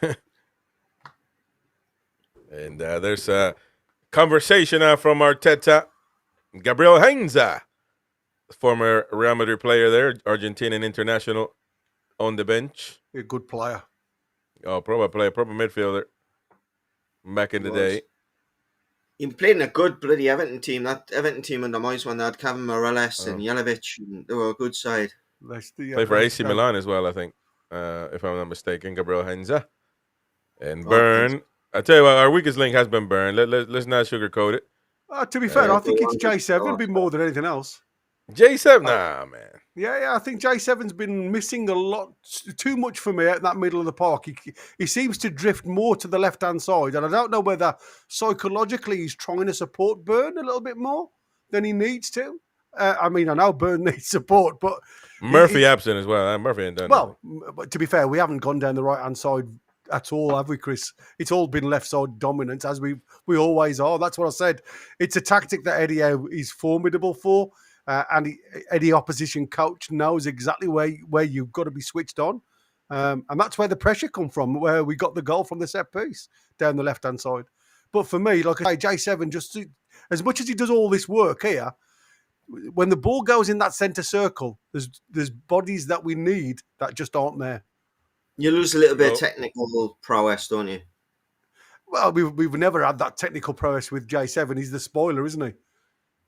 way. And there's a conversation from Arteta. Gabriel Heinze, former Real Madrid player there, Argentinian international, on the bench. A good player. Oh, proper player, proper midfielder. Back in the day. He played in a good bloody Everton team. That Everton team under Moyes when they had Kevin Morales and Jelic, and they were a good side. Played for AC Milan as well, I think, if I'm not mistaken. Gabriel Henza and Byrne. I tell you what, our weakest link has been Byrne. Let's not sugarcoat it. To be fair, I think it's J7 been more than anything else. J7, nah, man. Yeah, I think J7's been missing a lot, too much for me out in that middle of the park. He seems to drift more to the left-hand side, and I don't know whether psychologically he's trying to support Byrne a little bit more than he needs to. I mean, I know Byrne needs support, but... Murphy absent as well. Murphy ain't done Well, but to be fair, we haven't gone down the right-hand side at all, have we, Chris? It's all been left-side dominant, as we always are. That's what I said. It's a tactic that Eddie Howe is formidable for. And Eddie opposition coach knows exactly where you've got to be switched on. And that's where the pressure come from, where we got the goal from the set piece down the left-hand side. But for me, like I say, J7, just as much as he does all this work here, when the ball goes in that centre circle, there's bodies that we need that just aren't there. You lose a little bit of technical prowess, don't you? Well, we've never had that technical prowess with J7. He's the spoiler, isn't he?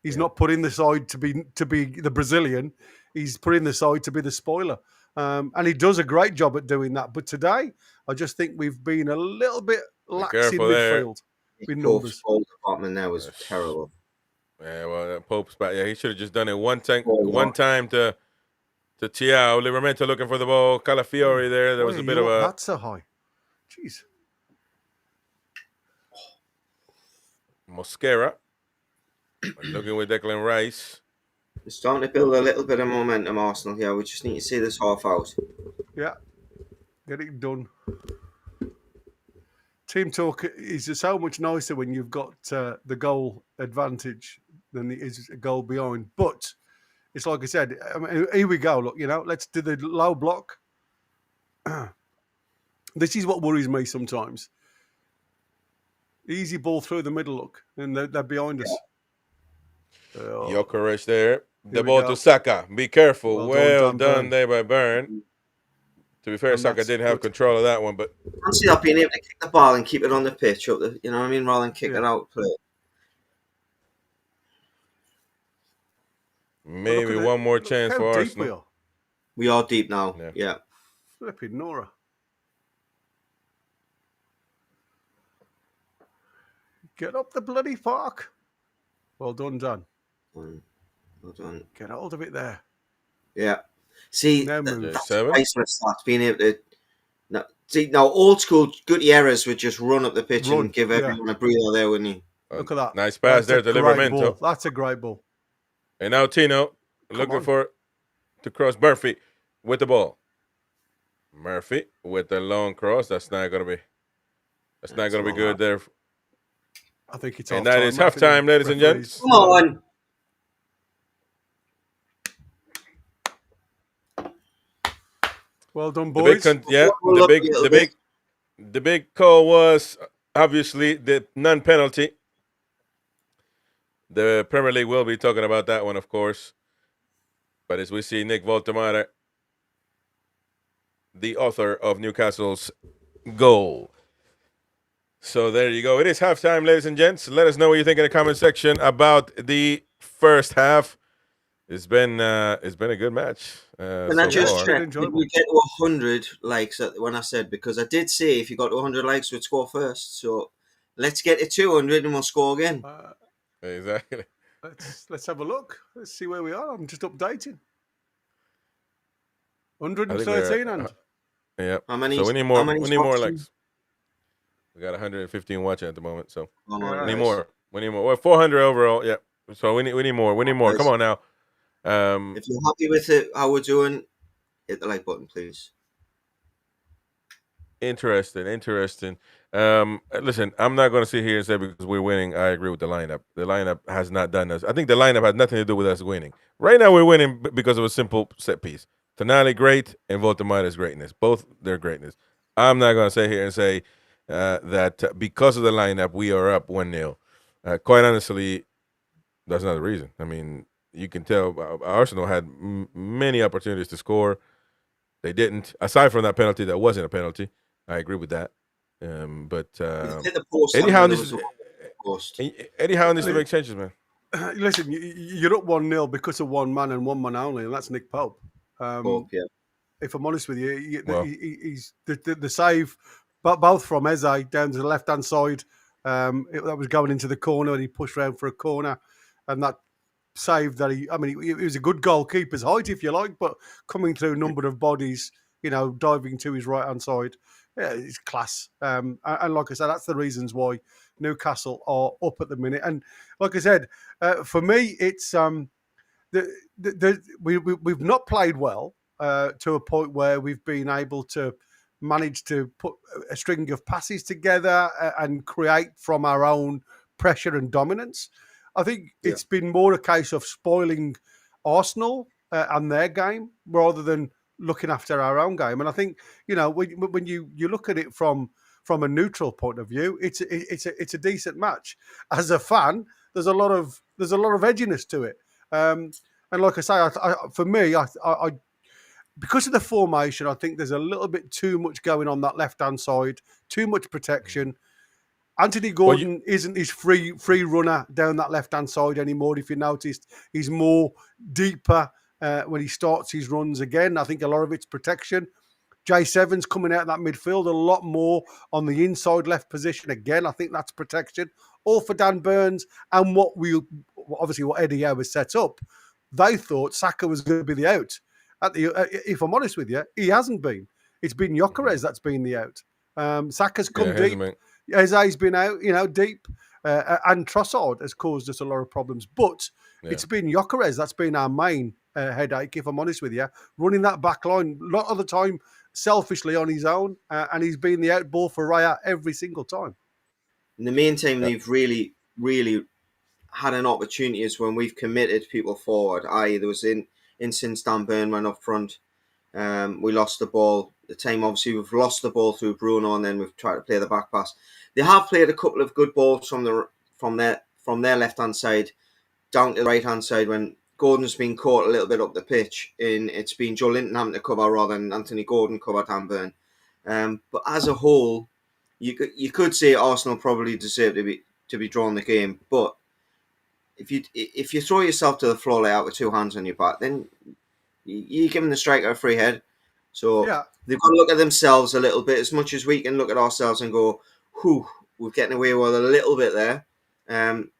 He's not put in the side to be the Brazilian. He's put in the side to be the spoiler. And he does a great job at doing that. But today, I just think we've been a little bit lax in midfield. Pope's ball department there was terrible. Yeah, well, Pope's back. Yeah, he should have just done it one time to Thiago. Livramento looking for the ball. Calafiore there. There was a bit of a... That's a high. Jeez. Mosquera. Looking with Declan Rice. We're starting to build a little bit of momentum, Arsenal here. We just need to see this half out. Yeah. Get it done. Team talk is so much nicer when you've got the goal advantage than it is a goal behind. But it's like I said, I mean, here we go. Look, let's do the low block. This is what worries me sometimes. Easy ball through the middle, look, and they're behind us. Jokeres there. The ball to Saka. Be careful. Well done there by Byrne. To be fair, Saka didn't have control of that one, but I see that being able to kick the ball and keep it on the pitch, up the, you know what I mean, rather than kick it out. Play. Maybe one more chance for Arsenal. We are deep now. Yeah. Flipping Nora. Get up the bloody park. Well done, John. Well done. Get hold of it there. Yeah. See, that's priceless. That's being able to. Now old school Gutierrez would just run up the pitch and give everyone a breather there, wouldn't he? Look at that. Nice pass there to Livramento. That's a great ball. And now Tino looking to cross Murphy with the ball. Murphy with the long cross. That's not gonna be good there. I think it's and that is halftime, ladies and gents. Come on. Well done, boys. The big call was obviously the non-penalty. The Premier League will be talking about that one, of course. But as we see Nick Voltemade, the author of Newcastle's goal. So there you go. It is halftime, ladies and gents. Let us know what you think in the comment section about the first half. It's been a good match. And I just checked, did we get to 100 likes when I said, because I did say if you got to 100 likes, we'd score first. So let's get to 200 and we'll score again. Exactly. Let's have a look. Let's see where we are. I'm just updating. 113 and. Yeah. How many? So we need more likes. We got 115 watching at the moment, so we need more. We need more. Well, 400 overall. Yeah. So we need more. We need more. Come on now. If you're happy with it, how we're doing, hit the like button, please. Interesting. Listen, I'm not going to sit here and say because we're winning, I agree with the lineup. The lineup has not done us. I think the lineup has nothing to do with us winning. Right now, we're winning because of a simple set piece. Tonali, great, and Voltemade's greatness. Both their greatness. I'm not going to sit here and say that because of the lineup, we are up 1-0. Quite honestly, that's not the reason. I mean, you can tell Arsenal had many opportunities to score. They didn't. Aside from that penalty, that wasn't a penalty. I agree with that. But Eddie Howe, Post. Eddie Howe needs to make changes, man. Listen, you're up 1-0 because of one man and one man only, and that's Nick Pope. Pope, yeah. If I'm honest with you, Well. he's the save, but both from Eze down to the left hand side. That was going into the corner, and he pushed around for a corner, and that save that he was a good goalkeeper's height, if you like, but coming through a number of bodies, diving to his right hand side, yeah, it's class. And like I said, that's the reasons why Newcastle are up at the minute. And like I said, for me, it's we've not played well to a point where we've been able to manage to put a string of passes together and create from our own pressure and dominance. I think it's been more a case of spoiling Arsenal and their game rather than looking after our own game. And I think, when you look at it from a neutral point of view, it's a decent match. As a fan, there's a lot of edginess to it. And like I say, for me, because of the formation, I think there's a little bit too much going on that left-hand side, too much protection. Anthony Gordon isn't his free runner down that left-hand side anymore. If you noticed, he's more deeper when he starts his runs again. I think a lot of it's protection. J7's coming out of that midfield a lot more on the inside left position again. I think that's protection. All for Dan Burns and what Eddie Howe has set up. They thought Saka was going to be the out. If I'm honest with you, he hasn't been. It's been Gyökeres that's been the out. Saka's come deep. Eze's been out, deep. And Trossard has caused us a lot of problems. But it's been Gyökeres that's been our main headache, if I'm honest with you. Running that back line, a lot of the time, selfishly on his own. And he's been the out ball for Raya every single time. In the main time, they've really, really had an opportunity is when we've committed people forward. There was since Dan Burn went up front. We lost the ball. The time, obviously, we've lost the ball through Bruno, and then we've tried to play the back pass. They have played a couple of good balls from their left-hand side down to the right-hand side when Gordon's been caught a little bit up the pitch, and it's been Joe Linton having to cover rather than Anthony Gordon cover Dan Burn. But as a whole, you could say Arsenal probably deserve to be drawn the game, but if you throw yourself to the floor like that with two hands on your back, then you're giving the striker a free head. So they've got to look at themselves a little bit, as much as we can look at ourselves and go, "Whew, we're getting away with a little bit there."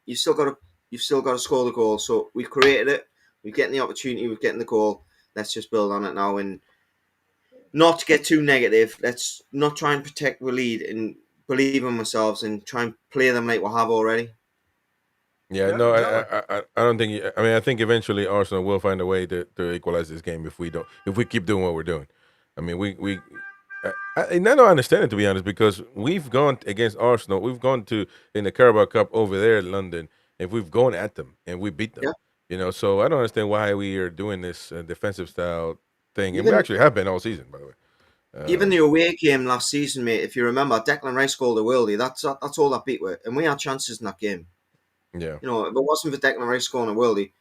You've still got to score the goal. So we've created it. We're getting the opportunity. We're getting the goal. Let's just build on it now and not get too negative. Let's not try and protect the lead and believe in ourselves and try and play them like we have already. I don't think. I think eventually Arsenal will find a way to equalize this game if we keep doing what we're doing. I mean, I don't understand it, to be honest, because we've gone against Arsenal. We've gone in the Carabao Cup over there in London, and we've gone at them and we beat them. Yeah. So I don't understand why we are doing this defensive style thing, and we actually have been all season, by the way. Even the away game last season, mate. If you remember, Declan Rice scored a worldie. That's all that beat with, and we had chances in that game. Yeah. If it wasn't for Declan Rice scoring a worldie,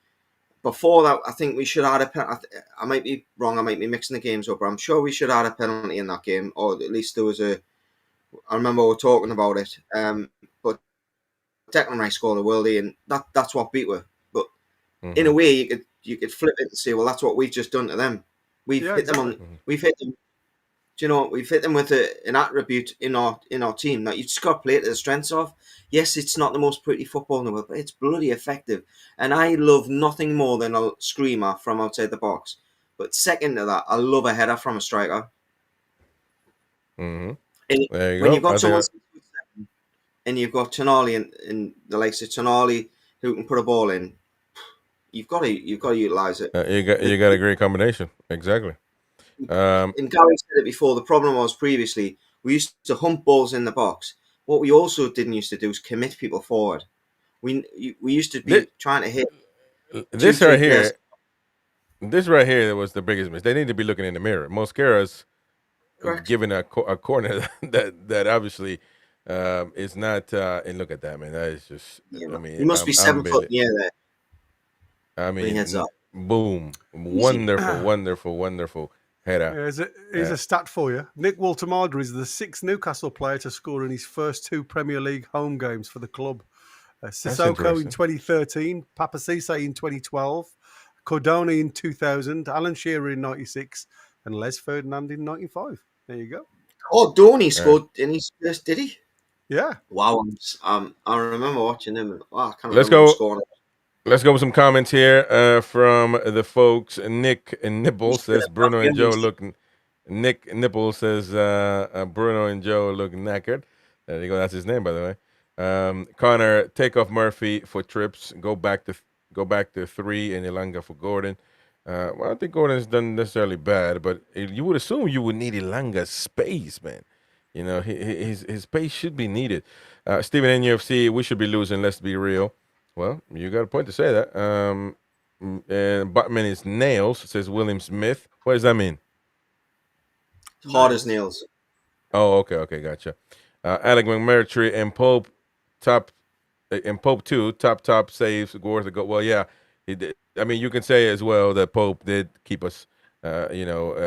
before that, I think we should have had a penalty. I might be wrong. I might be mixing the games up, but I'm sure we should have had a penalty in that game, or at least there was a. I remember we were talking about it. But Declan Rice scored a worldie, and that's what beat were. But in a way, you could flip it and say, well, that's what we've just done to them. We've hit them. We've hit them. We've hit them with an attribute in our team that you just got to play to the strengths of. Yes, it's not the most pretty football in the world, but it's bloody effective. And I love nothing more than a screamer from outside the box. But second to that, I love a header from a striker. Mm-hmm. And there you when go. you've got someone and you've got Tonali and the likes of Tonali who can put a ball in, you've got to utilise it. You got a great combination. Exactly. And Gary said it before, the problem was previously we used to hump balls in the box. What we also didn't used to do is commit people forward. We used to be trying to hit. This right here was the biggest mistake. They need to be looking in the mirror. Mosquera's given a corner that obviously is not. And look at that, man. That is just. I mean, he must be 7 foot in the air there. I mean, heads up. Boom! Wonderful header. Here's a stat for you. Nick Walter-Marder is the 6th Newcastle player to score in his first 2 Premier League home games for the club. Sissoko in interesting. 2013, Papasise in 2012, Cordoni in 2000, Alan Shearer in 96, and Les Ferdinand in 95. There you go. Oh, Donny scored in his first, did he? Yeah. Wow, I remember watching him. I can't Let's remember him go. scoring. Let's go with some comments here from the folks. Nick Nipple says Bruno and Joe look. Nick Nipple says Bruno and Joe look knackered. There you go. That's his name, by the way. Connor, take off Murphy for trips. Go back to 3 and Elanga for Gordon. Well, I think Gordon's done necessarily bad, but you would assume you would need Elanga's space, man. You know, his space should be needed. Steven NUFC, we should be losing. Let's be real. Well, you got a point to say that. And Botman is nails, says William Smith. What does that mean? Hard as nails. Oh, okay, gotcha. Alec McMurtry and Pope Pope 2, top saves, worth a go. Well, yeah, he did. I mean, you can say as well that Pope did keep us. I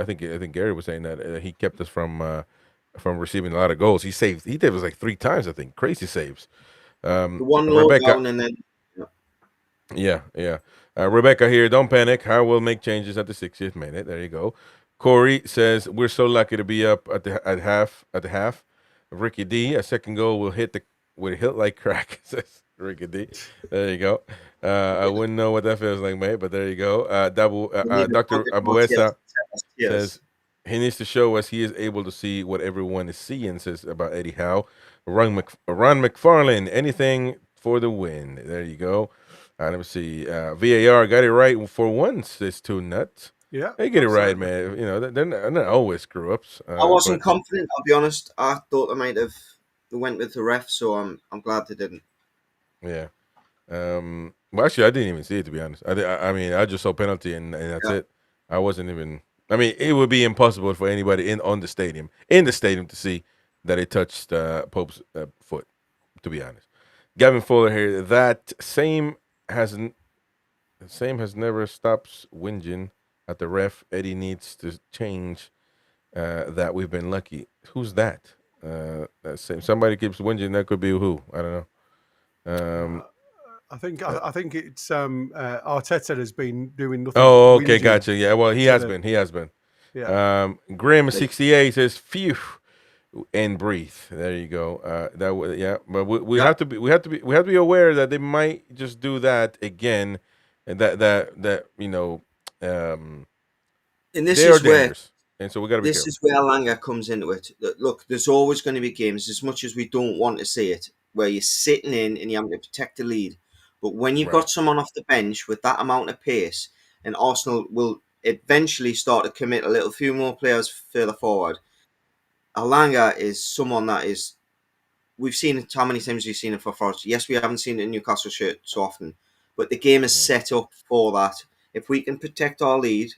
think Gary was saying that he kept us from receiving a lot of goals. He did it was like 3 times, I think. Crazy saves. The one low down and then. Yeah. Rebecca here, don't panic. Howe will make changes at the 60th minute. There you go. Corey says we're so lucky to be up at the half. Ricky D, a second goal will hit like crack, says Ricky D. There you go. I wouldn't know what that feels like, mate, but there you go. Dr. Abuesa says he needs to show us he is able to see what everyone is seeing, says about Eddie Howe. Ron McFarlane, anything for the win. There you go. Let me see. VAR got it right for once. It's too nuts. Yeah, they get it right, man. You know, they're not always screw ups. I wasn't confident. I'll be honest. I thought they might have went with the ref, so I'm glad they didn't. Yeah. Well, actually, I didn't even see it, to be honest. I mean, I just saw penalty and that's it. I wasn't even. I mean, it would be impossible for anybody in the stadium to see that it touched Pope's foot. To be honest, Gavin Fuller here. That same has never stopped whinging at the ref. Eddie needs to change that. We've been lucky. Who's that? That same somebody keeps whinging. That could be who? I don't know. I think it's Arteta has been doing nothing. Oh, okay, gotcha. Yeah, well, he has been. Yeah. Grim68 says, "Phew," and breathe. There you go. But we have to be aware that they might just do that again, and that you know. And this is where, and so we got to be careful. This is where Langer comes into it. Look, there's always going to be games, as much as we don't want to see it, where you're sitting in and you have to protect the lead. But when you've got someone off the bench with that amount of pace, and Arsenal will eventually start to commit a few more players further forward, Langer is someone that is. We've seen it. How many times we've seen it for Forest? Yes, we haven't seen it in Newcastle shirt so often, but the game is set up for that. If we can protect our lead,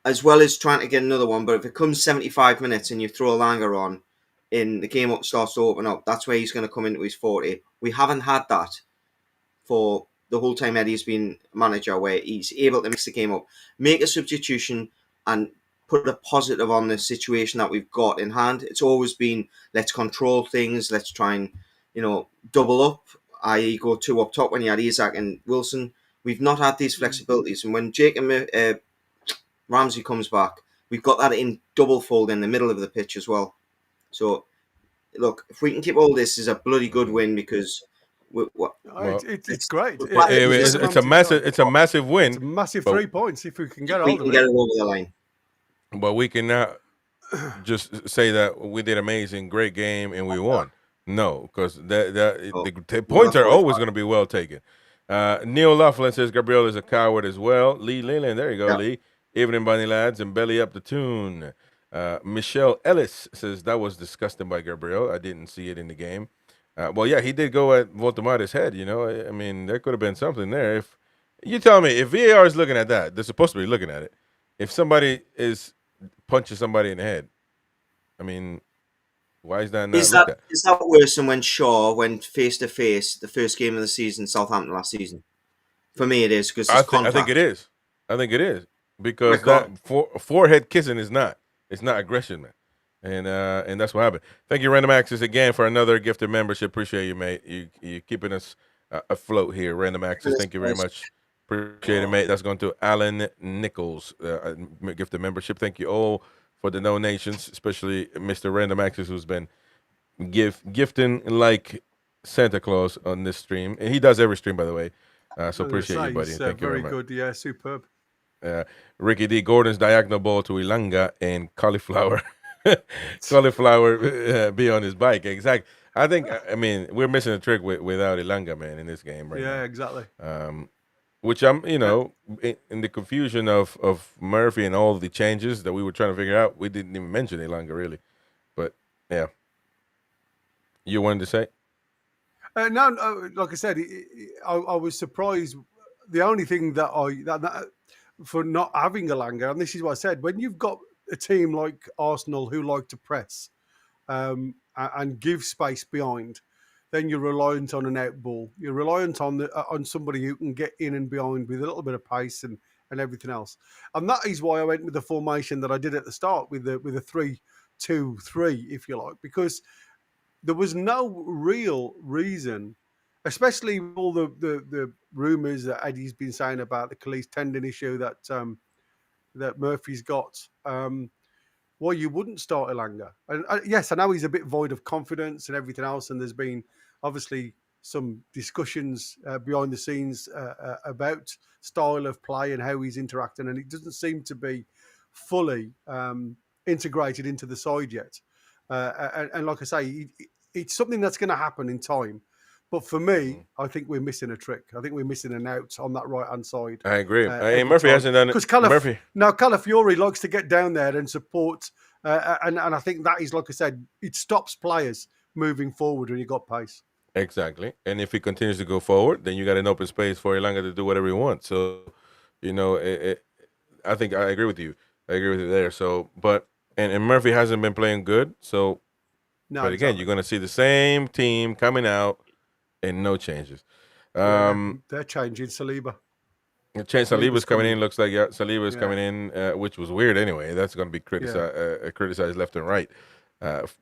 as well as trying to get another one, but if it comes 75 minutes and you throw a Langer on, and the game starts to open up, that's where he's going to come into his 40. We haven't had that for the whole time Eddie's been manager, where he's able to mix the game up, make a substitution, and put a positive on the situation that we've got in hand. It's always been, let's control things, let's try and, double up, i.e. go 2 up top when you had Isak and Wilson. We've not had these flexibilities. And when Jake and Ramsey comes back, we've got that in double fold in the middle of the pitch as well. So, look, if we can keep all this, is a bloody good win, because it's great. It's a massive win. It's a massive 3 points if we can get it over the line. But we cannot just say that we did amazing, great game, and we won. No, because the points are always going to be well taken. Neil Laughlin says Gabriel is a coward as well. Lee Leland, there you go, Lee. Evening, bunny lads, and belly up the tune. Michelle Ellis says that was disgusting by Gabriel. I didn't see it in the game. Well, yeah, he did go at Voltemade's head. I mean, there could have been something there. If you tell me, if VAR is looking at that, they're supposed to be looking at it. If somebody is punching somebody in the head, I mean, why is that not looked at? Is that worse than when Shaw went face to face the first game of the season, Southampton last season? For me, it is, because I think it is. I think it is, because that forehead kissing is not. It's not aggression, man. And that's what happened. Thank you, Random Access, again for another gifted membership. Appreciate you, mate. You keeping us afloat here. Random Access, thank you very much. Appreciate it, mate. That's going to Alan Nichols, gifted membership. Thank you all for the donations, especially Mr. Random Access, who's been gifting like Santa Claus on this stream. And he does every stream, by the way. So appreciate you, buddy. Thank you very much. Very good. Yeah, superb. Ricky D. Gordon's diagonal ball to Ilanga and cauliflower. Cauliflower be on his bike. Exactly. I think, I mean, we're missing a trick without Ilanga, man, in this game right now. Yeah, exactly. Which I'm, you know, in the confusion of Murphy and all the changes that we were trying to figure out, we didn't even mention Ilanga really. But yeah, you wanted to say? No, like I said, I was surprised. The only thing that for not having Ilanga, and this is what I said, when you've got a team like Arsenal who like to press and give space behind, then you're reliant on an out ball. You're reliant on somebody who can get in and behind with a little bit of pace and everything else. And that is why I went with the formation that I did at the start with a 3-2-3, if you like, because there was no real reason, especially with all the rumours that Eddie's been saying about the Achilles tendon issue that Murphy's got. Why you wouldn't start Ilanga. And yes, I know he's a bit void of confidence and everything else, and there's been obviously some discussions behind the scenes about style of play and how he's interacting, and it doesn't seem to be fully integrated into the side yet. And like I say, it's something that's going to happen in time. But for me, I think we're missing a trick. I think we're missing an out on that right-hand side. I agree. Murphy hasn't done it. Because Calafiori likes to get down there and support. And I think that is, like I said, it stops players moving forward when you've got pace. Exactly. And if he continues to go forward, then you got an open space for Ilanga to do whatever he wants. So, you know, I think I agree with you. I agree with you there. So, but, and Murphy hasn't been playing good. So, but again, exactly. You're going to see the same team coming out. And no changes. They're changing Saliba. Saliba's coming in. Looks like Saliba's coming in, which was weird anyway. That's going to be criticized left and right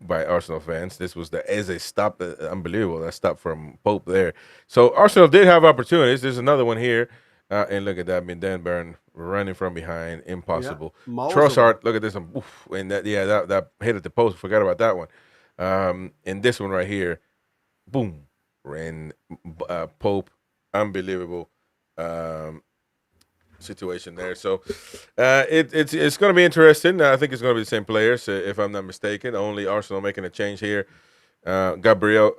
by Arsenal fans. This was the Eze stop, unbelievable. That stop from Pope there. So Arsenal did have opportunities. There's another one here, and look at that. Dan Burn running from behind, impossible. Yeah. Trossard, look at this, and that hit at the post. Forgot about that one. And this one right here, boom. Ran Pope, unbelievable situation there. So it's going to be interesting. I think it's going to be the same players, if I'm not mistaken. Only Arsenal making a change here. Gabriel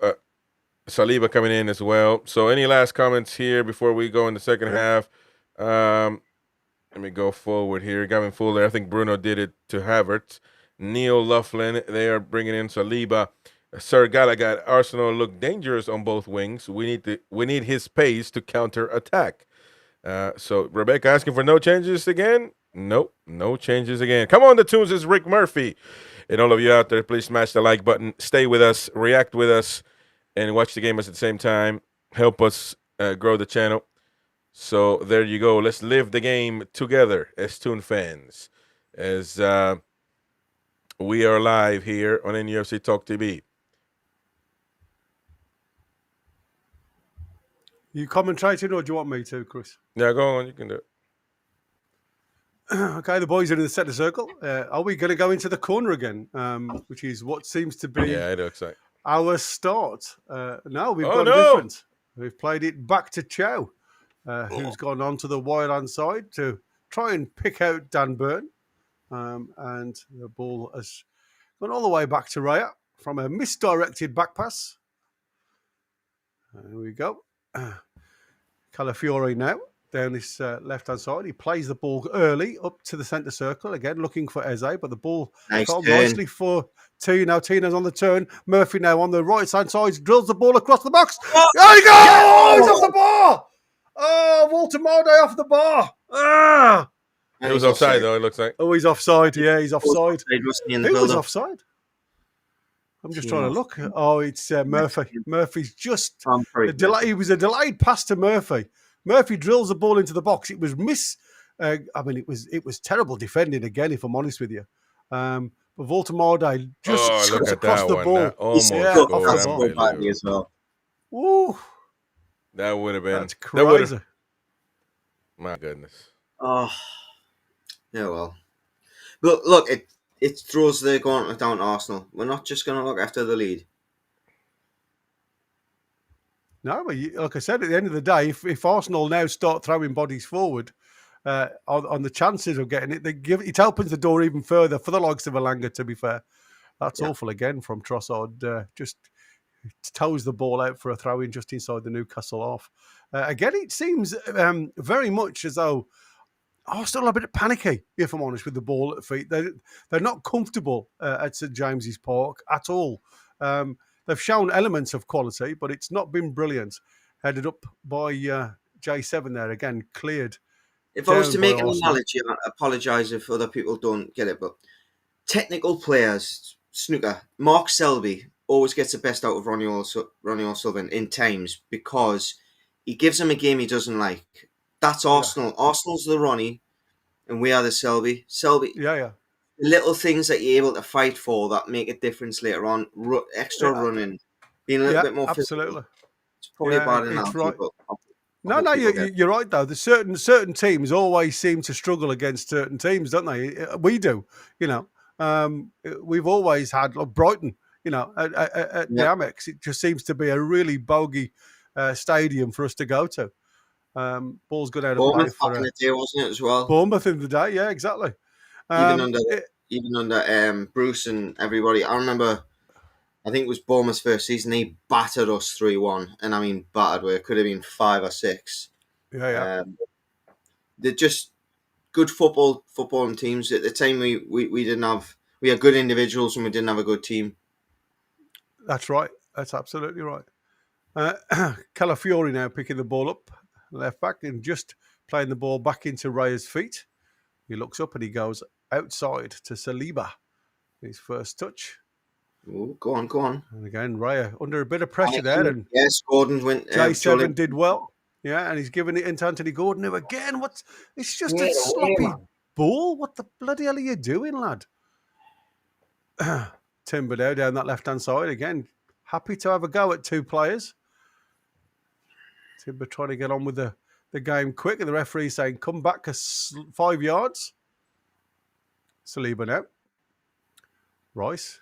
Saliba coming in as well. So any last comments here before we go in the second half? Let me go forward here. Gavin Fuller, I think Bruno did it to Havertz. Neil Loughlin, they are bringing in Saliba. Sir Gallagher, Arsenal look dangerous on both wings. We need his pace to counter attack. So Rebecca asking for no changes again. Nope, no changes again. Come on, the tunes is Rick Murphy, and all of you out there, please smash the like button. Stay with us, react with us, and watch the game at the same time. Help us grow the channel. So there you go. Let's live the game together as Toon fans, as we are live here on NUFC Talk TV. You commentating, or do you want me to, Chris? Yeah, go on. You can do it. Okay, the boys are in the centre circle. Are we going to go into the corner again? Which is what seems to be it looks like our start. No, we've got a different. We've played it back to Chow, who's gone on to the wide-hand side to try and pick out Dan Burn. And the ball has gone all the way back to Raya from a misdirected back pass. There we go. Calafiori now down this left-hand side. He plays the ball early up to the centre circle, again looking for Eze, but the ball fell nicely for Tino. Tino's on the turn. Murphy now on the right-hand side, drills the ball across the box. There he goes! Oh, he's off the bar! Oh, Walter Marday off the bar. Ah! It was offside, though, it looks like. Oh, he's offside. Yeah, he's offside. Who was offside? I'm just trying to look. Oh, it's Murphy. Murphy's just he was a delayed pass to Murphy. Murphy drills the ball into the box. It was it was terrible defending again, if I'm honest with you. But Voltemade just look cuts at across that the one. ball. That almost Yeah, scored. off the That's ball. so badly as well. Woo, That would have been. that's That would have. crazy. My goodness. Oh, yeah, well. But look, it throws the gauntlet down to Arsenal. We're not just going to look after the lead. No, but like I said, at the end of the day, if Arsenal now start throwing bodies forward on the chances of getting it, it opens the door even further for the likes of Elanga, to be fair. That's awful again from Trossard. Just toes the ball out for a throw-in just inside the Newcastle half. Again, it seems very much as though Arsenal are a bit panicky, if I'm honest, with the ball at the feet. They're not comfortable at St James's Park at all. They've shown elements of quality, but it's not been brilliant. Headed up by J7 there, again, cleared. If I was to make an Arsenal. analogy, I apologise if other people don't get it, but technical players, snooker, Mark Selby always gets the best out of Ronnie O'Sullivan in times because he gives him a game he doesn't like. That's Arsenal. Yeah. Arsenal's the Ronnie, and we are the Selby. Selby. Yeah. The little things that you're able to fight for that make a difference later on. Extra running, being a little bit more absolutely. physical. It's probably a bad analogy, right. but No, you're right though. The certain teams always seem to struggle against certain teams, don't they? We do, you know. We've always had Brighton, you know, at the Amex. It just seems to be a really bogey stadium for us to go to. Ball's good out of play Bournemouth for back in the day, wasn't it as well? Bournemouth in the day, yeah, exactly. Even under Bruce and everybody, I remember. I think it was Bournemouth's first season. They battered us 3-1, and I mean battered. Where it could have been 5 or 6. Yeah. They're just good footballing teams. At the time, we didn't have. We had good individuals, and we didn't have a good team. That's right. That's absolutely right. Calafiori now picking the ball up, left back, and just playing the ball back into Raya's feet. He looks up and he goes outside to Saliba. His first touch. Ooh, go on. And again, Raya under a bit of pressure there. And yes, Gordon went. J7 did well. Yeah, and he's giving it into Anthony Gordon, who again, it's just a sloppy ball. What the bloody hell are you doing, lad? Timber now down that left-hand side. Again, happy to have a go at 2 players. Timber trying to get on with the game quick, and the referee saying, come back 5 yards. Saliba now. Rice.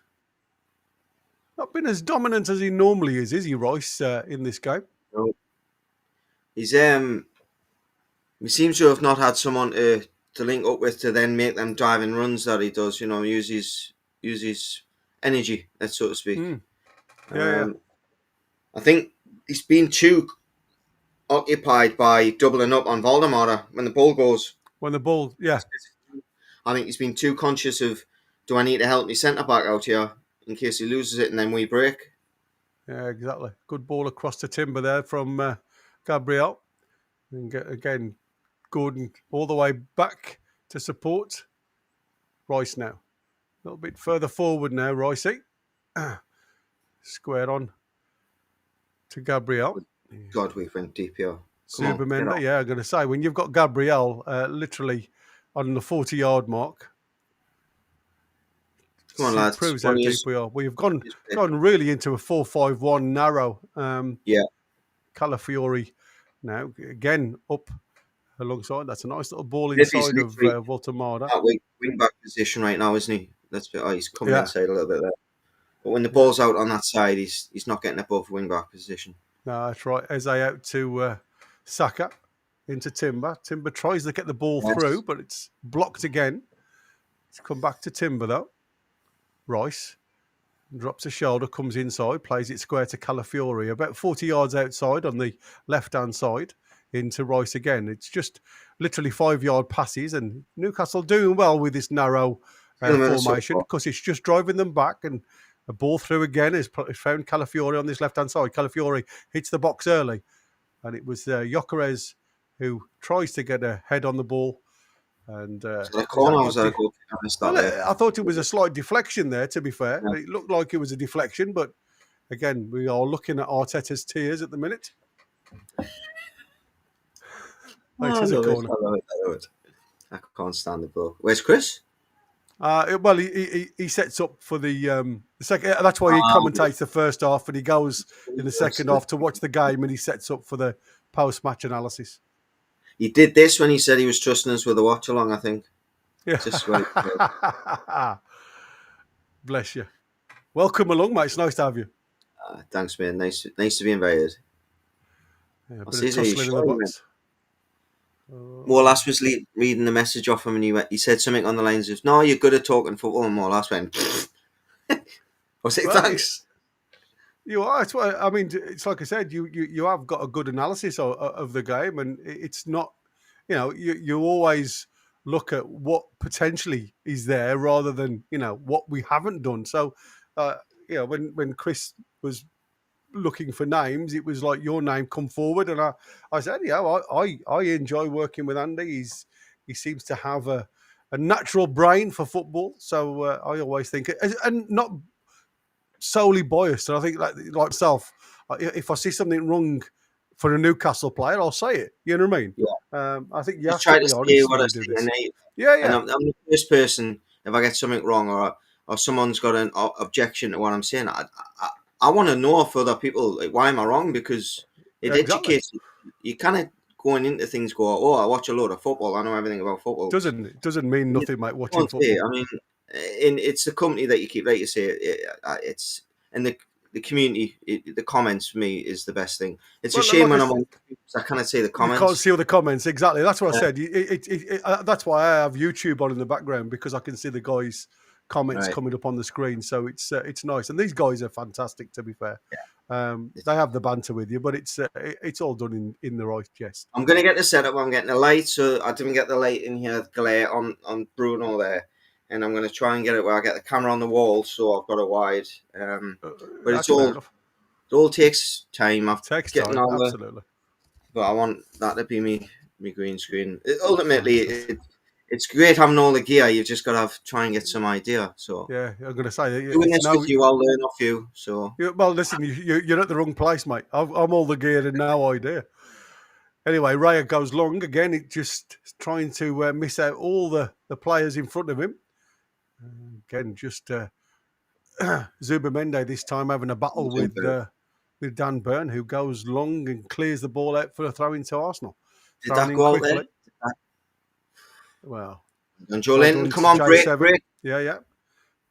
Not been as dominant as he normally is he, Rice, in this game? No. He's he seems to have not had someone to link up with to then make them driving runs that he does. You know, use his energy, so to speak. Yeah. I think he's been too occupied by doubling up on Valdemar when the ball goes. I think he's been too conscious of, do I need to help my centre back out here in case he loses it and then we break? Yeah, exactly. Good ball across to Timber there from Gabriel. And again, Gordon all the way back to support Rice now. A little bit further forward now, Ricey. Squared to Gabriel. God, we went deep here. Supermender, yeah, I'm going to say, when you've got Gabriel literally on the 40-yard mark, come on, lads. Proves how deep we are. We've gone really into a 4-5-1 narrow. Calafiori now again up alongside. That's a nice little ball inside of Voltemada. That wing back position right now, isn't he? He's coming inside a little bit there. But when the ball's out on that side, he's not getting above wing back position. No, that's right. Eze out to Saka into Timber. Timber tries to get the ball through, but it's blocked again. It's come back to Timber though. Rice drops a shoulder, comes inside, plays it square to Calafiori, about 40 yards outside on the left-hand side into Rice again. It's just literally 5-yard passes, and Newcastle doing well with this narrow formation because it's just driving them back, and a ball through again is found Calafiori on this left-hand side. Calafiori hits the box early, and it was Gyökeres who tries to get a head on the ball. And I thought it was a slight deflection there, to be fair. Yeah. It looked like it was a deflection, but again, we are looking at Arteta's tears at the minute. I love it. I can't stand the ball. Where's Chris? Well, he sets up for the second. That's why he commentates the first half, and he goes in the second half to watch the game, and he sets up for the post-match analysis. He did this when he said he was trusting us with a watch-along, I think. Yeah. Just wait. Bless you. Welcome along, mate. It's nice to have you. Thanks, man. Nice to be invited. Yeah, I'll bit see of you tussling in the showing, box. Morlas was reading the message off him, and he said something on the lines of, "No, you're good at talking football." And Morlas went, "I say thanks." You are. It's what, I mean, it's like I said. You have got a good analysis of the game, and it's not. You always look at what potentially is there rather than what we haven't done. So, when Chris was looking for names, it was like your name come forward, and I said, I enjoy working with Andy. He seems to have a natural brain for football, so I always think, and not solely biased. And I think like myself, if I see something wrong for a Newcastle player, I'll say it. You know what I mean? Yeah. I think you Just have try to to be say honest what when I you say, do this. and Yeah. And I'm the first person, if I get something wrong or someone's got an objection to what I'm saying, I want to know for other people, like, why am I wrong? Because it educates you. You kind of going into things go, oh, I watch a lot of football, I know everything about football. Doesn't mean nothing, mate, watching football. I mean, it's the company that you keep, like you say, it's and the community, the comments for me is the best thing. It's a shame when I'm on, I can't see the comments. You can't see all the comments. Exactly. That's what I said. That's why I have YouTube on in the background, because I can see the guys' comments coming up on the screen. So it's nice. And these guys are fantastic, to be fair. Yeah. They have the banter with you, but it's all done in the right jest. I'm going to get the setup. I'm getting the light. So I didn't get the light in here, glare on Bruno there. And I'm going to try and get it where I get the camera on the wall, so I've got it wide. But it all takes time. Absolutely. But I want that to be me green screen. Ultimately, it's great having all the gear. You've just got to try and get some idea. So yeah, I'm going to say doing this with you, I'll learn off you. So well, listen, you're at the wrong place, mate. I'm all the gear and no idea. Anyway, Raya goes long again. It just trying to miss out all the players in front of him. Again, just Zubamende this time having a battle with Dan Burn, who goes long and clears the ball out for a throw into Arsenal. Did that go out there? Well, and Jolene, come on, break. Yeah.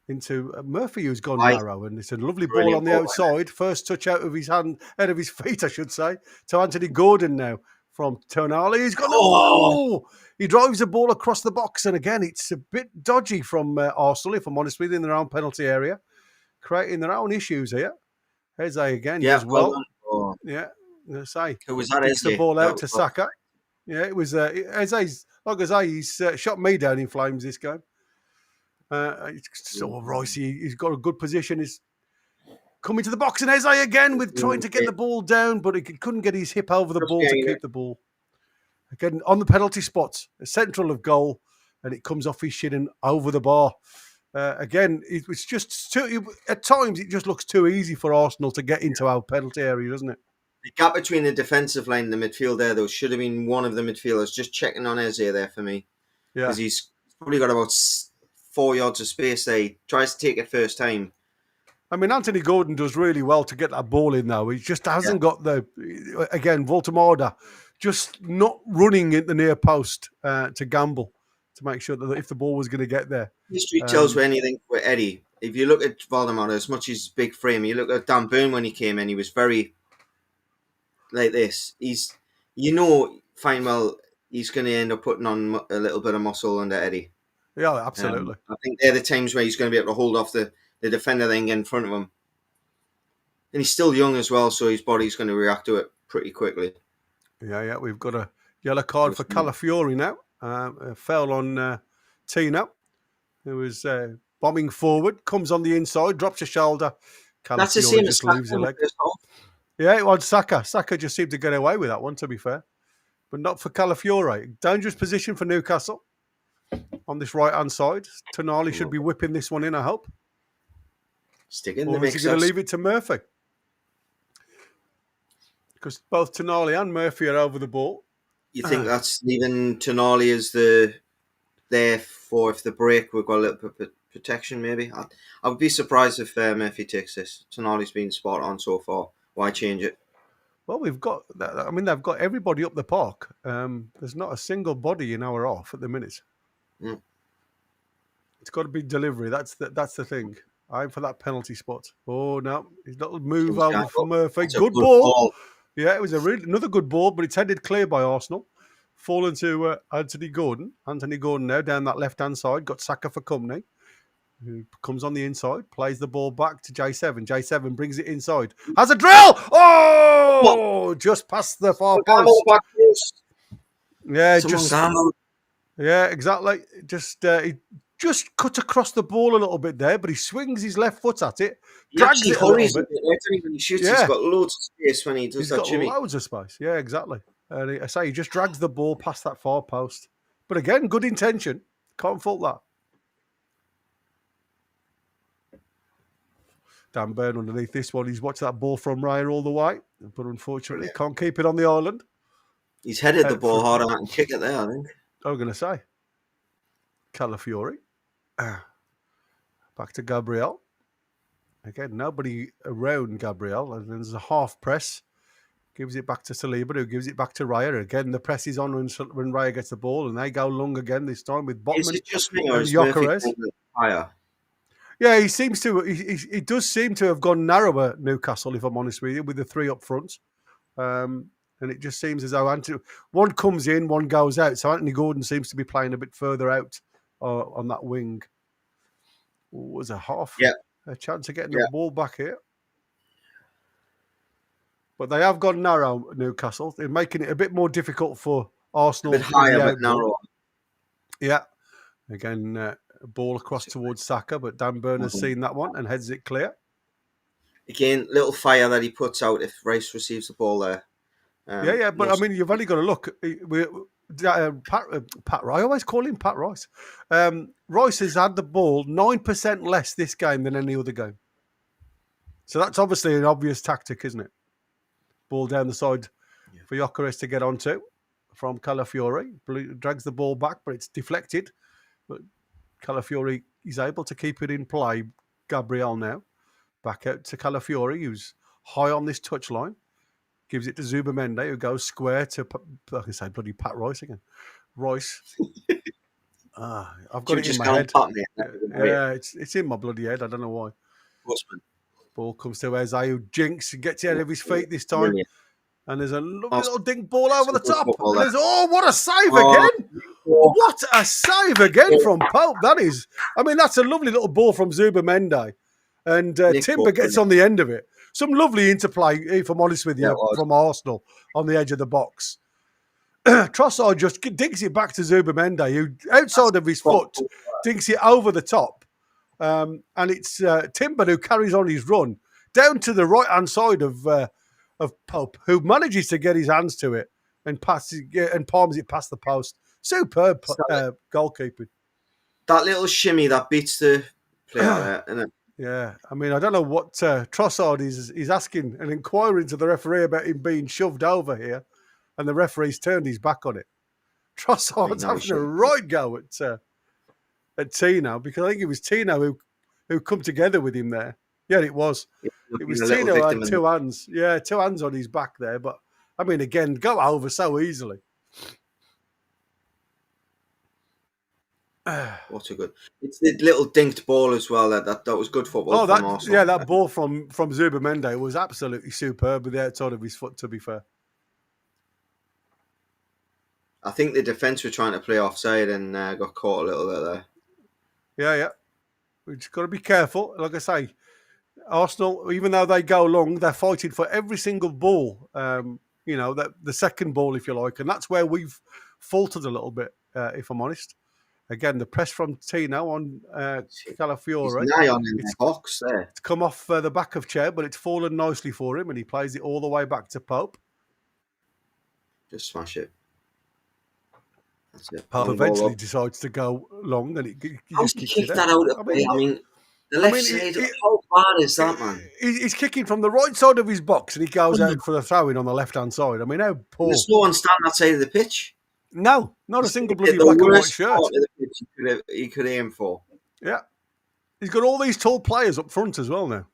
Into Murphy, who's gone narrow, and it's a lovely ball on the outside. First touch out of his hand, out of his feet, I should say, to Anthony Gordon now from Toon Army. He's gone. He drives the ball across the box, and again, it's a bit dodgy from Arsenal, if I'm honest with you, in their own penalty area, creating their own issues here. Eze again, as well. Yeah, I'm going to say. Who was that? Kicks the ball out to Saka. Yeah, it was Eze's. Like I say, he's shot me down in flames this game. So Royce, he's got a good position. He's coming to the box, and Eze again with trying to get the ball down, but he couldn't get his hip over the ball to keep the ball. Again, on the penalty spot, central of goal, and it comes off his shin and over the bar. Again, it was just at times it just looks too easy for Arsenal to get into our penalty area, doesn't it? The gap between the defensive line and the midfield there, though, should have been one of the midfielders just checking on Eze there for me. Yeah, because he's probably got about 4 yards of space there. He tries to take it first time. I mean, Anthony Gordon does really well to get that ball in now. He just hasn't got again, Voltemada just not running at the near post to gamble, to make sure that if the ball was going to get there. History tells you anything with Eddie. If you look at Voldemort, as much as his big frame, you look at Dan Burn when he came in, he was very like this. He's, fine well, he's going to end up putting on a little bit of muscle under Eddie. Yeah, absolutely. I think they're the times where he's going to be able to hold off the defender then get in front of him. And he's still young as well, so his body's going to react to it pretty quickly. Yeah. We've got a yellow card for Calafiori now. A foul on Tino, who was bombing forward, comes on the inside, drops a shoulder. That's the same as leaves a leg. Yeah, it was Saka. Saka just seemed to get away with that one, to be fair. But not for Calafiori. Dangerous position for Newcastle on this right-hand side. Tonali should be whipping this one in, I hope. Stick in the mix. Or is he going to leave it to Murphy? Because both Tonali and Murphy are over the ball. You think that's leaving Tonali as the there for if the break, we've got a little bit of protection maybe. I would be surprised if Murphy takes this. Tonali's been spot on so far. Why change it? Well, we've got. I mean, they've got everybody up the park. There's not a single body in our off at the minute. Mm. It's got to be delivery. That's the thing. I'm for that penalty spot. Oh no, his little move over from Murphy. Good ball. Yeah, it was another good ball, but it's headed clear by Arsenal. Fallen to Anthony Gordon. Anthony Gordon now down that left-hand side. Got Saka for company. Who comes on the inside, plays the ball back to J7. J7 brings it inside. Has a drill! Oh! Just past the far post. Yeah, yeah, exactly. He just cut across the ball a little bit there, but he swings his left foot at it. Drags it a little bit. When he shoots, he's got loads of space when he does that jimmy. He's got loads of space. Yeah, exactly. And I say he just drags the ball past that far post. But again, good intention. Can't fault that. Dan Burn underneath this one. He's watched that ball from Raya all the way, but unfortunately can't keep it on the island. He's headed the ball hard and kick it there, I think. I was going to say. Calafiori. Back to Gabriel. Again, nobody around Gabriel. And then there's a half press. Gives it back to Saliba, who gives it back to Raya. Again, the press is on when Raya gets the ball, and they go long again this time with Botman. Is it just me or is Murphy higher? Yeah, he seems to. He does seem to have gone narrower, Newcastle, if I'm honest with you, with the three up front. And it just seems as though one comes in, one goes out. So Anthony Gordon seems to be playing a bit further out on that wing. Was a half a chance of getting the ball back here. But they have gone narrow, Newcastle. They're making it a bit more difficult for Arsenal. A bit higher, but narrower. Yeah. Again, ball across towards Saka, but Dan Burn has seen that one and heads it clear. Again, little fire that he puts out if Rice receives the ball there. But I mean, you've only got to look. Pat Rice, I always call him Pat Rice. Rice has had the ball 9% less this game than any other game. So that's obviously an obvious tactic, isn't it? Ball down the side for Gyökeres to get onto from Calafiori. Drags the ball back, but it's deflected. But Calafiori is able to keep it in play. Gabriel now. Back out to Calafiori, who's high on this touchline. Gives it to Zubamende, who goes square to, like I say, bloody Pat Rice again. Rice. I've got it in my head. Yeah, it's in my bloody head. I don't know why. Ball comes to Eze, who jinks and gets it out of his feet this time. Brilliant. And there's a lovely little dink ball over the top. What a save again! What a save again from Pope. That is, I mean, that's a lovely little ball from Zubamende. And Timber gets on the end of it. Some lovely interplay, if I'm honest with you, from Arsenal on the edge of the box. Trossard just dinks it back to Zubamende, who, outside of his foot, dinks it over the top. And it's Timber who carries on his run down to the right-hand side of Pope, who manages to get his hands to it and palms it past the post. Superb goalkeeping. That little shimmy that beats the player, isn't it? Yeah, I mean, I don't know what Trossard is asking and inquiring to the referee about him being shoved over here, and the referee's turned his back on it. Trossard's having a right go at Tino, because I think it was Tino who come together with him there. Yeah, it was. It was Tino who had two hands. Yeah, two hands on his back there. But, I mean, again, go over so easily. What's a good? It's the little dinked ball as well. That was good football from Arsenal. Yeah, that ball from Zubamende was absolutely superb with the outside of his foot, to be fair. I think the defence were trying to play offside and got caught a little bit there. Yeah. We've just got to be careful. Like I say, Arsenal, even though they go long, they're fighting for every single ball. The second ball, if you like. And that's where we've faltered a little bit, if I'm honest. Again, the press from Tino on Calafiori. He's nigh on in the box there. It's come off the back of chair, but it's fallen nicely for him, and he plays it all the way back to Pope. Just smash it. That's it. Pope eventually decides to go long, and he just kicks it that out of play. I mean, the left side, how bad is that, man? He's kicking from the right side of his box, and he goes out for the throw-in on the left-hand side. I mean, how poor. There's no one standing that side of the pitch. No, not a single bloody The black and white worst shirt. part of the pitch he could aim for. Yeah. He's got all these tall players up front as well now.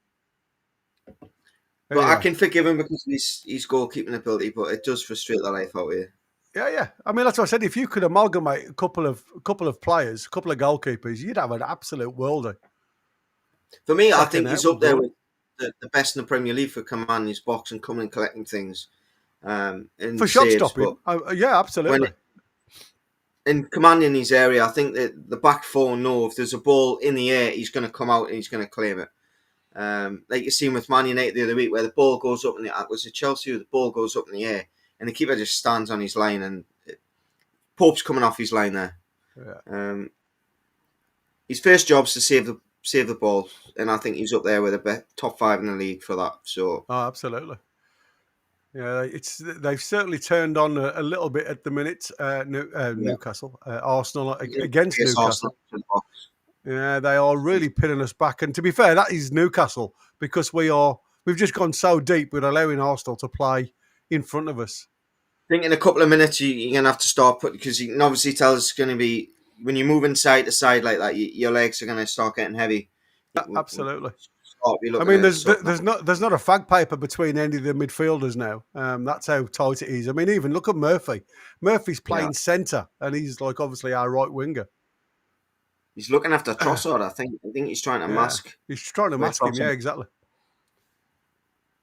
But I Anyway. can forgive him because of his goalkeeping ability, but it does frustrate the life out of you. Yeah. I mean, that's what I said. If you could amalgamate a couple of players, a couple of goalkeepers, you'd have an absolute worldie. For me, I Second think out he's would up there do with the best in the Premier League for commanding his box and coming and collecting things. And For shot saves, stopping. Yeah, absolutely. in commanding his area, I think that the back four know if there's a ball in the air, he's going to come out and he's going to claim it. Like you seen with Man United the other week, where the ball goes up in the was it Chelsea? Where the ball goes up in the air and the keeper just stands on his line, and Pope's coming off his line there. Yeah. His first job's to save the ball, and I think he's up there with the top 5 in the league for that. So, absolutely. Yeah, they've certainly turned on a little bit at the minute. Newcastle, Arsenal against Newcastle. Yeah, they are really pinning us back. And to be fair, that is Newcastle, because we've just gone so deep with allowing Arsenal to play in front of us. I think in a couple of minutes you're going to have to start putting, because you can obviously tell it's going to be, when you're moving side to side like that, your legs are going to start getting heavy. Absolutely. I mean, there's not a fag paper between any of the midfielders now. That's how tight it is. I mean, even look at Murphy. Murphy's playing centre, and he's like obviously our right winger. He's looking after Trossard, I think. I think he's trying to mask. He's trying to mask him, yeah, exactly.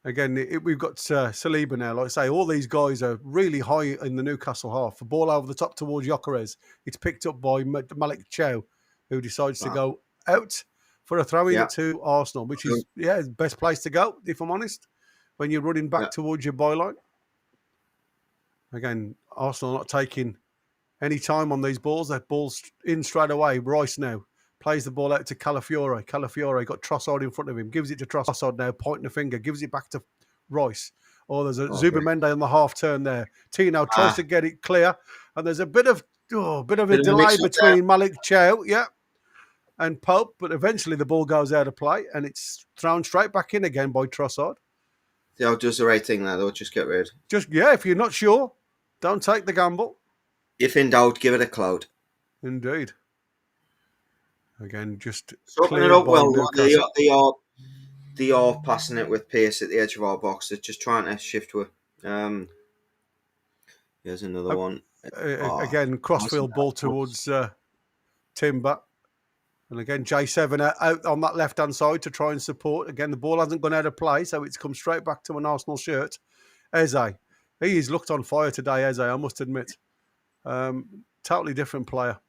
Again, we've got Saliba now. Like I say, all these guys are really high in the Newcastle half. The ball over the top towards Gyökeres. It's picked up by Malik Chow, who decides to go out for a throw-in to Arsenal, which is, the best place to go, if I'm honest, when you're running back towards your byline. Again, Arsenal not taking any time on these balls. That ball's in straight away. Rice now plays the ball out to Calafiore. Calafiore got Trossard in front of him. Gives it to Trossard now, pointing the finger. Gives it back to Rice. Oh, there's a Zubimende on the half turn there. Tino tries to get it clear. And there's a bit of a delay between Malik Chow, and Pope. But eventually the ball goes out of play and it's thrown straight back in again by Trossard. They'll do the right thing there, though. Just get rid. If you're not sure, don't take the gamble. If in doubt, give it a cloud. Indeed. Again, just opening it up well. They are passing it with pace at the edge of our box. They're just trying to shift to it. Here's another one. Again, crossfield ball towards Timber. And again, J7 out on that left-hand side to try and support. Again, the ball hasn't gone out of play, so it's come straight back to an Arsenal shirt. Eze. He's looked on fire today, Eze, I must admit. Totally different player.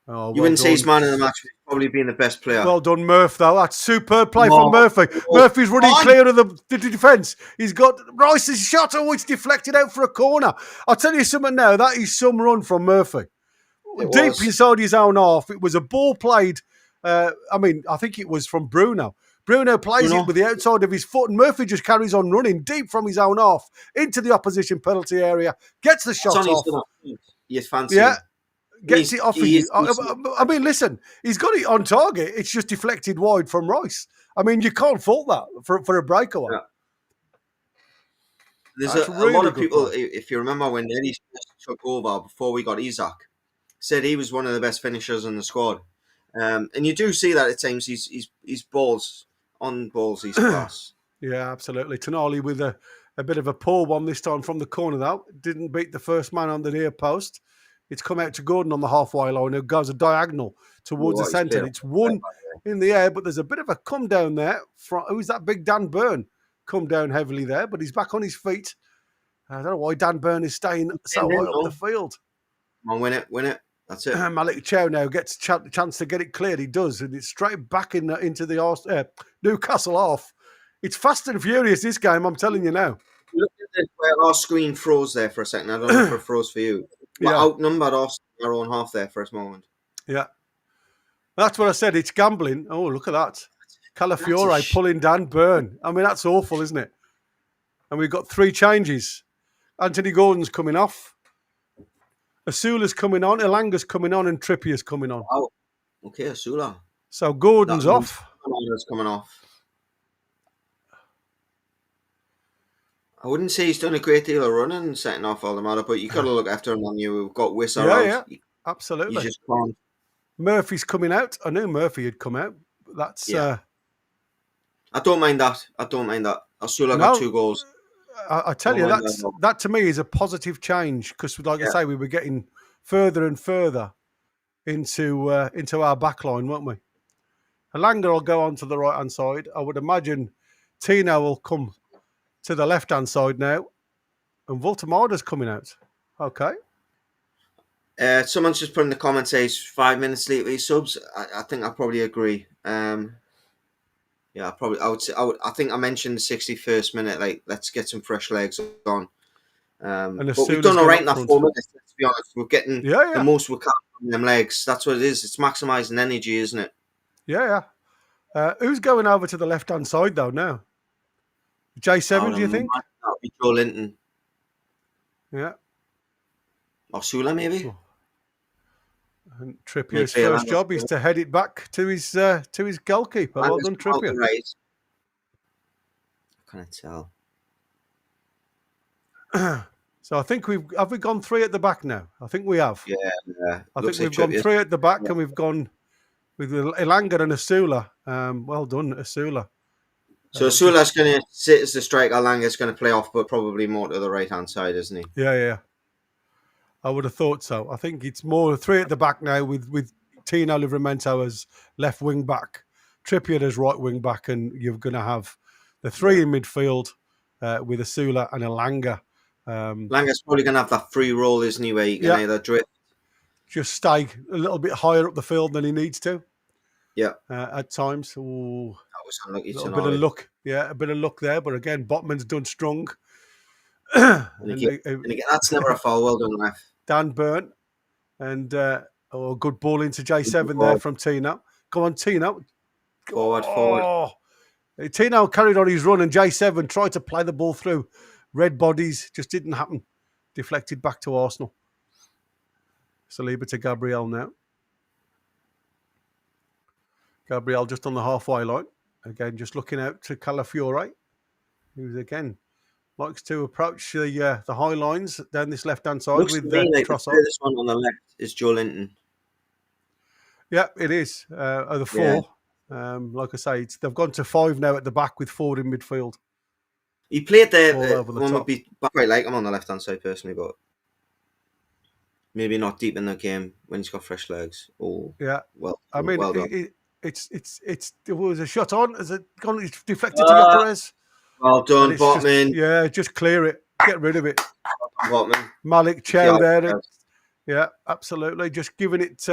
You wouldn't say he's man of the match. He's probably been the best player. Well done, Murph, though. That's superb play from Murphy. Murphy's running clear of the defence. He's got Rice's shot. Oh, it's deflected out for a corner. I'll tell you something now. That is some run from Murphy. Deep inside his own half. It was a ball played. I think it was from Bruno. Bruno plays it with the outside of his foot, and Murphy just carries on running deep from his own half into the opposition penalty area. Gets the shot off. You fancy him. Gets it off of you. I mean, listen, he's got it on target. It's just deflected wide from Rice. I mean, you can't fault that for a breakaway. Yeah. There's a lot of people, if you remember when Eddie took over before we got Isaac, said he was one of the best finishers in the squad. And you do see that at times. He's balls on balls, he's class. Yeah, absolutely. Tonali with a bit of a poor one this time from the corner, though. Didn't beat the first man on the near post. It's come out to Gordon on the halfway line, who goes a diagonal towards the centre. It's one in the air, but there's a bit of a come down there. Who's that big Dan Burn? Come down heavily there, but he's back on his feet. I don't know why Dan Burn is staying so high up the field. Come on, win it. That's it. Malik Chow now gets a chance to get it cleared. He does, and it's straight back into the Newcastle half. It's fast and furious, this game, I'm telling you now. Look at this, where our screen froze there for a second. I don't know if it froze for you. We're outnumbered our own half there for a moment. Yeah. That's what I said. It's gambling. Oh, look at that. Calafiore pulling Dan Burn. I mean, that's awful, isn't it? And we've got 3 changes. Anthony Gordon's coming off. Asula's coming on. Elanga's coming on. And Trippier's coming on. Oh, okay, Asula. So Gordon's off. Coming off. I wouldn't say he's done a great deal of running setting off Valdemar, but you got to look after him on you. We've got Whistle out. Yeah, absolutely. You just can't. Murphy's coming out. I knew Murphy had come out. That's I don't mind that. Osula got 2 goals. I tell you, that to me is a positive change because, like I say, we were getting further and further into our back line, weren't we? Alanga will go on to the right hand side. I would imagine Tino will come to the left hand side now, and Voltamada's coming out. Okay. Someone's just put in the comments says 5 minutes late with his subs. I think I probably agree. I would say I think I mentioned the 61st minute. Like, let's get some fresh legs on. But we've done all right in that 4 minutes. Let's be honest, we're getting the most we can from them legs. That's what it is. It's maximising energy, isn't it? Yeah. Who's going over to the left hand side though now? J7, do you think? That'll be Joe Linton. Yeah. Or Sula, maybe. Oh. And Trippier's first job is to head it back to his goalkeeper. Well done, Trippier. Right. I can't tell. So I think have we gone 3 at the back now? I think we have. Yeah. I think we've gone 3 at the back, and we've gone with Elanga and Asula. Well done, Asula. So Asula's going to sit as the striker. Elanga's going to play off, but probably more to the right-hand side, isn't he? Yeah. I would have thought so. I think it's more 3 at the back now with Tino Livramento as left wing back, Trippier as right wing back, and you're going to have the 3 in midfield with Asula and Elanga. Langa's probably going to have that free roll, isn't he, where he can either drift. Just stay a little bit higher up the field than he needs to. Yeah. At times. Ooh, that was unlucky tonight. A bit of luck. Yeah, a bit of luck there. But again, Botman's done strong. and again, that's never a foul. Well done, ref. Dan Byrne. And good ball into J7 there from Tino. Go on, Tino. Forward. Tino carried on his run and J7 tried to play the ball through red bodies. Just didn't happen. Deflected back to Arsenal. Saliba to Gabriel now. Gabriel just on the halfway line. Again, just looking out to Calafiore, who's again likes to approach the high lines down this left-hand side with Trossard. This one on the left is Joe Linton. Yeah, it is. The 4. Yeah. Like I say, they've gone to 5 now at the back with Ford in midfield. He played there. One would be quite like him on the left-hand side personally, but maybe not deep in the game when he's got fresh legs. Oh, yeah. Well, I mean, well it was a shot on. Has it gone? It's deflected to Jokeres. Well done, Botman. Just clear it. Get rid of it. Botman. Malik Chow there. Yeah, absolutely. Just giving it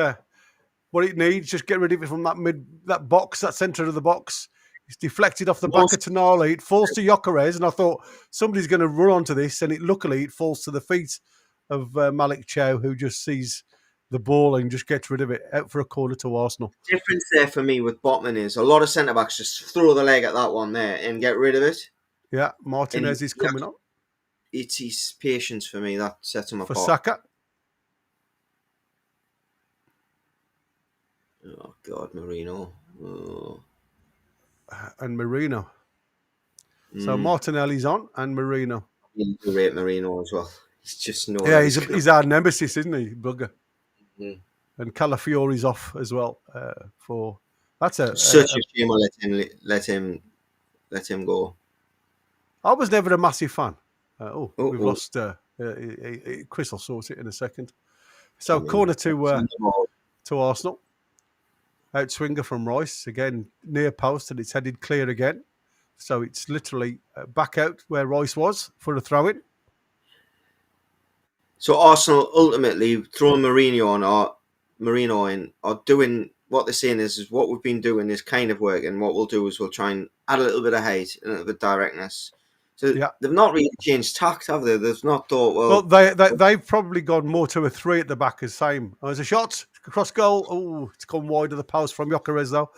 what it needs. Just get rid of it from that box, that centre of the box. It's deflected off the back of Tonali. It falls to Jokeres, and I thought somebody's going to run onto this, and luckily it falls to the feet of Malik Chow, who just sees the ball and just gets rid of it out for a corner to Arsenal. The difference there for me with Botman is a lot of centre-backs just throw the leg at that one there and get rid of it. Yeah, Martinez is coming on. It's his patience for me that sets him apart. For Saka. Oh, God, Marino. Oh. And Marino. So Martinelli's on and Marino. You rate Marino as well. He's just no. Yeah, he's our nemesis, isn't he, bugger? Mm. And Calafiore's off as well. That's such a shame. Let him go. I was never a massive fan. We've lost. Chris will sort it in a second. So corner to Arsenal. Outswinger from Rice again near post, and it's headed clear again. So it's literally back out where Rice was for a throw-in. So Arsenal ultimately throwing Marino in or doing what they're saying is what we've been doing is kind of working. What we'll do is we'll try and add a little bit of height and a little bit of directness. So they've not really changed tact, have they? They've not thought, well... they've probably gone more to a 3 at the back as same. There's a shot, cross goal. Oh, it's gone wide of the post from Jokeres, though.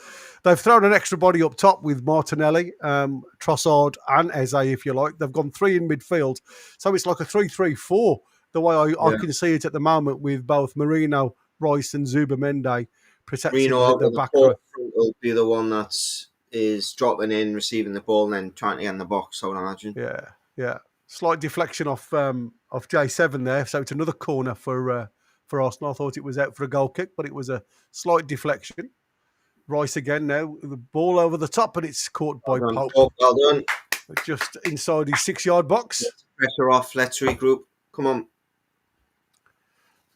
They've thrown an extra body up top with Martinelli, Trossard and Eze, if you like. They've gone 3 in midfield. So it's like a 3-3-4, the way I can see it at the moment with both Marino, Rice and Zubamende protecting the back. Marino will be the one that's... is dropping in, receiving the ball, and then trying to get in the box, I would imagine. Yeah. Slight deflection off J7 there, so it's another corner for Arsenal. I thought it was out for a goal kick, but it was a slight deflection. Rice again now, the ball over the top, and it's caught by Pope. Well done. Just inside his 6-yard box. Pressure off. Let's regroup. Come on.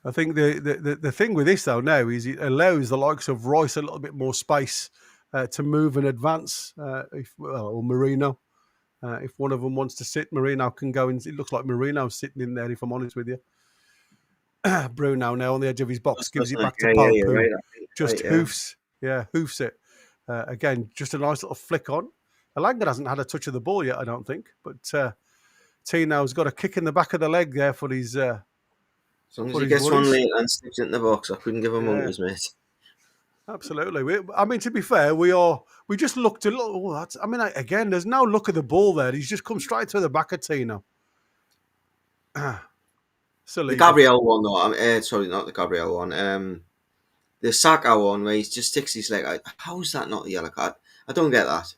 I think the thing with this though now is it allows the likes of Rice a little bit more space to move and advance. Or Marino, if one of them wants to sit, Marino can go in. It looks like Marino's sitting in there. If I'm honest with you, Bruno now on the edge of his box gives it back to Pope, who just hoofs it. Again, just a nice little flick on. Alanga hasn't had a touch of the ball yet, I don't think. But Tino's got a kick in the back of the leg there for his. As long as he gets one late and sticks it in the box, I couldn't give him monkeys, mate. Absolutely. To be fair, we just looked a little. Again, there's no look of the ball there. He's just come straight to the back of Tino. The Gabriel one, though. Sorry, not the Gabriel one. The Saka one where he just sticks his leg out. How is that not a yellow card? I don't get that.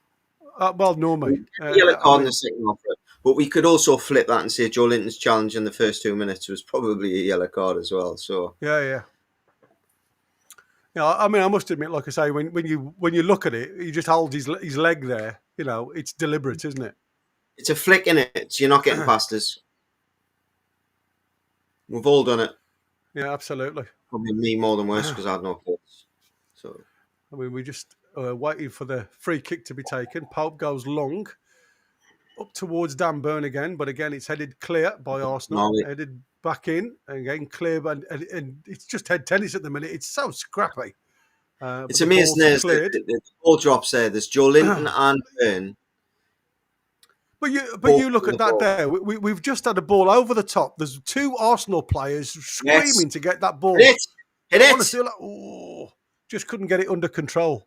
Normally. Yellow card in the second half. But we could also flip that and say Joe Linton's challenge in the first 2 minutes was probably a yellow card as well. So Yeah, I must admit, like I say, when you look at it, he just holds his leg there. It's deliberate, isn't it? It's a flick, in it. So you're not getting past us. We've all done it. Yeah, absolutely. Probably me more than worse because I had no kids. So we just waiting for the free kick to be taken. Pope goes long up towards Dan Burn again, but again it's headed clear by Arsenal. Headed back in again, clear, and it's just head tennis at the minute. It's so scrappy. It's amazing. The ball drops there. There's Joe Linton and Burn. But you look at that there. We've just had a ball over the top. There's 2 Arsenal players screaming to get that ball. Hit it. Just couldn't get it under control.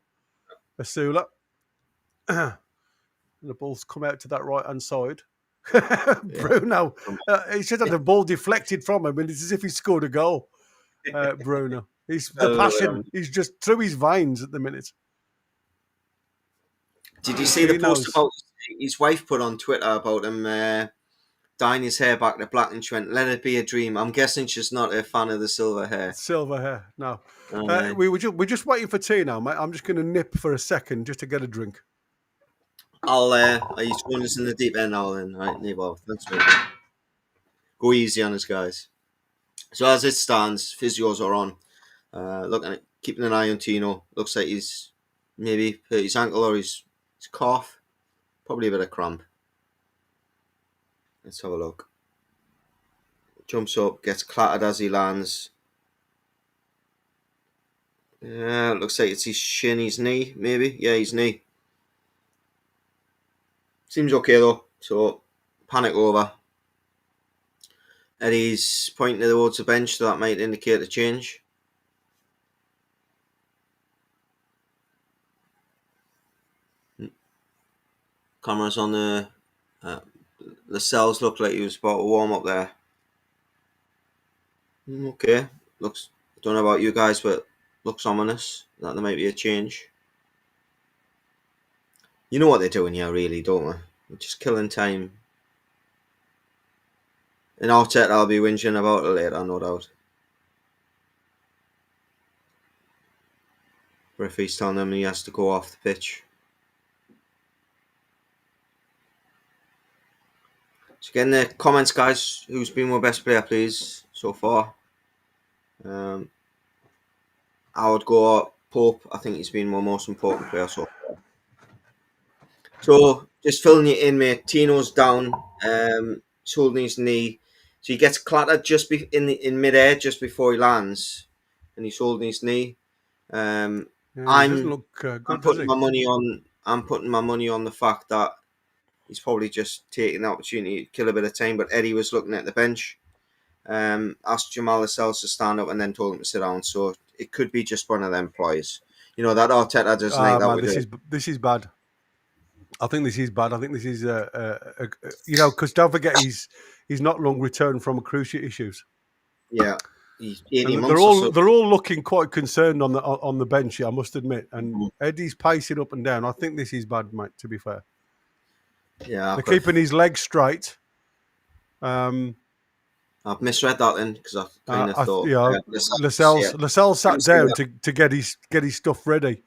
Asula. The ball's come out to that right-hand side. Bruno. He should have the ball deflected from him, and it's as if he scored a goal. Bruno. The passion. He's just through his veins at the minute. Did you see the post about his wife put on Twitter about him dyeing his hair back to black, and she went, "Let it be a dream." I'm guessing she's not a fan of the silver hair. Silver hair, no. We're just waiting for tea now, mate. I'm just going to nip for a second just to get a drink. He's throwing us in the deep end now then. Right, Nebo, thanks, mate. Go easy on us, guys. So as it stands, physios are on. Looking at keeping an eye on Tino. Looks like he's maybe hurt his ankle or his calf. Probably a bit of cramp. Let's have a look. Jumps up, gets clattered as he lands. Yeah, looks like it's his shin, his knee, maybe. Yeah, his knee. Seems okay though, so panic over. Eddie's pointing towards the bench, so that might indicate a change. Cameras on the cells look like he was about to warm up there. Okay, looks. I don't know about you guys, but looks ominous that there might be a change. You know what they're doing here, really, don't they? They're just killing time. And Arteta, I'll be whinging about it later, no doubt. Referee's telling him he has to go off the pitch. So get in the comments, guys, who's been my best player, please, so far. I would go Pope. I think he's been my most important player so far. So just filling you in, mate. Tino's down. He's holding his knee. So he gets clattered just in midair, just before he lands, and he's holding his knee. I'm putting my money on the fact that he's probably just taking the opportunity to kill a bit of time. But Eddie was looking at the bench, asked Jamal Lascelles to stand up, and then told him to sit down. So it could be just one of them ploys. You know that Arteta doesn't like that. This is bad. I think this is bad. I think this is because don't forget he's not long returned from cruciate issues. Yeah, he's 80 months. They're all looking quite concerned on the bench here, I must admit. And Eddie's pacing up and down. I think this is bad, mate. To be fair, yeah, they're keeping his legs straight. I've misread that then because I kind of thought Lascelles sat down to get his stuff ready.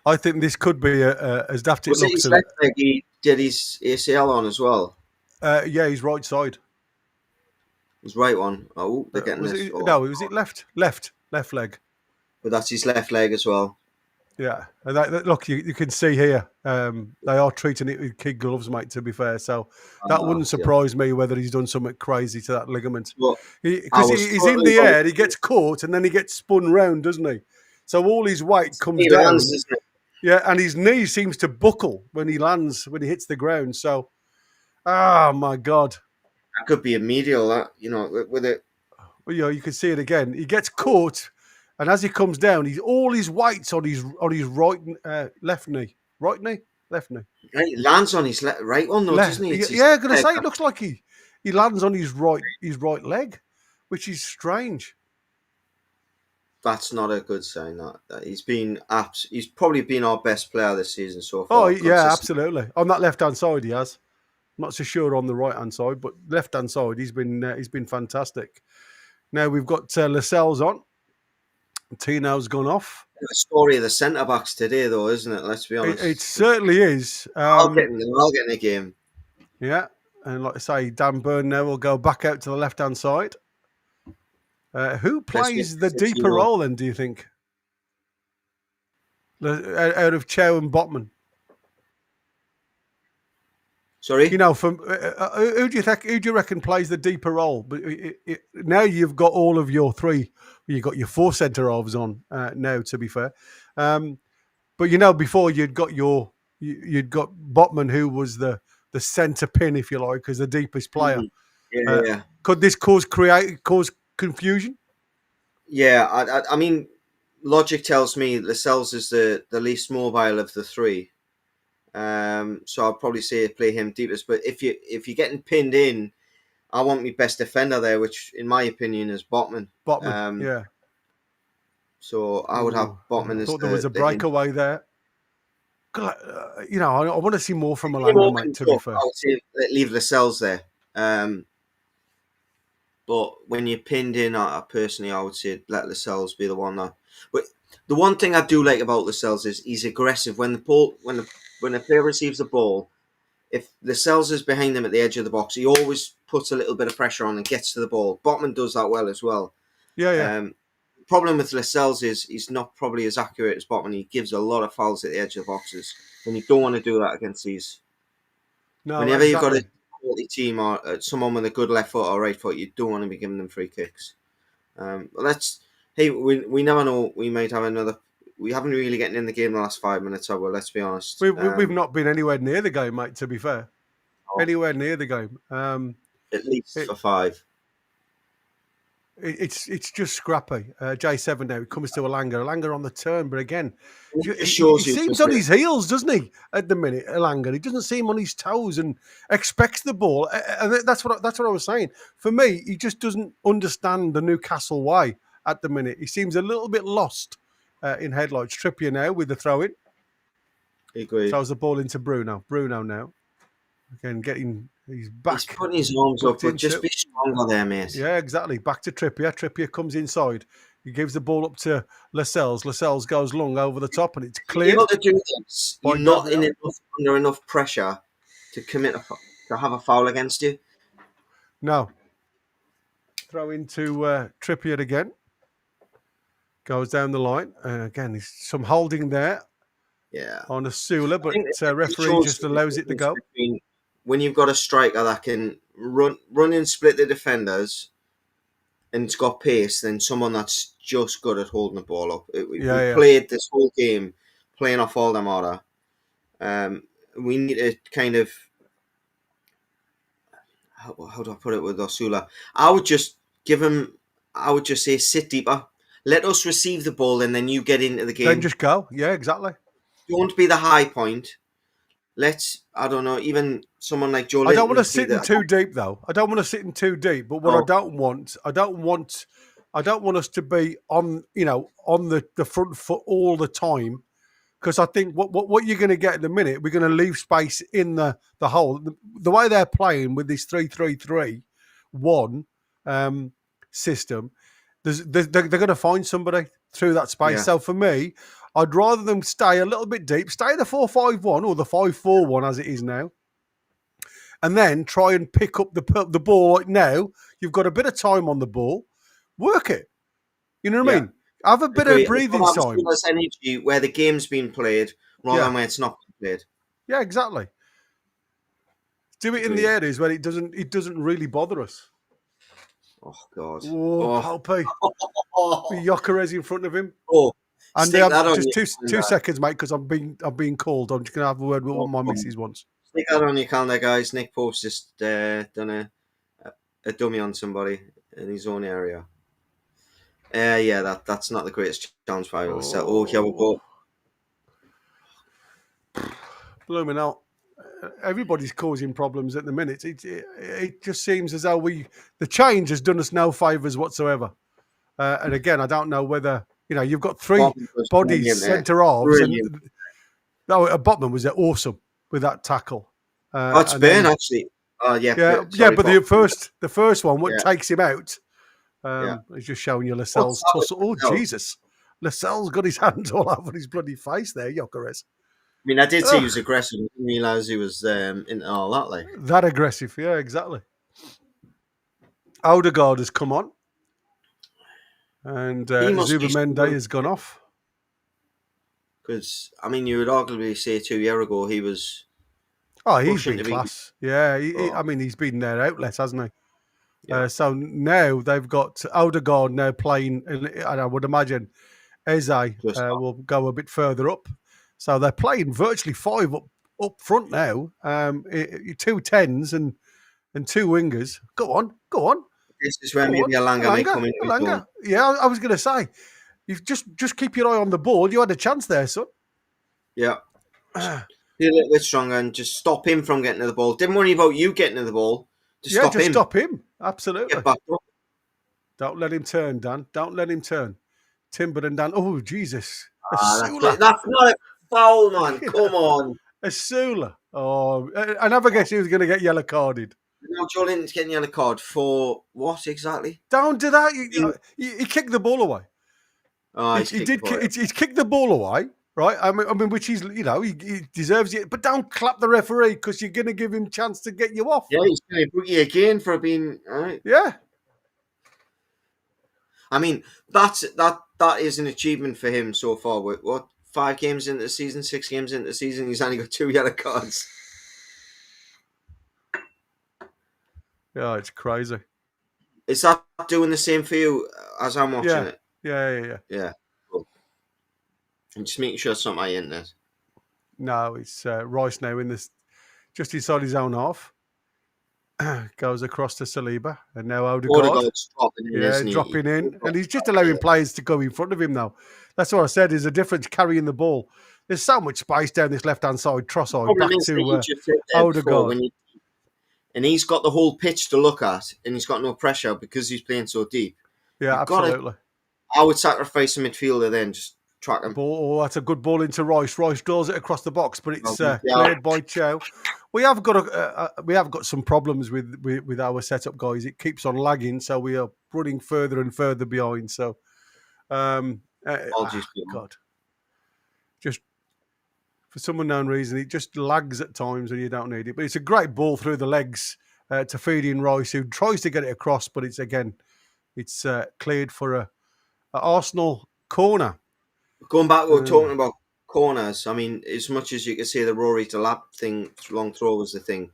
I think this could be as daft Was it it looks. his left leg he did his ACL on as well? Yeah, his right side. His right one. Oh, they're getting this. Was it left leg? But that's his left leg as well. Yeah, and look, you can see here they are treating it with kid gloves, mate. To be fair, so that wouldn't surprise me whether he's done something crazy to that ligament. Because he's in the air, he gets caught, and then he gets spun round, doesn't he? So all his weight comes down. Lands, yeah, and his knee seems to buckle when he lands, when he hits the ground. So, oh my God, that could be a medial. That with it. Well, you can see it again. He gets caught. And as he comes down, all his weight's on his right left knee. Right knee? Left knee. He lands on his right one though, doesn't he? I'm gonna say it looks like he lands on his right leg, which is strange. That's not a good sign. That he's probably been our best player this season so far. Oh yeah, absolutely. On that left hand side he has. I'm not so sure on the right hand side, but left hand side he's been fantastic. Now we've got Lascelles on. Tino's gone off. The story of the centre backs today, though, isn't it? Let's be honest. It certainly is. I'll get in the game. Yeah, and like I say, Dan Burn now will go back out to the left hand side. Who plays the deeper role then? Do you think? Out of Chow and Botman. Sorry, from who do you think? Who do you reckon plays the deeper role? But now you've got all of your three. You've got your four centre halves on now. To be fair, but before you'd got Botman, who was the centre pin, if you like, as the deepest player. Yeah. Could this cause confusion? Yeah, I mean, logic tells me Lascelles is the least mobile of the three. So I'd probably say play him deepest. But if you're getting pinned in, I want my best defender there, which in my opinion is Botman. Yeah. So I would have Botman as. I thought there was a breakaway there. I want to see more from Alanga, mate. To be fair, I would say leave Lascelles there. But when you're pinned in, personally, I would say let Lascelles be the one that. But the one thing I do like about Lascelles is he's aggressive when the player receives the ball. If Lascelles is behind him at the edge of the box, he always puts a little bit of pressure on and gets to the ball. Botman does that well as well. Yeah. Problem with Lascelles is he's not probably as accurate as Botman. He gives a lot of fouls at the edge of the boxes, and you don't want to do that against these. No, whenever you've got a quality team or someone with a good left foot or right foot, you don't want to be giving them free kicks. We never know. We might have another. We haven't really gotten in the game the last 5 minutes, have we? Let's be honest. We've not been anywhere near the game, mate, to be fair. Anywhere near the game. At least for 5. It's just scrappy. J7 now, it comes to Alanga on the turn, but again, he seems on his heels, doesn't he, at the minute, Alanga? He doesn't seem on his toes and expects the ball. And that's what I was saying. For me, he just doesn't understand the Newcastle way at the minute. He seems a little bit lost in headlights. Trippier now with the throw-in. Agreed. Throws the ball into Bruno. Bruno now. Again, he's back. He's putting his arms up, but just be stronger there, mate. Yeah, exactly. Back to Trippier. Trippier comes inside. He gives the ball up to Lascelles. Lascelles goes long over the top, and it's cleared. You're able to do this. You're not under enough pressure to have a foul against you. No. Throw into Trippier again. Goes down the line. Again, there's some holding there. Yeah. On a Sula, but referee just allows it to go. When you've got a striker that can run and split the defenders and it's got pace, then someone that's just good at holding the ball up. We played this whole game playing off Aldemada. We need to kind of... How do I put it with Osula? I would just say sit deeper. Let us receive the ball and then you get into the game. Then just go. Yeah, exactly. Don't be the high point. I don't know, even someone like Joe Linton. I don't want to sit in too deep, though. I don't want to sit in too deep. But what I don't want us to be on the front foot all the time, Because I think what you're going to get in the minute, we're going to leave space in the hole. The way they're playing with this 3-3-3-1 system, they're going to find somebody through that space. Yeah. So for me, I'd rather them stay a little bit deep, stay the 4-5-1 or the 5-4-1 as it is now, and then try and pick up the ball. Like now, you've got a bit of time on the ball, work it. You know what I mean? Have a bit of breathing time. Less energy where the game's being played rather than where it's not being played. Yeah, exactly. Do it in the areas where it doesn't really bother us. Oh God! Oh, Palpy. With Jokeres in front of him. Oh, and they have just two seconds, mate, because I'm being called. I'm just going to have a word with my missus once. Stick that on your calendar, guys. Nick Pope's just done a dummy on somebody in his own area. Yeah, that's not the greatest challenge for us. So, here we go. Blooming out. Everybody's causing problems at the minute. It just seems as though the change has done us no favours whatsoever. And again, I don't know whether you've got three bodies centre halves. Botman was awesome with that tackle. That's Ben actually. Yeah, but the first one, what takes him out? He's just showing you Lascelles' tussle. Oh, Jesus. Lascelles got his hands all over his bloody face there, Jokeres. I mean, I did see he was aggressive. I didn't realise he was into all that. Like that aggressive, yeah, exactly. Odegaard has come on. And Zubimende has gone off. Because, I mean, you would arguably say 2 years ago he was... Oh, he's been class. Yeah, he's been their outlet, hasn't he? Yeah. So now they've got Odegaard now playing, and I would imagine Eze will go a bit further up. So they're playing virtually 5 up front now. 2 10s and 2 wingers. Go on. This is where maybe Alanga may come in. Alanga. Yeah, I was going to say, you just keep your eye on the ball. You had a chance there, son. Yeah. Be a little bit stronger and just stop him from getting to the ball. Didn't worry about you getting to the ball. Just stop him. Absolutely. Get back up. Don't let him turn, Dan. Don't let him turn. Timber and Dan. Oh, Jesus. That's not a foul, man. Come on. Asula. Oh, I never guessed he was going to get yellow carded. No, Joe Linton's getting yellow card for what exactly? Don't do that. He kicked the ball away. Oh, he's kicked the ball away, right? I mean, which he's, he deserves it. But don't clap the referee because you're going to give him a chance to get you off. Yeah, he's going to book you again for being, all right. Yeah. I mean, that is an achievement for him so far. What, 5 games into the season, 6 games into the season, he's only got 2 yellow cards. Yeah, it's crazy. Is that doing the same for you as I'm watching it? Yeah. Cool. I'm just making sure it's not my internet. No, it's Rice now in this, just inside his own half. Goes across to Saliba, and now Odegaard's dropping in, and he's just allowing players to go in front of him now. That's what I said. There's a difference carrying the ball. There's so much space down this left-hand side, Trossard back to Odegaard. And he's got the whole pitch to look at, and he's got no pressure because he's playing so deep. Yeah, absolutely. I would sacrifice a midfielder then, just track him. Oh, that's a good ball into Rice. Rice draws it across the box, but it's cleared by Chow. We have got some problems with our setup, guys. It keeps on lagging, so we are running further and further behind. So, apologies, God, just for some unknown reason, it just lags at times, and you don't need it. But it's a great ball through the legs to feed in Rice, who tries to get it across, but it's cleared for a Arsenal corner. Going back, we were talking about corners. I mean, as much as you could say the Rory to lap thing, long throw was the thing.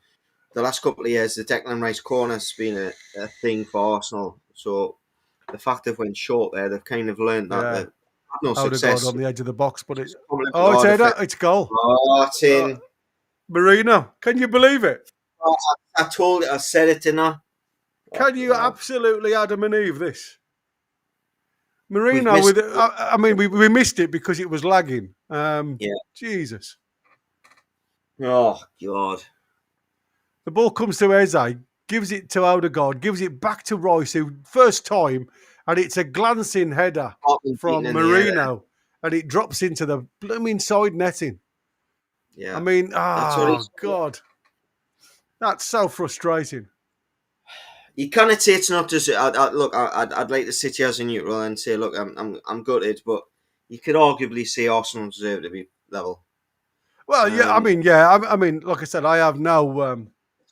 The last couple of years, the Declan Rice corner's been a thing for Arsenal. So the fact they've went short there, they've kind of learned that. They've had no success on the edge of the box, but it's it's goal. Oh, it's in. Marino, can you believe it? I told it. I said it, didn't I? Can you absolutely Adam and Eve this? Marino we missed it because it was lagging. Jesus. Oh, God. The ball comes to Eze, gives it to Odegaard, gives it back to Rice, who first time, and it's a glancing header from Marino. and it drops into the blooming side netting. Yeah. I mean, That's what oh he's- God, that's so frustrating. You cannot say it's not just. I'd like to sit here as a neutral and say, look, I'm gutted, but you could arguably say Arsenal deserve to be level. Well, yeah, I mean, like I said, I have no,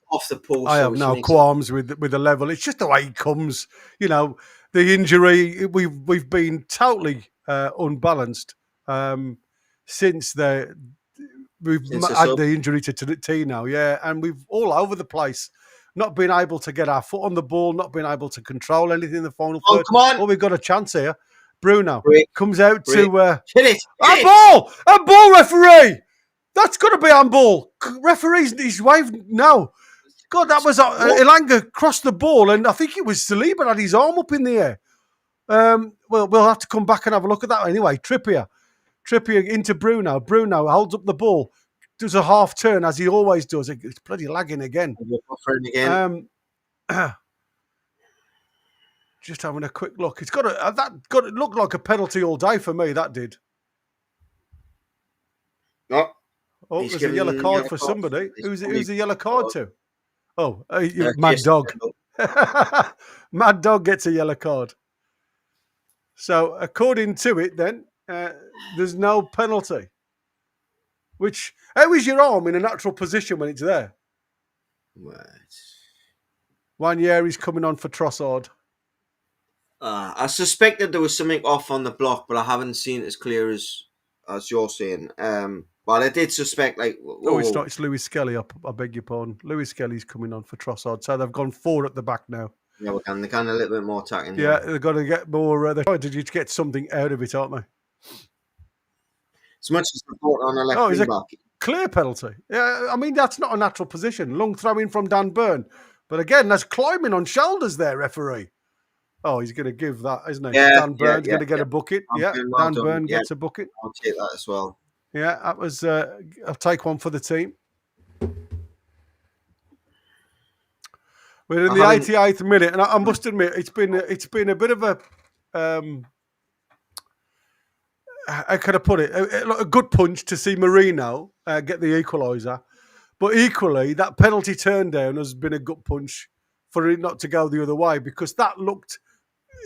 Off the post. I have which no makes qualms with the level. It's just the way it comes. You know, the injury. We've been totally unbalanced since we've Since the had sub. the injury to Tino, yeah, and we've all over the place. Not being able to get our foot on the ball, not being able to control anything in the final Oh, third. come on. Oh, we've got a chance here. Bruno Break. comes out Break. to Hit it. a ball, referee. That's got to be handball. Referee's he's waved no. God, that was Elanga crossed the ball, and I think it was Saliba had his arm up in the air. Well, we'll have to come back and have a look at that anyway. Trippier into Bruno. Bruno holds up the ball, does a half turn as he always does. It's bloody lagging again. Again. Just having a quick look. It's got it looked like a penalty all day for me. That did. No. Oh, He's there's a given yellow card for card. somebody. He's Who's probably- the yellow card to? Oh, Jason Mad Dog. Kendall. Mad Dog gets a yellow card. So, according to it, then, there's no penalty. Which, how is your arm in a natural position when it's there? Right. Wanyeri's coming on for Trossard. I suspected there was something off on the block, but I haven't seen it as clear as you're saying. But I did suspect, like, Oh, it's not. It's Lewis Skelly up. I beg your pardon. Lewis Skelly's coming on for Trossard. So they've gone 4 at the back now. Yeah, they're kind of a little bit more attacking. Yeah, they've got to get more. They're trying to get something out of it, aren't they? As much as support on the left Oh, is wing it back. clear penalty? Yeah, I mean, that's not a natural position. Long throw in from Dan Burn. But again, that's climbing on shoulders there, referee. Oh, he's going to give that, isn't he? Yeah, Dan Burn's going to get a bucket. Dan Yeah, Burn, well Dan done. Burn Yeah. gets a bucket. I'll take that as well. Yeah, that was. I'll take one for the team. We're in the 88th minute, and I must admit, it's been a bit of a. How can I put it? A good punch to see Marino get the equaliser, but equally that penalty turn down has been a gut punch for it not to go the other way, because that looked,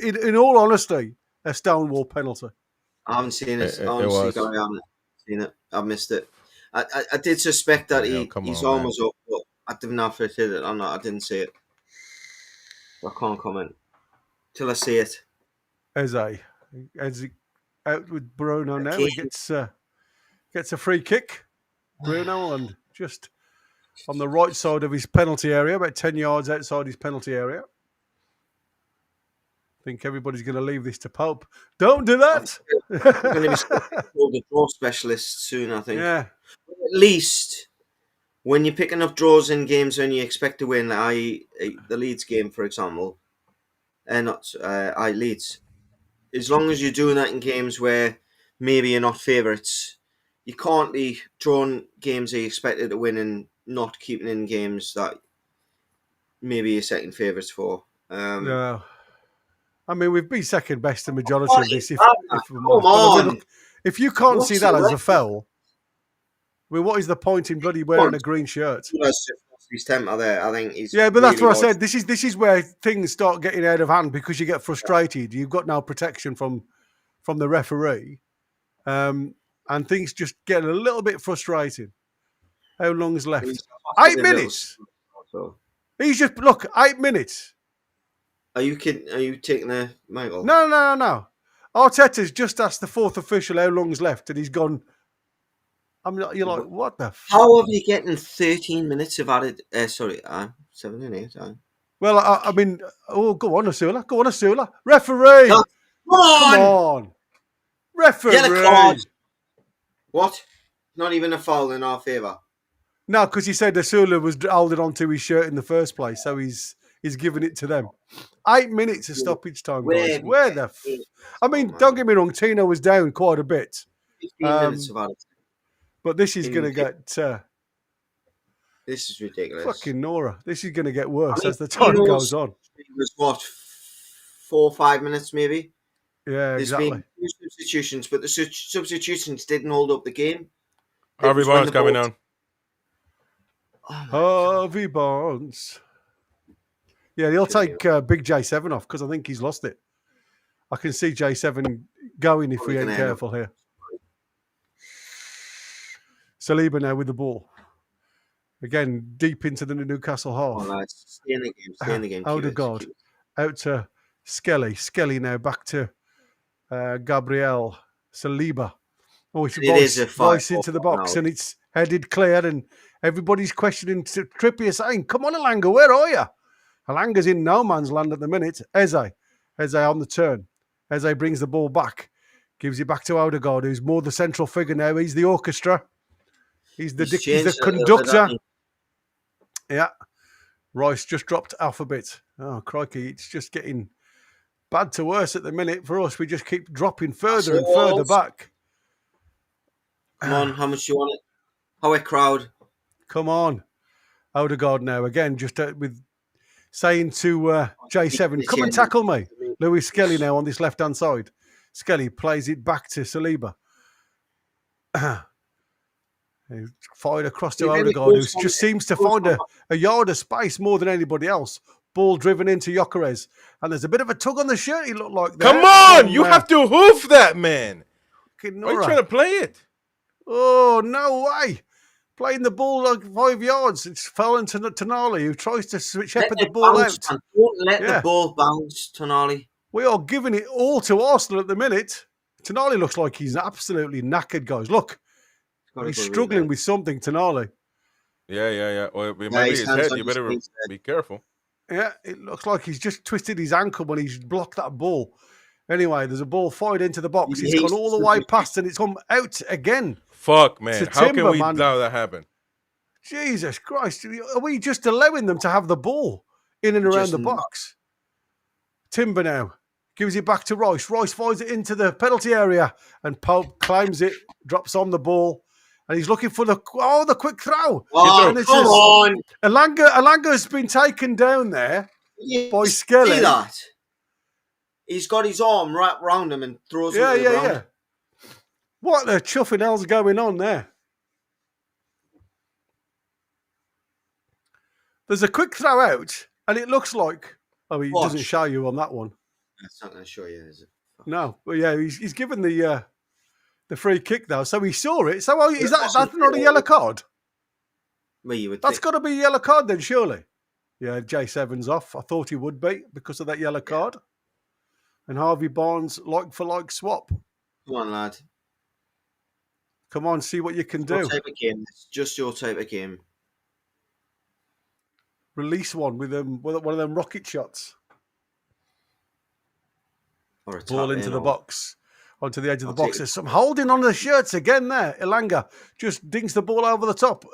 in all honesty, a stonewall penalty. I haven't seen it. It Honestly, was. I haven't seen it. I missed it. I did suspect that his arm was up, but I didn't know if it hit it or not. I didn't see it. I can't comment till I see it. As he out with Bruno now, he gets a free kick. Bruno, and just on the right side of his penalty area, about 10 yards outside his penalty area. I think everybody's going to leave this to Pope. Don't do that. We're going to be called a draw specialist soon, I think. Yeah. At least when you're picking up draws in games when you expect to win, i.e. the Leeds game, for example, Leeds. As long as you're doing that in games where maybe you're not favourites, you can't be drawing games that you expected to win and not keeping in games that maybe you're second favourites for. No. I mean, we've been second best the majority of this. If you can't see that as a foul, I mean, what is the point in bloody wearing a green shirt? His temper there. I think he's. Yeah, but that's really what I said. This is where things start getting out of hand because you get frustrated. You've got no protection from the referee, and things just get a little bit frustrating. How long is left? 8 minutes. He's just 8 minutes. Are you kidding? Are you taking a Michael? No. Arteta's just asked the fourth official how long's left, and he's gone. You're like, what the? How are you getting 13 minutes of added? 7 and 8. Well, I mean, go on, Asula. Go on, Asula. Referee. No, come on. Referee. Get a card. What? Not even a foul in our favour. No, because he said Asula was holding on to his shirt in the first place, so he's giving it to them. 8 minutes of stoppage time, guys. Where the? I mean, don't get me wrong. Tino was down quite a bit. 15 minutes of added. But this is going to get... this is ridiculous. Fucking Nora. This is going to get worse as the time goes on. It was, 4 or 5 minutes maybe? Yeah, There's exactly. been 2 substitutions, but the substitutions didn't hold up the game. It Harvey was when Barnes the coming ball- on. Harvey Barnes. Yeah, he'll take big J7 off because I think he's lost it. I can see J7 going if we ain't careful here. Saliba now with the ball. Again, deep into the Newcastle half. Oh, lads, stay in the game. Stay in the game. Odegaard out to Skelly. Skelly now back to Gabriel. Saliba. Oh, it's Rice into the box and it's headed clear and everybody's questioning Trippier saying, come on, Alanga, where are you? Alanga's in no man's land at the minute. Eze on the turn. Eze brings the ball back. Gives it back to Odegaard, who's more the central figure now. He's the orchestra. He's the conductor. Yeah. Rice just dropped off a bit. Oh, crikey. It's just getting bad to worse at the minute for us. We just keep dropping further and further back. Come on, how much do you want it? How a crowd? Come on. Odegaard now. Again, just with saying to J7, come and tackle me. Louis Skelly now on this left-hand side. Skelly plays it back to Saliba. He fired across to Odegaard, who just seems to find a yard of space more than anybody else. Ball driven into Gyökeres. And there's a bit of a tug on the shirt, he looked like there. Come on! You have to hoof that, man. Why are you trying to play it? Oh, no way. Playing the ball like 5 yards. It's fallen to Tonali, who tries to shepherd the ball out. Don't let the ball bounce, Tonali. We are giving it all to Arsenal at the minute. Tonali looks like he's absolutely knackered, guys. Look, he's struggling with something, Tonali. Yeah. Well, it might be his head. You better be careful. Yeah, it looks like he's just twisted his ankle when he's blocked that ball. Anyway, there's a ball fired into the box. It's gone all the way past and it's come out again. Fuck, man. How can we allow that happen? Jesus Christ. Are we just allowing them to have the ball in and around the box? Timber now gives it back to Rice. Rice fires it into the penalty area and Pope claims it, drops on the ball. And he's looking for the quick throw. Oh, and come on. Alanga has been taken down there by Skelly. See that? He's got his arm wrapped around him and throws him to the ground. Yeah. What the chuffing hell's going on there? There's a quick throw out, and it looks like... Oh, he doesn't show you on that one. That's not going to show you, is it? No, but yeah, he's given the free kick, though, so he saw it. So is that's not a yellow card? Well, you would That's got to be a yellow card then, surely. Yeah, J7's off. I thought he would be because of that yellow card. And Harvey Barnes, like-for-like swap. Come on, lad. Come on, see what you can do. Your type of game. It's just your type of game. Release one with one of them rocket shots. Or a ball into the box. Onto the edge of the box. There's some holding on the shirts again there. Ilanga just dings the ball over the top.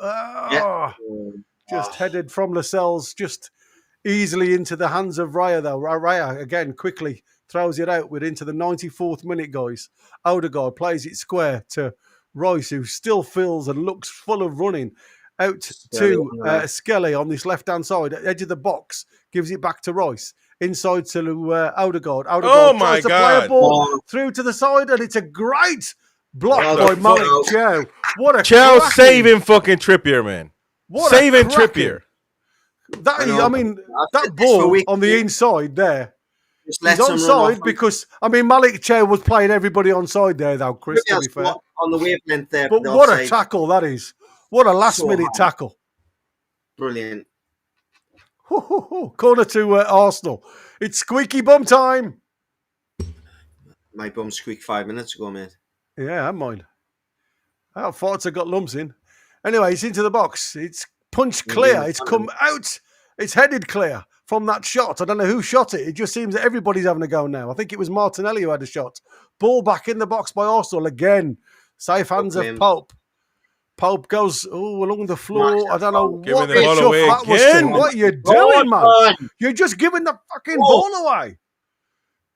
Just headed from Lascelles, just easily into the hands of Raya, though. Raya, again, quickly throws it out. We're into the 94th minute, guys. Odegaard plays it square to Rice, who still feels and looks full of running. Out to Skelly on this left-hand side, edge of the box, gives it back to Rice. Inside to Odegaard. Oh my tries to God! play a ball through to the side, and it's a great block by Malik Chow. What a Chow saving fucking Trippier, man. Saving Trippier. That ball on the inside there. He's onside because Malik Chow was playing everybody onside there, though, Chris. To be fair, on the wavelength there. But what a tackle that is! What a last-minute tackle! Brilliant. Corner to Arsenal. It's squeaky bum time. My bum squeaked 5 minutes ago, mate. Yeah, and mine. Our farts have got lumps in. Anyway, it's into the box. It's punched clear. It's come out. It's headed clear from that shot. I don't know who shot it. It just seems that everybody's having a go now. I think it was Martinelli who had a shot. Ball back in the box by Arsenal again. Safe hands of Pope. Pope goes along the floor. I don't know what the that was to. What are you doing, man? You're just giving the fucking ball away.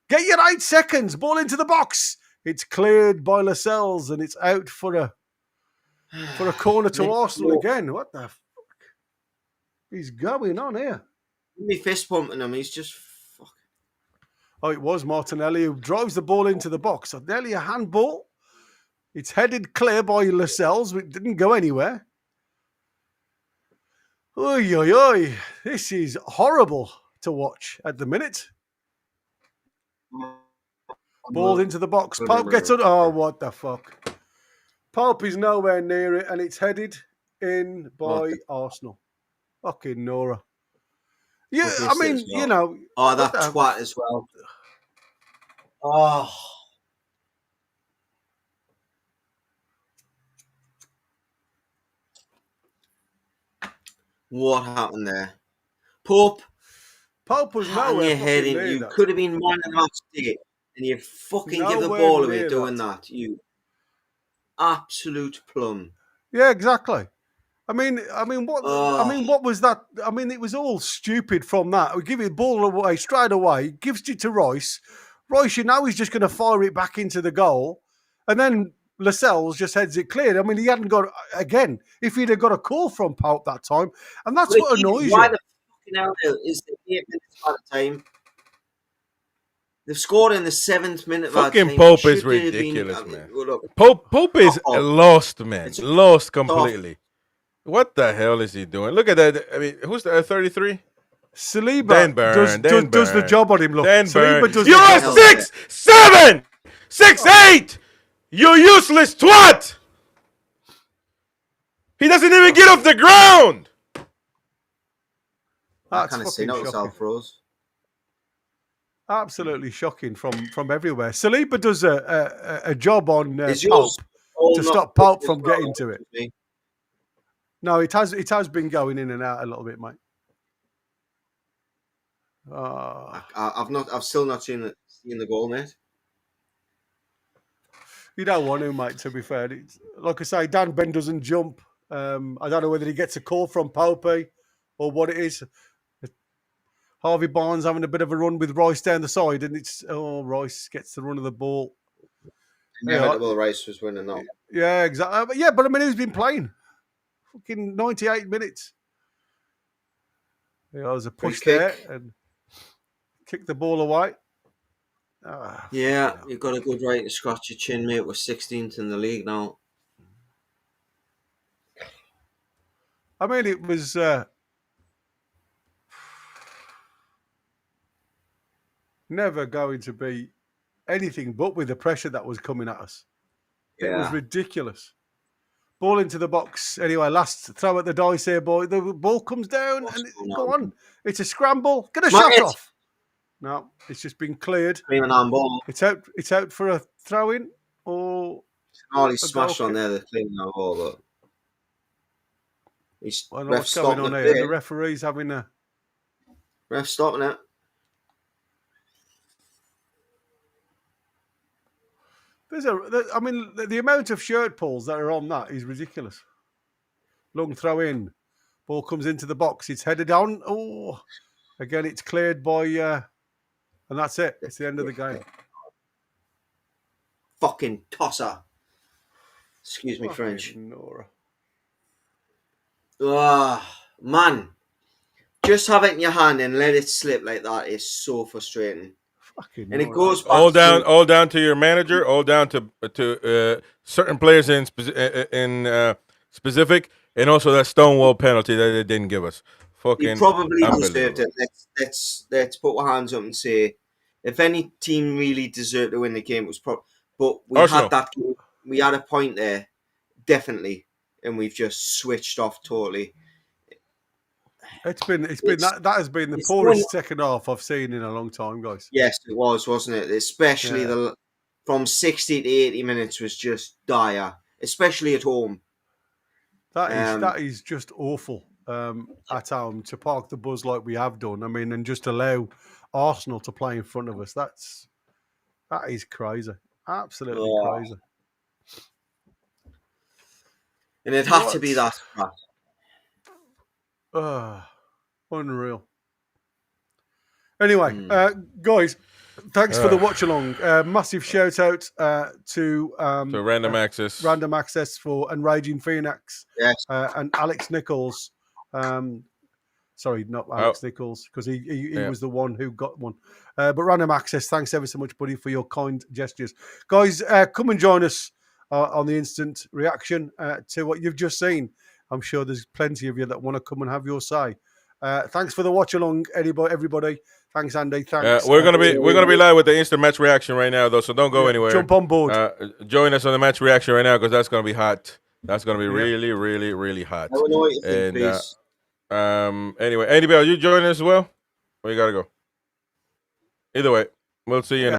Get your 8 seconds. Ball into the box. It's cleared by Lascelles and it's out for a corner to Arsenal again. What the fuck is going on here? Me fist pumping him. He's just fuck. Oh, it was Martinelli who drives the ball into the box. So nearly a handball. It's headed clear by Lascelles, but it didn't go anywhere. Oy, oy, oy. This is horrible to watch at the minute. Ball into the box. Pope gets on. Oh, what the fuck. Pope is nowhere near it, and it's headed in by Arsenal. Fucking Nora. Yeah, I mean, you know. Oh, that twat as well. Oh. What happened there? Pope was hang nowhere your head in. near You that. could have been man of the match day, and you fucking give the Nowhere ball away near doing that. You absolute plum. Yeah, exactly. I mean, what was that? I mean, it was all stupid from that. We give the ball away straight away, gives it to Royce. Royce, you know, he's just going to fire it back into the goal, and then Lascelles just heads it clear. I mean, he hadn't got again. If he'd have got a call from Pope that time, and that's what annoys you. Why the fucking hell is the 8 minutes by the time? They've scored in the 7th minute. Fucking Pope is ridiculous, man. Pope is lost, man. Lost completely. What the hell is he doing? Look at that. I mean, who's the 33? Saliba does the job on him. Look, Saliba does. You are 6'7", 6'8". You useless twat. He doesn't even get off the ground. I kind of seen it was froze. Absolutely shocking from everywhere. Saliba does a job on Pope to stop Pope from getting to it. No, it has been going in and out a little bit, mate. I've still not seen the goal, mate. You don't want to, mate. To be fair, like I say, Dan Ben doesn't jump. I don't know whether he gets a call from Pope or what it is. Harvey Barnes having a bit of a run with Rice down the side, and Rice gets the run of the ball. Inevitable Rice was winning that. Yeah, exactly. Yeah, but I mean, who's been playing? Fucking 98 minutes. Yeah, there was a push there and kick the ball away. You've got a good right to scratch your chin, mate. We're 16th in the league now. I mean, it was never going to be anything but with the pressure that was coming at us. It was ridiculous. Ball into the box. Anyway, last throw at the dice here, boy. The ball comes down and go on. It's a scramble. Get a shot off. No, it's just been cleared. It's out for a throw in or. He smashed on there. The clean now ball, but he's what's going on here? The referee's having a. Ref stopping it. The amount of shirt pulls that are on that is ridiculous. Long throw in. Ball comes into the box. It's headed on. Oh, again, it's cleared by, and that's it. It's the end of the game. Fucking tosser. Excuse me, French. Nora. Man. Just have it in your hand and let it slip like that is so frustrating. And it goes back all down to your manager, all down to certain players in specific, and also that Stonewall penalty that they didn't give us. Fucking, he probably deserved it. Let's put our hands up and say, if any team really deserved to win the game, it was probably. But we Arsenal. had that. We had a point there, definitely, and we've just switched off totally. It's been that has been the poorest second half I've seen in a long time, guys. Yes, it was, wasn't it? Especially from 60 to 80 minutes was just dire, especially at home. That is just awful at home to park the bus like we have done. I mean, and just allow Arsenal to play in front of us. That is crazy, absolutely crazy. And it had to be that. Unreal. Anyway, guys, thanks for the watch along. Massive shout out to Random Access, and Raging Phoenix, and Alex Nichols. Sorry, not Alex Nichols, because he was the one who got one. But Random Access, thanks ever so much, buddy, for your kind gestures. Guys, come and join us on the instant reaction to what you've just seen. I'm sure there's plenty of you that want to come and have your say. Thanks for the watch along, everybody. Thanks, Andy. Thanks. We're gonna be live with the instant match reaction right now, though, so don't go anywhere. Jump on board. Join us on the match reaction right now, because that's gonna be hot. That's gonna be really, really, really hot. I don't know what you think, please. Anyway, Eddie Bell, you join us as well? Or you gotta go? Either way, we'll see you.